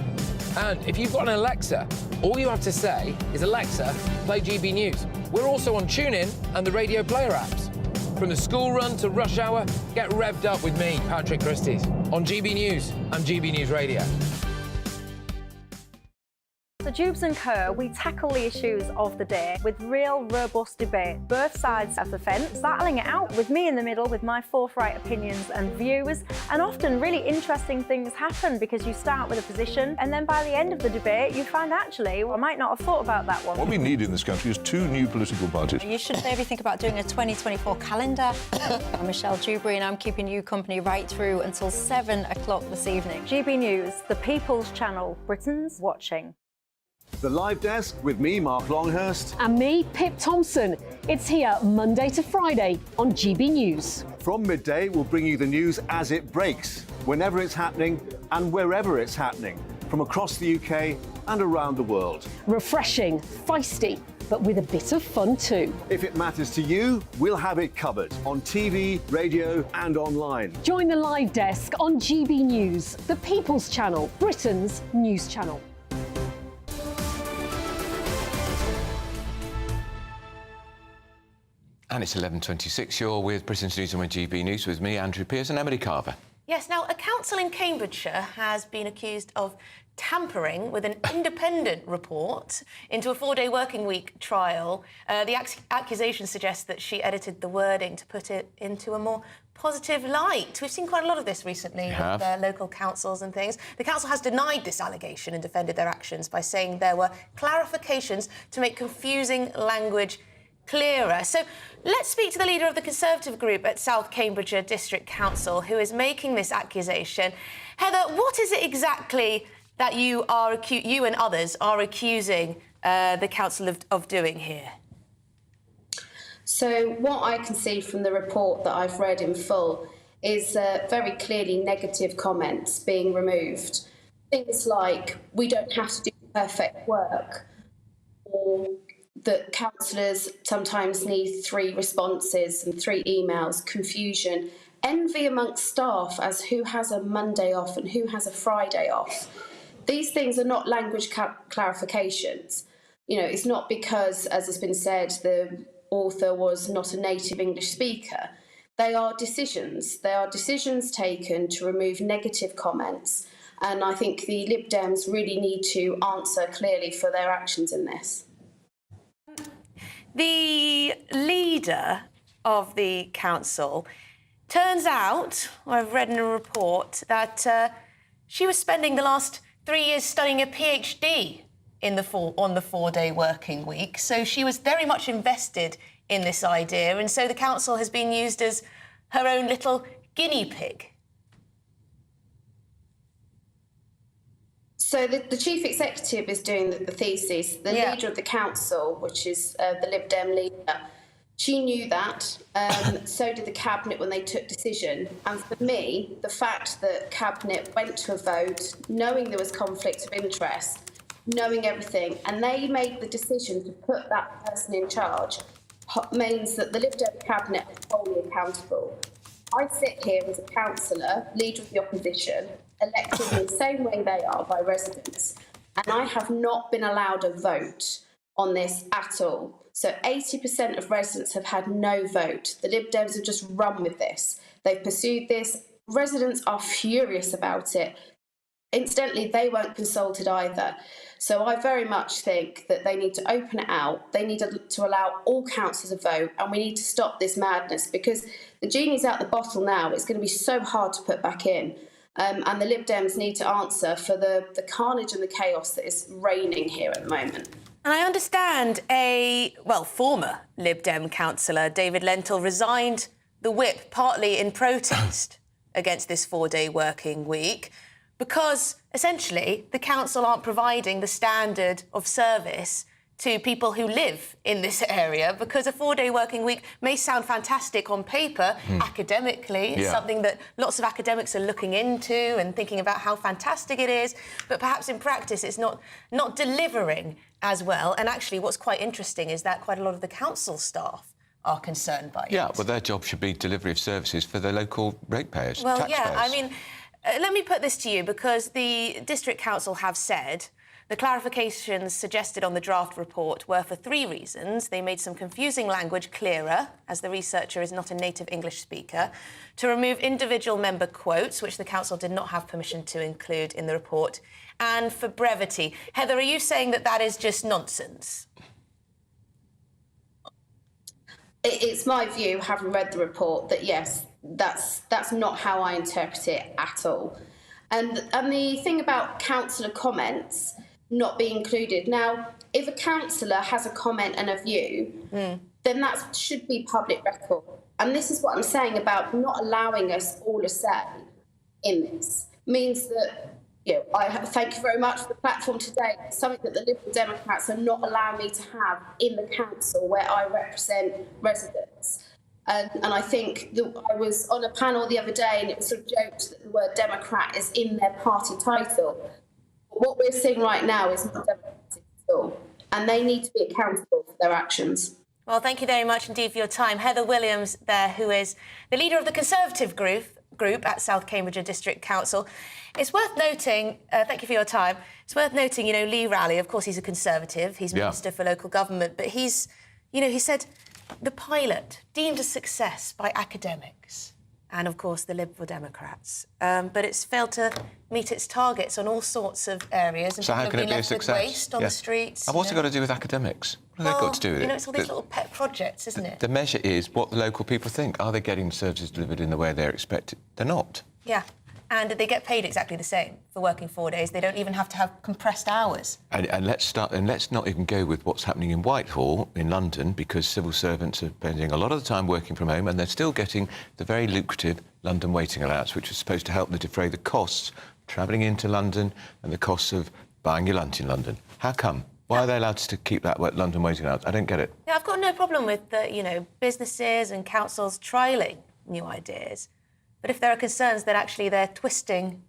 And if you've got an Alexa, all you have to say is, Alexa, play GB News. We're also on TuneIn and the Radio Player apps. From the school run to rush hour, get revved up with me, Patrick Christie's, on GB News and GB News Radio. The Jubes and Kerr, we tackle the issues of the day with real, robust debate, both sides of the fence, battling it out with me in the middle with my forthright opinions and views. And often really interesting things happen because you start with a position and then by the end of the debate you find actually, well, I might not have thought about that one. What we need in this country is 2 new political parties. You should maybe think about doing a 2024 calendar. I'm Michelle Dewberry and I'm keeping you company right through until 7 o'clock this evening. GB News, the People's Channel, Britain's watching. The Live Desk with me, Mark Longhurst. And me, Pip Thompson. It's here Monday to Friday on GB News. From midday, we'll bring you the news as it breaks, whenever it's happening and wherever it's happening, from across the UK and around the world. Refreshing, feisty, but with a bit of fun too. If it matters to you, we'll have it covered on TV, radio and online. Join the Live Desk on GB News, the People's Channel, Britain's news channel. And it's 11:26. You're with Britain's News and GB News with me, Andrew Pearce, and Emily Carver. Yes, now, a council in Cambridgeshire has been accused of tampering with an independent report into a 4-day working week trial. The accusation suggests that she edited the wording to put it into a more positive light. We've seen quite a lot of this recently with local councils and things. The council has denied this allegation and defended their actions by saying there were clarifications to make confusing language clearer. So let's speak to the leader of the Conservative group at South Cambridgeshire District Council, who is making this accusation. Heather, what is it exactly that you and others are accusing the council of doing here? So what I can see from the report that I've read in full is very clearly negative comments being removed. Things like, we don't have to do perfect work, or that councillors sometimes need 3 responses and 3 emails, confusion, envy amongst staff as who has a Monday off and who has a Friday off. These things are not language clarifications. You know, it's not because, as has been said, the author was not a native English speaker. They are decisions. They are decisions taken to remove negative comments. And I think the Lib Dems really need to answer clearly for their actions in this. The leader of the council, turns out, I've read in a report, that she was spending the last 3 years studying a PhD on the 4-day working week. So she was very much invested in this idea. And so the council has been used as her own little guinea pig. So the chief executive is doing the thesis. The leader of the council, which is the Lib Dem leader, she knew that. So did the cabinet when they took decision. And for me, the fact that cabinet went to a vote, knowing there was conflict of interest, knowing everything, and they made the decision to put that person in charge, means that the Lib Dem cabinet is wholly accountable. I sit here as a councillor, leader of the opposition, elected in the same way they are by residents, and I have not been allowed a vote on this at all. So 80% of residents have had no vote. The Lib Dems have just run with this. They've pursued this. Residents are furious about it. Incidentally, they weren't consulted either. So I very much think that they need to open it out. They need to allow all councillors a vote, and we need to stop this madness, because the genie's out the bottle now. It's going to be so hard to put back in. And the Lib Dems need to answer for the carnage and the chaos that is reigning here at the moment. And I understand former Lib Dem councillor David Lentil resigned the whip partly in protest against this 4-day working week, because essentially the council aren't providing the standard of service to people who live in this area, because a 4-day working week may sound fantastic on paper, academically. It's something that lots of academics are looking into and thinking about how fantastic it is, but perhaps in practice it's not delivering as well. And actually what's quite interesting is that quite a lot of the council staff are concerned by it. Yeah, well, their job should be delivery of services for the local ratepayers, Well, taxpayers. yeah, I mean, let me put this to you, because the District Council have said the clarifications suggested on the draft report were for 3 reasons. They made some confusing language clearer, as the researcher is not a native English speaker, to remove individual member quotes, which the council did not have permission to include in the report, and for brevity. Heather, are you saying that that is just nonsense? It's my view, having read the report, that yes, that's not how I interpret it at all. And the thing about councillor comments not being included. Now, if a councillor has a comment and a view, then that should be public record. And this is what I'm saying about not allowing us all a say in this. Means that, I thank you very much for the platform today. It's something that the Liberal Democrats are not allowing me to have in the council where I represent residents. And I think that I was on a panel the other day and it was sort of joked that the word Democrat is in their party title. What we're seeing right now is not democratic at all, and they need to be accountable for their actions. Well, thank you very much indeed for your time. Heather Williams there, who is the leader of the Conservative group at South Cambridgeshire District Council. It's worth noting, thank you for your time, it's worth noting, Lee Rowley, of course, he's a Conservative, he's Minister for Local Government, but he's, he said the pilot deemed a success by academics and, of course, the Liberal Democrats. But it's failed to meet its targets on all sorts of areas. And so how can it be a success? Waste on the streets. And what's it got to do with academics? What have they got to do with it? It's all these little pet projects, isn't it? The measure is what the local people think. Are they getting services delivered in the way they're expected? They're not. Yeah. And they get paid exactly the same for working 4 days. They don't even have to have compressed hours. And let's not even go with what's happening in Whitehall in London, because civil servants are spending a lot of the time working from home and they're still getting the very lucrative London waiting allowance, which is supposed to help them defray the costs of travelling into London and the costs of buying your lunch in London. How come? Why are they allowed to keep that London waiting allowance? I don't get it. Yeah, I've got no problem with businesses and councils trialling new ideas. But if there are concerns that actually they're twisting,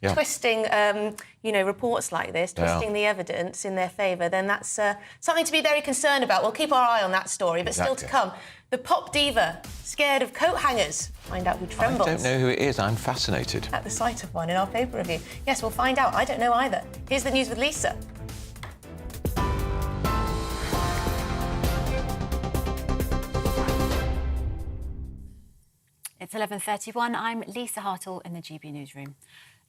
reports like this, twisting the evidence in their favour, then that's something to be very concerned about. We'll keep our eye on that story, but still to come. The pop diva, scared of coat hangers. Find out who trembles. I don't know who it is. I'm fascinated. At the sight of one in our paper review. Yes, we'll find out. I don't know either. Here's the news with Lisa. It's 11:31. I'm Lisa Hartle in the GB Newsroom.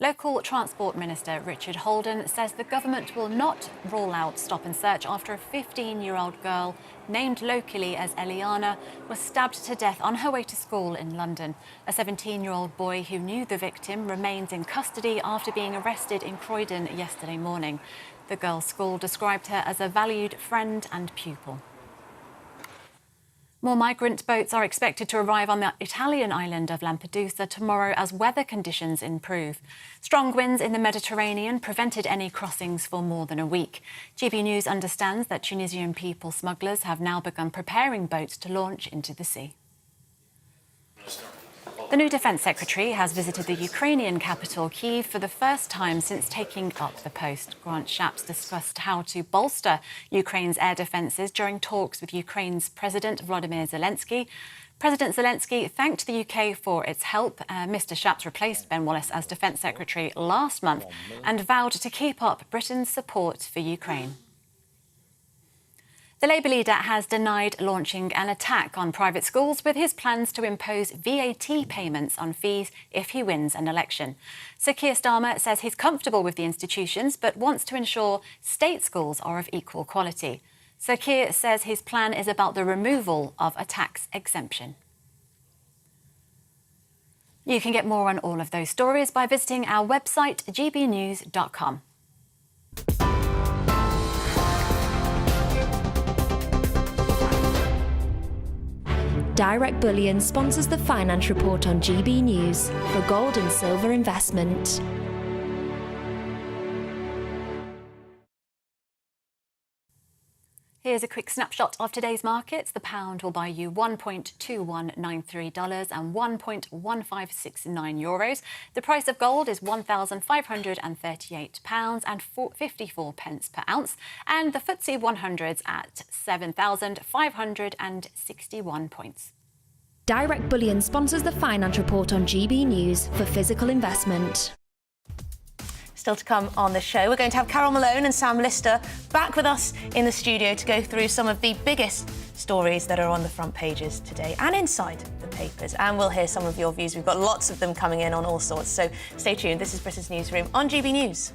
Local Transport Minister Richard Holden says the government will not rule out stop and search after a 15-year-old girl, named locally as Eliana, was stabbed to death on her way to school in London. A 17-year-old boy who knew the victim remains in custody after being arrested in Croydon yesterday morning. The girl's school described her as a valued friend and pupil. More migrant boats are expected to arrive on the Italian island of Lampedusa tomorrow as weather conditions improve. Strong winds in the Mediterranean prevented any crossings for more than a week. GB News understands that Tunisian people smugglers have now begun preparing boats to launch into the sea. The new Defence Secretary has visited the Ukrainian capital, Kyiv, for the first time since taking up the post. Grant Shapps discussed how to bolster Ukraine's air defences during talks with Ukraine's President Volodymyr Zelensky. President Zelensky thanked the UK for its help. Mr Shapps replaced Ben Wallace as Defence Secretary last month and vowed to keep up Britain's support for Ukraine. The Labour leader has denied launching an attack on private schools with his plans to impose VAT payments on fees if he wins an election. Sir Keir Starmer says he's comfortable with the institutions but wants to ensure state schools are of equal quality. Sir Keir says his plan is about the removal of a tax exemption. You can get more on all of those stories by visiting our website, gbnews.com. Direct Bullion sponsors the Finance Report on GB News for gold and silver investment. Here's a quick snapshot of today's markets. The pound will buy you $1.2193 and €1.1569 euros. The price of gold is £1,538 and 54 pence per ounce. And the FTSE 100's at 7,561 points. Direct Bullion sponsors the Finance Report on GB News for physical investment. Still to come on the show, we're going to have Carol Malone and Sam Lister back with us in the studio to go through some of the biggest stories that are on the front pages today and inside the papers. And we'll hear some of your views. We've got lots of them coming in on all sorts. So stay tuned. This is Britain's Newsroom on GB News.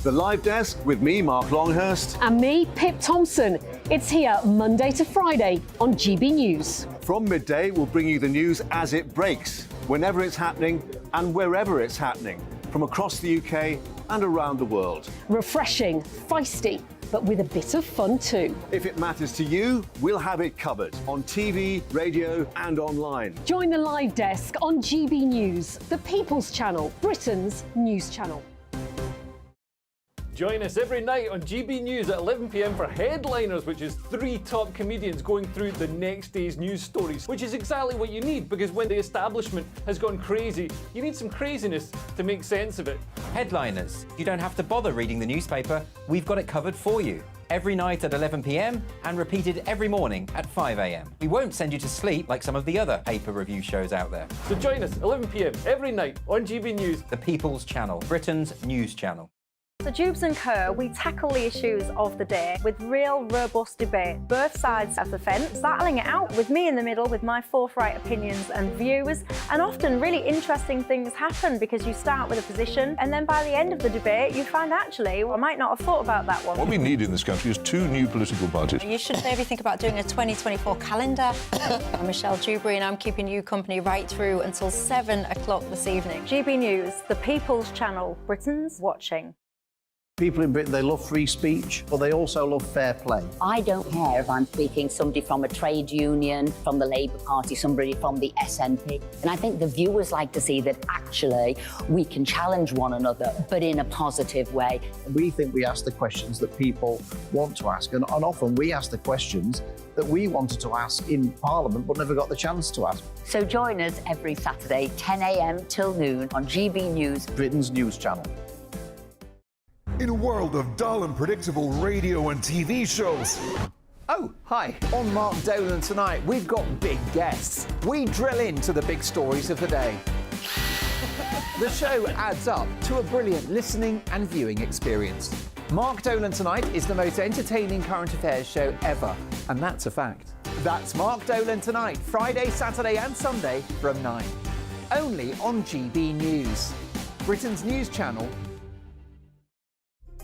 The Live Desk with me, Mark Longhurst. And me, Pip Thompson. It's here Monday to Friday on GB News. From midday, we'll bring you the news as it breaks, whenever it's happening and wherever it's happening, from across the UK and around the world. Refreshing, feisty, but with a bit of fun too. If it matters to you, we'll have it covered on TV, radio and online. Join the Live Desk on GB News, the People's Channel, Britain's news channel. Join us every night on GB News at 11 p.m. for Headliners, which is 3 top comedians going through the next day's news stories, which is exactly what you need, because when the establishment has gone crazy, you need some craziness to make sense of it. Headliners. You don't have to bother reading the newspaper. We've got it covered for you. Every night at 11 p.m. and repeated every morning at 5 a.m. We won't send you to sleep like some of the other paper review shows out there. So join us 11 p.m. every night on GB News. The People's Channel, Britain's news channel. So Jubes and Kerr, we tackle the issues of the day with real robust debate, both sides of the fence, battling it out with me in the middle with my forthright opinions and views. And often really interesting things happen because you start with a position and then by the end of the debate you find actually, well, I might not have thought about that one. What we need in this country is 2 new political parties. You should maybe think about doing a 2024 calendar. I'm Michelle Dewberry and I'm keeping you company right through until 7 o'clock this evening. GB News, the People's Channel, Britain's watching. People in Britain, they love free speech, but they also love fair play. I don't care if I'm speaking somebody from a trade union, from the Labour Party, somebody from the SNP. And I think the viewers like to see that actually we can challenge one another, but in a positive way. We think we ask the questions that people want to ask, and often we ask the questions that we wanted to ask in Parliament but never got the chance to ask. So join us every Saturday, 10 a.m. till noon on GB News, Britain's news channel. In a world of dull and predictable radio and TV shows. Oh, hi. On Mark Dolan tonight, we've got big guests. We drill into the big stories of the day. The show adds up to a brilliant listening and viewing experience. Mark Dolan Tonight is the most entertaining current affairs show ever, and that's a fact. That's Mark Dolan Tonight, Friday, Saturday and Sunday from 9. Only on GB News, Britain's news channel.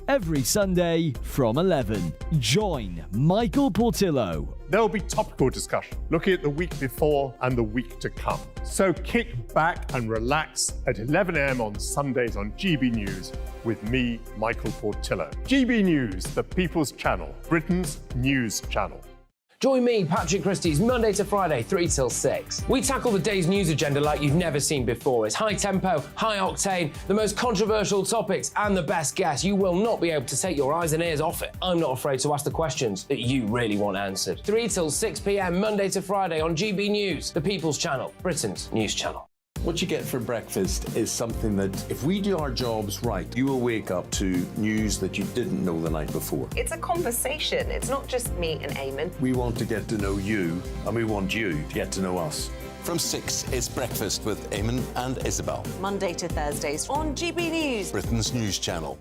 Every Sunday from 11, join Michael Portillo. There will be topical discussion, looking at the week before and the week to come. So kick back and relax at 11 a.m. on Sundays on GB News with me, Michael Portillo. GB News, the People's Channel, Britain's news channel. Join me, Patrick Christie's Monday to Friday, 3 till 6. We tackle the day's news agenda like you've never seen before. It's high tempo, high octane, the most controversial topics and the best guests. You will not be able to take your eyes and ears off it. I'm not afraid to ask the questions that you really want answered. 3 till 6 p.m, Monday to Friday on GB News, the People's Channel, Britain's news channel. What you get for breakfast is something that, if we do our jobs right, you will wake up to news that you didn't know the night before. It's a conversation. It's not just me and Eamon. We want to get to know you, and we want you to get to know us. From 6, it's Breakfast with Eamon and Isabel. Monday to Thursdays on GB News, Britain's news channel.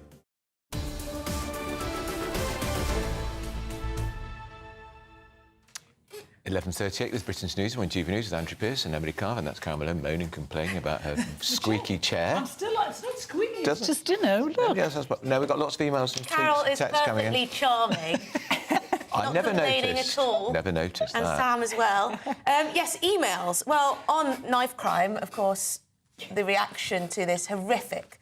.38 with Britain's News. We're on GB News with Andrew Pearce and Emily Carver, and that's Carol Malone moaning, complaining about her squeaky chair. It's not squeaky. Doesn't- It's just, look. No, we've got lots of emails and Carol is texts coming in. perfectly charming. I Not never complaining noticed. at all. Never noticed And that. Sam as well. Yes, emails. Well, on knife crime, of course, the reaction to this horrific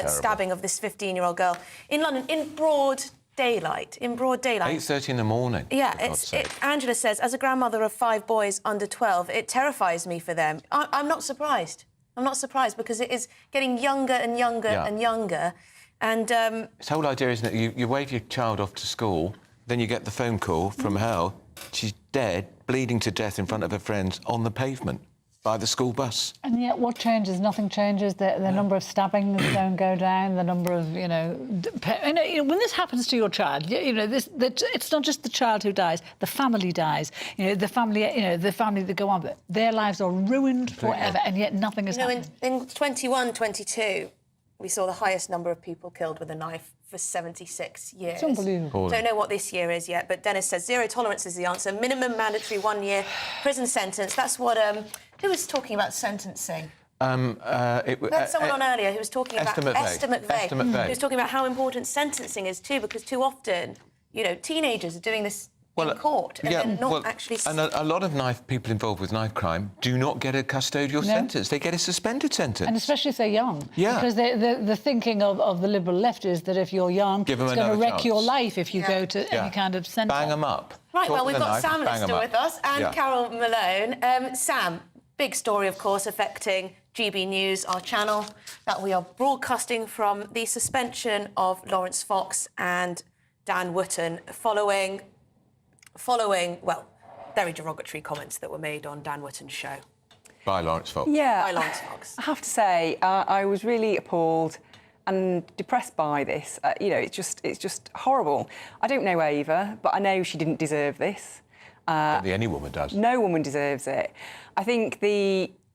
stabbing of this 15-year-old girl in London in broad daylight. 8:30 in the morning. Yeah, for God's sake. Angela says, as a grandmother of 5 boys under 12, it terrifies me for them. I'm not surprised. I'm not surprised because it is getting younger and younger and younger. And This whole idea, isn't it? You wave your child off to school, then you get the phone call from hell. She's dead, bleeding to death in front of her friends on the pavement by the school bus. And yet, what changes? Nothing changes. The number of stabbings don't go down. The number of, when this happens to your child, it's not just the child who dies. The family dies. The family that go on, but their lives are ruined forever, and yet nothing is happening. in 21-22, we saw the highest number of people killed with a knife for 76 years. It's unbelievable. Don't know what this year is yet, but Dennis says zero tolerance is the answer. Minimum mandatory 1-year prison sentence. That's what... who was talking about sentencing? We had someone on earlier who was talking about... Esther McVeigh. He was talking about how important sentencing is too, because too often, teenagers are doing this in court and then not actually... And a lot of people involved with knife crime do not get a custodial sentence. They get a suspended sentence. And especially if they're young. Yeah. Because the thinking of the Liberal left is that if you're young, it's going to wreck your life if you go to any kind of sentence. Bang them up. Right, Talk well, with we've a got knife, Sam bang 'em Lister up. with us and Yeah. Carol Malone. Sam, big story, of course, affecting GB News, our channel, that we are broadcasting from the suspension of Lawrence Fox and Dan Wootton following, very derogatory comments that were made on Dan Wootton's show. By Lawrence Fox. Yeah, By Lawrence Fox. I have to say, I was really appalled and depressed by this. It's just horrible. I don't know Ava, but I know she didn't deserve this. I don't think any woman does. No woman deserves it. I think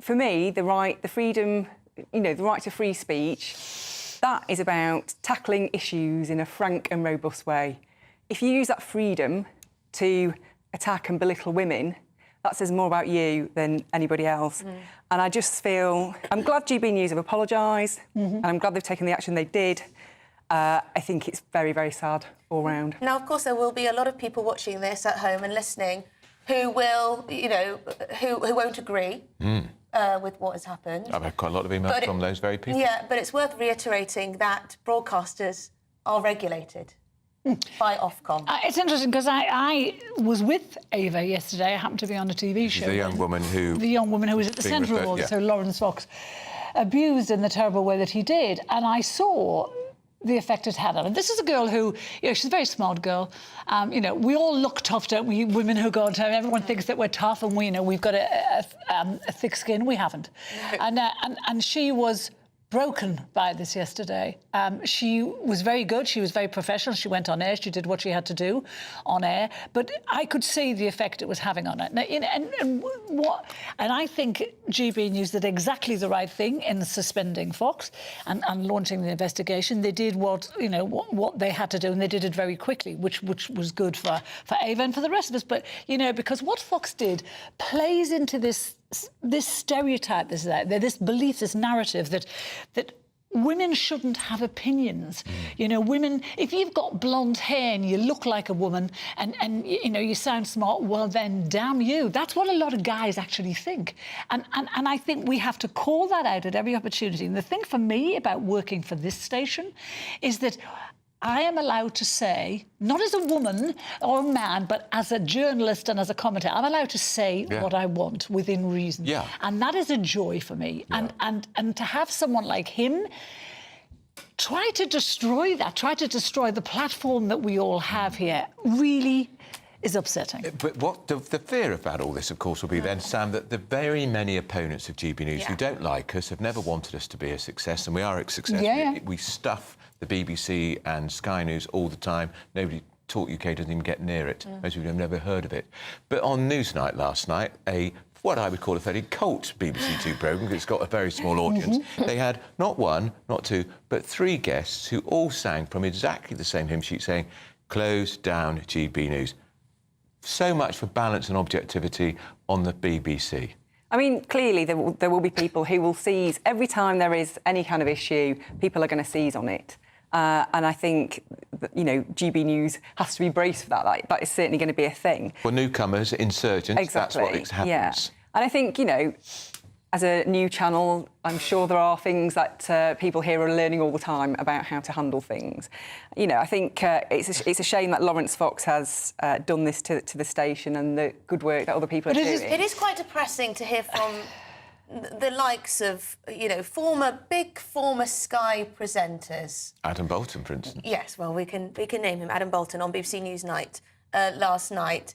for me, the right to free speech, that is about tackling issues in a frank and robust way. If you use that freedom to attack and belittle women, that says more about you than anybody else. And I just feel... I'm glad GB News have apologised, and I'm glad they've taken the action they did. I think it's very, very sad all round. Now, of course, there will be a lot of people watching this at home and listening who will, who won't agree with what has happened. I've had quite a lot of emails from those very people. Yeah, but it's worth reiterating that broadcasters are regulated by Ofcom. It's interesting because I was with Ava yesterday. I happened to be on a TV show. The young woman who was at the being centre of referred- all this, yeah. so Lawrence Fox abused in the terrible way that he did. And I saw the effect it had on her. This is a girl who, she's a very smart girl. We all look tough, don't we? Women who go on time, everyone thinks that we're tough and we've got a thick skin. We haven't. And she was broken by this yesterday. She was very good. She was very professional. She went on air. She did what she had to do on air. But I could see the effect it was having on her. Now, and I think GB News did exactly the right thing in suspending Fox and launching the investigation. They did what they had to do, and they did it very quickly, which was good for Ava and for the rest of us. But because what Fox did plays into this stereotype, this belief, this narrative that women shouldn't have opinions. Women, if you've got blonde hair and you look like a woman and you sound smart, well then damn you. That's what a lot of guys actually think. And I think we have to call that out at every opportunity. And the thing for me about working for this station is that I am allowed to say, not as a woman or a man, but as a journalist and as a commentator, I'm allowed to say what I want within reason. Yeah. And that is a joy for me. Yeah. And to have someone like him try to destroy that, try to destroy the platform that we all have here, really is upsetting. But what the fear about all this, of course, will be then, Sam, that the very many opponents of GB News who don't like us, have never wanted us to be a success, and we are a success. We stuff the BBC and Sky News all the time. Nobody Talk UK doesn't even get near it. Most people have never heard of it. But on Newsnight last night, what I would call a fairly cult BBC Two programme, because it's got a very small audience, they had not one, not two, but 3 guests who all sang from exactly the same hymn sheet saying, "Close down GB News." So much for balance and objectivity on the BBC. I mean, clearly there will be people who will seize, every time there is any kind of issue, people are going to seize on it. And I think, you know, GB News has to be braced for that. Like, that is certainly going to be a thing. For newcomers, insurgents, that's what happens. Yeah. And I think, you know, as a new channel, I'm sure there are things that people here are learning all the time about how to handle things. You know, I think it's a shame that Lawrence Fox has done this to the station and the good work that other people are doing. It is quite depressing to hear from the likes of, you know, former Sky presenters. Adam Bolton, for instance. Yes, well, we can name him, Adam Bolton, on BBC Newsnight last night,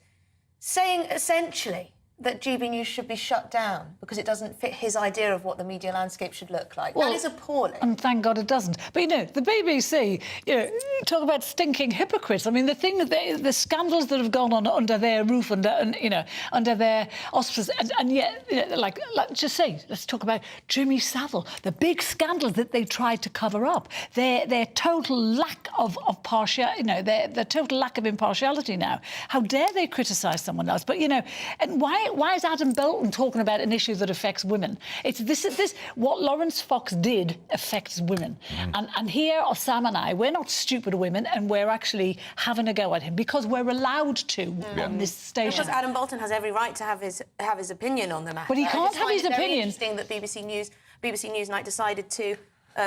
saying essentially that GB News should be shut down because it doesn't fit his idea of what the media landscape should look like. Well, that is appalling. And thank God it doesn't. But, you know, the BBC, you know, talk about stinking hypocrites. I mean, the scandals that have gone on under their roof and you know, under their auspices, and yet, you know, like, just say, let's talk about Jimmy Savile, the big scandals that they tried to cover up, their total lack of partiality, you know, their total lack of impartiality now. How dare they criticise someone else? But, you know, and why is Adam Bolton talking about an issue that affects women? It's this what Lawrence Fox did affects women. And here are Sam and I, we're not stupid women, and we're actually having a go at him because we're allowed to on this station. Because Adam Bolton has every right to have his opinion on the matter. But he can't have his opinion. Very interesting that BBC Newsnight decided to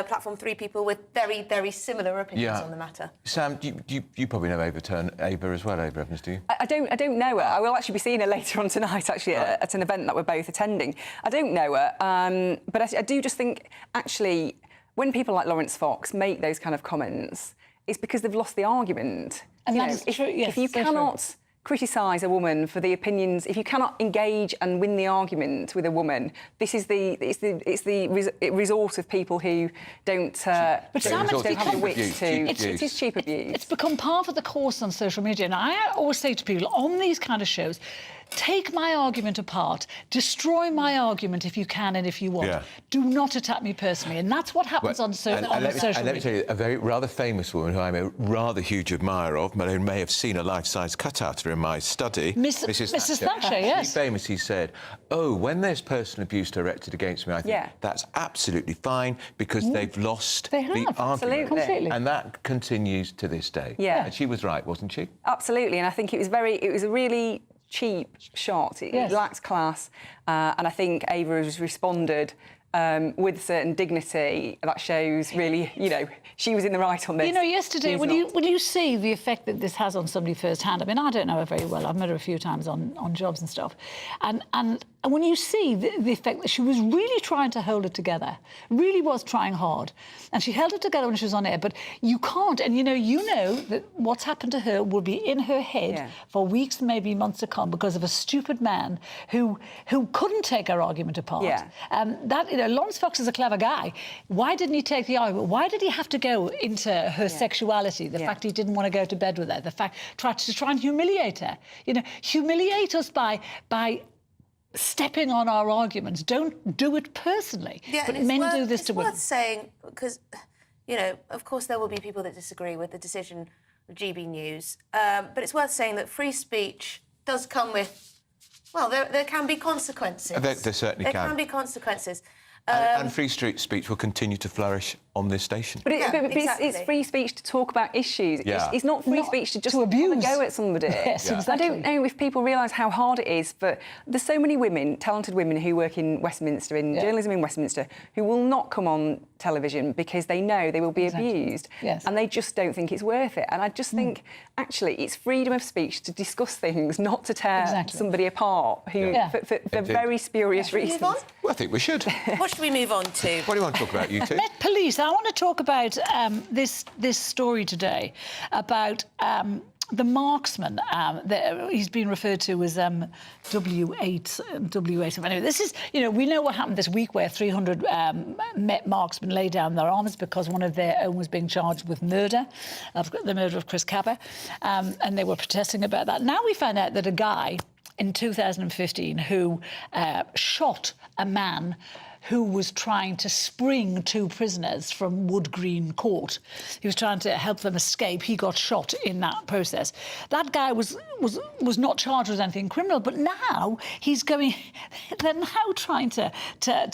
platform 3 people with very, very similar opinions on the matter. Sam, you probably know Ava as well, Ava Evans, do you? I don't know her. I will actually be seeing her later on tonight, actually, at an event that we're both attending. I don't know her, but I do just think, actually, when people like Lawrence Fox make those kind of comments, it's because they've lost the argument. And that is true, yes. If you cannot criticise a woman for the opinions, if you cannot engage and win the argument with a woman, it's the resort of people who don't have the wit to. It is cheap abuse. It's become part of the course on social media, and I always say to people on these kind of shows, take my argument apart, destroy my argument if you can and if you want. Yeah. Do not attack me personally, and that's what happens on social media. And let me tell you, a very rather famous woman who I'm a rather huge admirer of, Malone may have seen a life-size cutout of her in my study, Mrs. Thatcher, yes. She famously said, "Oh, when there's personal abuse directed against me, I think that's absolutely fine because they've lost the argument." Absolutely. And that continues to this day. Yeah. And she was right, wasn't she? Absolutely, and I think it was a really cheap shot. It lacked class, and I think Ava has responded with certain dignity that shows really, you know, she was in the right on this. You know, yesterday, when you see the effect that this has on somebody firsthand, I mean, I don't know her very well. I've met her a few times on jobs and stuff. And when you see the effect that she was really trying to hold it together, really was trying hard. And she held it together when she was on air, but you can't. And, you know that what's happened to her will be in her head for weeks, maybe months to come because of a stupid man who couldn't take her argument apart. You know, Lawrence Fox is a clever guy. Why didn't he take the argument? Why did he have to go into her sexuality? The fact he didn't want to go to bed with her. The fact to try and humiliate her. You know, humiliate us by stepping on our arguments. Don't do it personally. But men do this to women. It's worth saying, because, you know, of course there will be people that disagree with the decision of GB News, but it's worth saying that free speech does come with, well, there can be consequences. There certainly can. There can be consequences. And free street speech will continue to flourish on this station. But, it's free speech to talk about issues. Yeah. It's not free speech to just abuse. have a go at somebody. Yes, exactly. I don't know if people realise how hard it is, but there's so many women, talented women who work in Westminster, in journalism in Westminster, who will not come on television because they know they will be abused, and they just don't think it's worth it. And I just think, actually, it's freedom of speech to discuss things, not to tear somebody apart for very spurious reasons. Well, I think we should. What should we move on to? What do you want to talk about, you two? Met Police. I want to talk about this story today about the marksman. He's been referred to as W8. Anyway, this is, we know what happened this week where 300 Met marksmen laid down their arms because one of their own was being charged with the murder of Chris Capper, and they were protesting about that. Now we find out that a guy in 2015 who shot a man who was trying to spring two prisoners from Wood Green Court. He was trying to help them escape. He got shot in that process. That guy was not charged with anything criminal, but now they're now trying to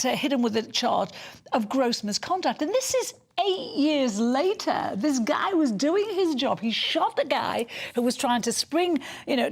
hit him with the charge of gross misconduct. And this is 8 years later. This guy was doing his job. He shot the guy who was trying to spring,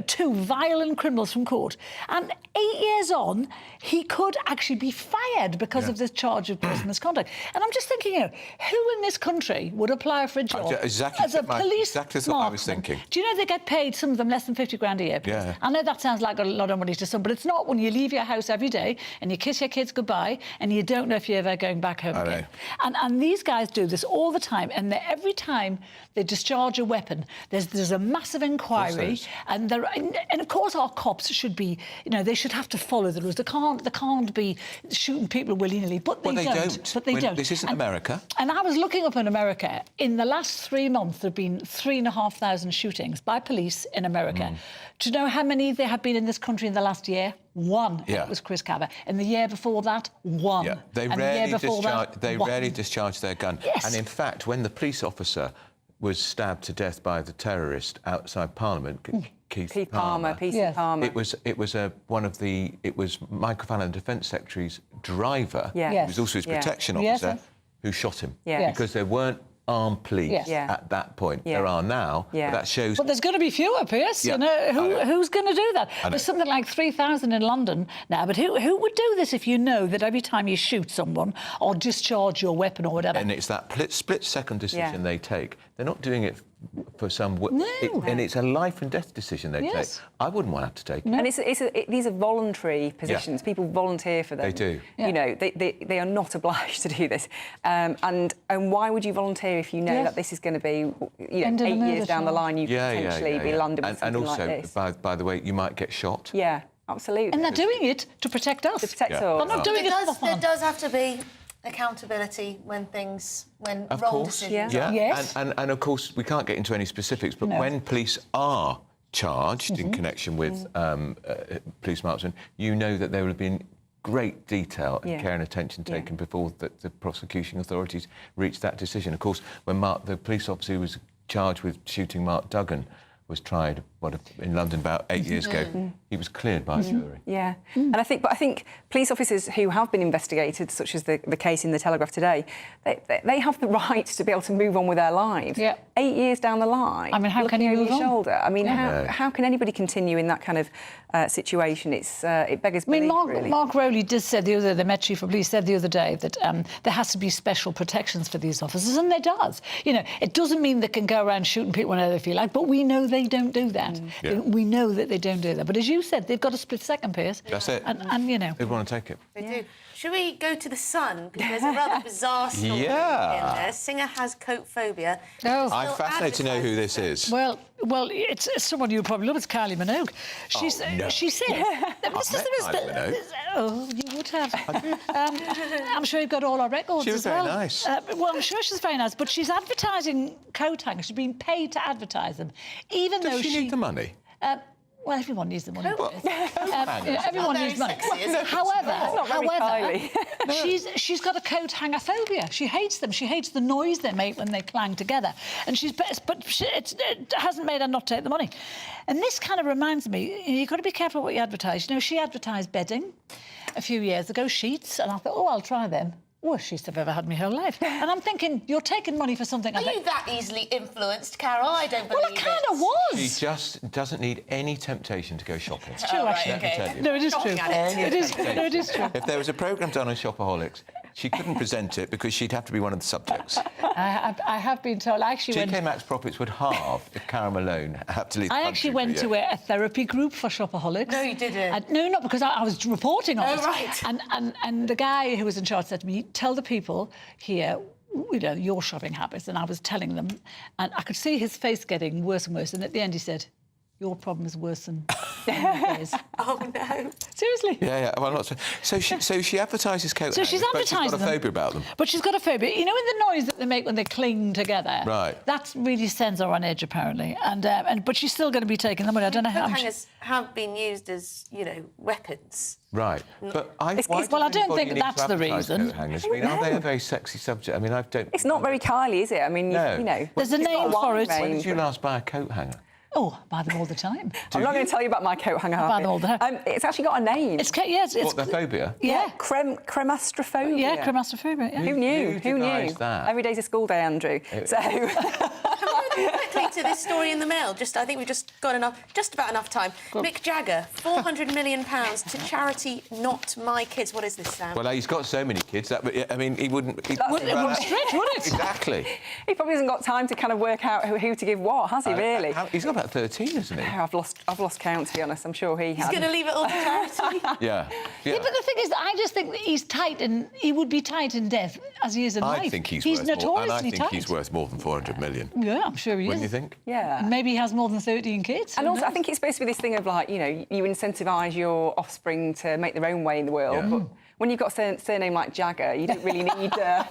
two violent criminals from court. And 8 years on, he could actually be fired because of this charge of gross misconduct. And I'm just thinking, who in this country would apply for a job as a police Exactly what I was thinking. Do you know they get paid, some of them, less than 50 grand a year? Yeah. I know that sounds like a lot of money to some, but it's not when you leave your house every day and you kiss your kids goodbye and you don't know if you're ever going back home again. And these guys do this all the time, and every time they discharge a weapon, there's a massive inquiry, and of course our cops should be, they should have to follow the rules. They can't be shooting people willy-nilly, but they don't. But they don't. This isn't America. And I was looking up in America. In the last 3 months, there have been 3,500 shootings by police in America. Do you know how many there have been in this country in the last year? One. It was Chris Capper. And the year before that, one. Yeah. They rarely discharge their gun. Yes. And in fact, when the police officer was stabbed to death by the terrorist outside Parliament, Keith Palmer. It was Michael Fallon, the Defence Secretary's driver, who was also his protection officer, who shot him because there weren't armed police at that point. There are now, but that shows... But there's going to be fewer, Pierce. Who's going to do that? There's something like 3,000 in London now, but who would do this if you know that every time you shoot someone or discharge your weapon or whatever... And it's that split-second decision they take. They're not doing it for some... and it's a life and death decision they take. I wouldn't want to have to take it. And these are voluntary positions. People volunteer for them. They do. They are not obliged to do this. And why would you volunteer if you know that this is going to be 8 years down the line, you could potentially be landed with something like this? And also, by the way, you might get shot. Yeah, absolutely. And they're doing it to protect us. To protect us. They're not doing it for fun. There does have to be accountability when wrong decisions are. Yes. And of course, we can't get into any specifics, but when police are charged in connection with police marksmen, you know that there would have been great detail and care and attention taken before the prosecuting authorities reached that decision. Of course, when the police officer who was charged with shooting Mark Duggan was tried in London about 8 years ago, he was cleared by a jury. Yeah, and I think police officers who have been investigated, such as the case in the Telegraph today, they have the right to be able to move on with their lives. 8 years down the line, how can you move on? Shoulder. I mean, how can anybody continue in that kind of situation? It beggars belief, really. Mark Rowley the Met Chief of Police said the other day that there has to be special protections for these officers, and there does. It doesn't mean they can go around shooting people whenever they feel like, but we know they don't do that. We know that they don't do that. But as you said, they've got a split second, Pierce. That's it. And they want to take it. They do. Should we go to The Sun? Because there's a rather bizarre story in there. Singer has coat phobia. I'm fascinated to know who this is. Well, it's someone you probably love. It's Kylie Minogue. She said... you would have. I'm sure you've got all our records as well. She was very nice. Well, I'm sure she's very nice, but she's advertising coat hangers. She's being paid to advertise them, even though she... Does she need the money? Well, everyone needs the money. Everyone needs money. However, she's got a coat hanger phobia. She hates them. She hates the noise they make when they clang together. And it hasn't made her not take the money. And this kind of reminds me, you've got to be careful what you advertise. She advertised bedding a few years ago, sheets, and I thought, I'll try them. worstest I've ever had in my whole life. And I'm thinking, you're taking money for something. Are you that easily influenced, Carol? I don't believe it. Well, I kind of was. She just doesn't need any temptation to go shopping. It's true, actually. Let me tell you. No, it is true. It is true. If there was a programme done on shopaholics, she couldn't present it because she'd have to be one of the subjects. I have been told. I actually GK Maxx profits would halve if Carol Malone had to leave the I country actually for went a to year. a therapy group for shopaholics. No, you didn't. No, not because I was reporting on it. Oh, right. And the guy who was in charge said to me, tell the people here, you know, your shopping habits. And I was telling them, and I could see his face getting worse and worse. And at the end he said, your problem is worse than theirs. Oh, no. Seriously? Yeah. Well, not so. She advertises coat So she's hangers, but advertising she's got a them. phobia about them. But she's got a phobia. You know, in the noise that they make when they cling together. Right. That really sends her on edge, apparently. But she's still going to be taking the money. I don't know how. Coat hangers have been used as, you know, weapons. Right, but I don't think that's the reason. Coat hangers? I mean, are they a very sexy subject? I mean, I don't. It's not very Kylie, is it? I mean, No. you know. There's a name for it. When did you last buy a coat hanger? Oh, I buy them all the time. I'm not going to tell you about my coat hanger. I buy them all the time. It's actually got a name. It's What, their phobia? Yeah, cremastrophobia. Yeah, cremastrophia. Yeah. Who knew? Who devised that? Every day's a school day, Andrew. So. Quickly to this story in the Mail. I think we've just got just about enough time. Mick Jagger, £400 million to charity Not My Kids. What is this, Sam? Well, he's got so many kids. I mean, he wouldn't. It wouldn't stretch, would it? Exactly. He probably hasn't got time to kind of work out who to give what, has he? Really? He's got about 13, isn't he? I've lost count, to be honest. I'm sure he has. He's going to leave it all to charity. Yeah. Yeah, but the thing is, I just think that he's tight, and he would be tight in death as he is in life. I think he's worth notoriously more, and I think tight. he's worth more than 400 million. Yeah, I'm sure he Wouldn't is. you think? Yeah. And maybe he has more than 13 kids. And also, I think it's supposed to be this thing of, like, you know, you incentivise your offspring to make their own way in the world. Yeah. But when you've got a surname like Jagger, you don't really need... Yeah.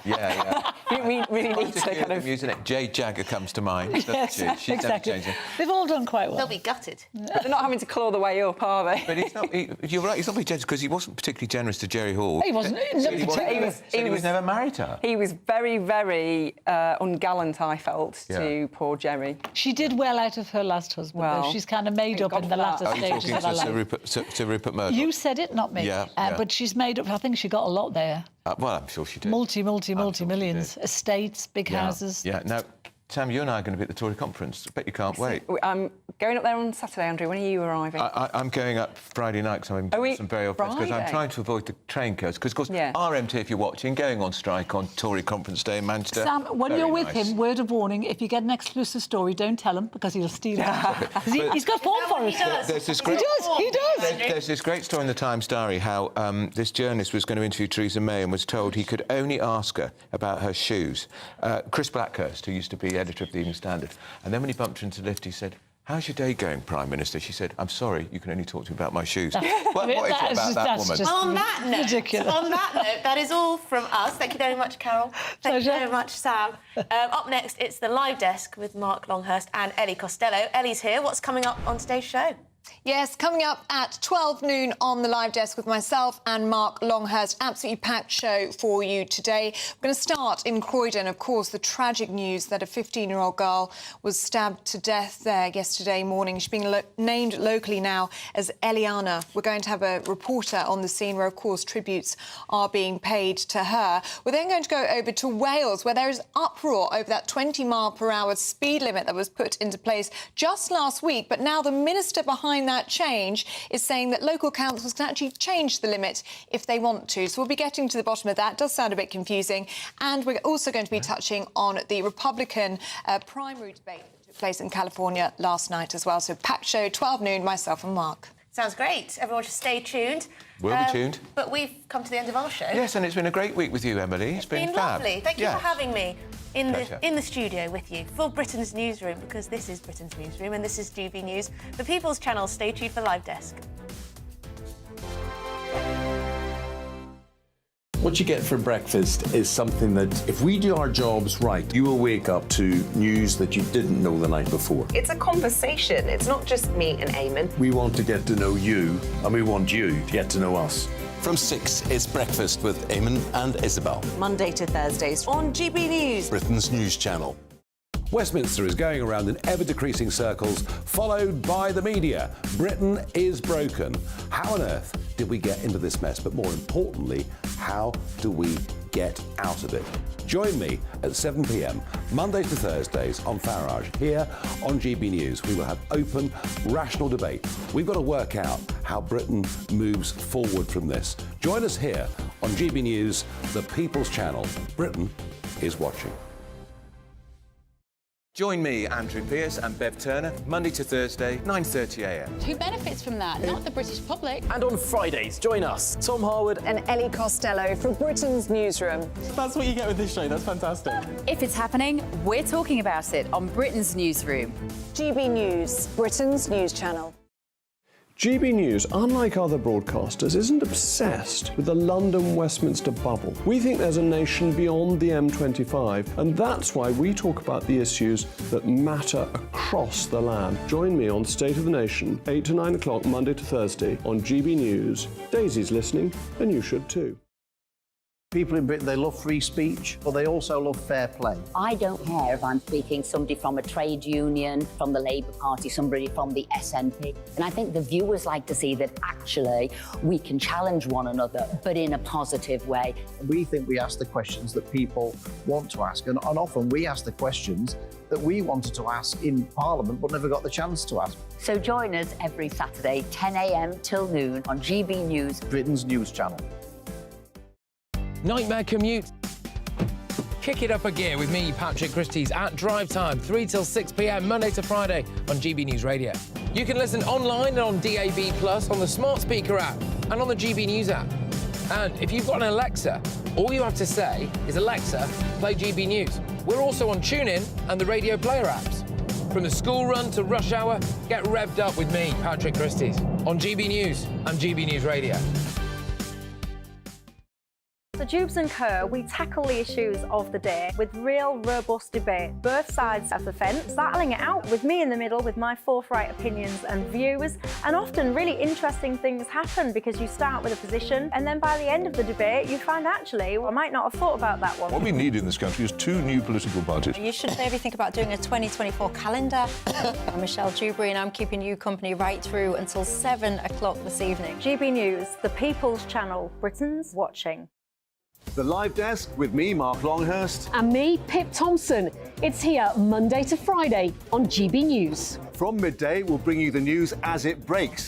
You don't really need to kind of... Isn't it? Jade Jagger comes to mind. Yes, She's never exactly. changed it. They've all done quite well. They'll be gutted. But they're not having to claw the way up, are they? But he's not. You're right. He's not very generous because he wasn't particularly generous to Jerry Hall. He wasn't. He was never married to her. He was very, very ungallant, I felt, to poor Jerry. She did well out of her last husband, though. She's kind of made up in the latter Are you stages talking of her life. to Rupert Murdoch? You said it, not me. Yeah. But she's made up. I think she got a lot there. Well, I'm sure she did. Multi-millions. Estates, big houses. Yeah. Now, Sam, you and I are going to be at the Tory conference. I bet you can't wait. I'm going up there on Saturday, Andrew. When are you arriving? I'm going up Friday night because I'm doing some very odd press because I'm Friday? trying to avoid the train codes. Because, of course, RMT, if you're watching, going on strike on Tory conference day in Manchester. Sam, when Very you're with nice. him, word of warning, if you get an exclusive story, don't tell him because he'll steal it. He's got form for it. There's this great, He does. There's this great story in the Times Diary how this journalist was going to interview Theresa May and was told he could only ask her about her shoes. Chris Blackhurst, who used to be editor of the Evening Standard, and then when he bumped her into the lift, he said, "How's your day going, Prime Minister?" She said, "I'm sorry, you can only talk to me about my shoes." What is it about that woman? On that note, that is all from us. Thank you very much, Carol. Thank you very much, Sam. Up next, it's the Live Desk with Mark Longhurst and Ellie Costello. Ellie's here. What's coming up on today's show? Yes, coming up at 12 noon on the Live Desk with myself and Mark Longhurst. Absolutely packed show for you today. We're going to start in Croydon, of course, the tragic news that a 15-year-old girl was stabbed to death there yesterday morning. She's being named locally now as Eliana. We're going to have a reporter on the scene where, of course, tributes are being paid to her. We're then going to go over to Wales, where there is uproar over that 20-mile-per-hour speed limit that was put into place just last week. But now the minister behind that change is saying that local councils can actually change the limit if they want to. So we'll be getting to the bottom of that. It does sound a bit confusing. And we're also going to be touching on the Republican primary debate that took place in California last night as well. So packed show, 12 noon, myself and Mark. Sounds great. Everyone just stay tuned. We'll be tuned. But we've come to the end of our show. Yes, and it's been a great week with you, Emily. It's been fab. Lovely. Thank you for having me in Pleasure. the studio with you for Britain's Newsroom, because this is Britain's Newsroom and this is GBNews. The People's Channel, stay tuned for Live Desk. What you get for breakfast is something that, if we do our jobs right, you will wake up to news that you didn't know the night before. It's a conversation. It's not just me and Eamon. We want to get to know you, and we want you to get to know us. From 6, it's Breakfast with Eamon and Isabel. Monday to Thursdays on GB News. Britain's news channel. Westminster is going around in ever-decreasing circles, followed by the media. Britain is broken. How on earth did we get into this mess? But more importantly, how do we get out of it? Join me at 7 p.m, Mondays to Thursdays on Farage, here on GB News. We will have open, rational debate. We've got to work out how Britain moves forward from this. Join us here on GB News, the People's Channel. Britain is watching. Join me, Andrew Pearce and Bev Turner, Monday to Thursday, 9:30 a.m. Who benefits from that? Not the British public. And on Fridays, join us, Tom Harwood and Ellie Costello from Britain's Newsroom. That's what you get with this show. That's fantastic. If it's happening, we're talking about it on Britain's Newsroom. GB News, Britain's news channel. GB News, unlike other broadcasters, isn't obsessed with the London-Westminster bubble. We think there's a nation beyond the M25, and that's why we talk about the issues that matter across the land. Join me on State of the Nation, 8 to 9 o'clock, Monday to Thursday, on GB News. Daisy's listening, and you should too. People in Britain, they love free speech, but they also love fair play. I don't care if I'm speaking somebody from a trade union, from the Labour Party, somebody from the SNP. And I think the viewers like to see that actually we can challenge one another, but in a positive way. We think we ask the questions that people want to ask, and often we ask the questions that we wanted to ask in Parliament but never got the chance to ask. So join us every Saturday, 10 a.m. till noon on GB News, Britain's news channel. Nightmare commute. Kick it up a gear with me, Patrick Christie's, at drive time, 3 till 6 p.m, Monday to Friday on GB News Radio. You can listen online and on DAB+, on the smart speaker app, and on the GB News app. And if you've got an Alexa, all you have to say is, Alexa, play GB News. We're also on TuneIn and the Radio Player apps. From the school run to rush hour, get revved up with me, Patrick Christie's, on GB News and GB News Radio. So Jubes and Co, we tackle the issues of the day with real robust debate, both sides of the fence, battling it out with me in the middle with my forthright opinions and views. And often really interesting things happen because you start with a position and then by the end of the debate you find actually, well, I might not have thought about that one. What we need in this country is 2 new political parties. You should maybe think about doing a 2024 calendar. I'm Michelle Dewberry and I'm keeping you company right through until 7 o'clock this evening. GB News, the People's Channel, Britain's watching. The Live Desk with me, Mark Longhurst. And me, Pip Thompson. It's here Monday to Friday on GB News. From midday, we'll bring you the news as it breaks.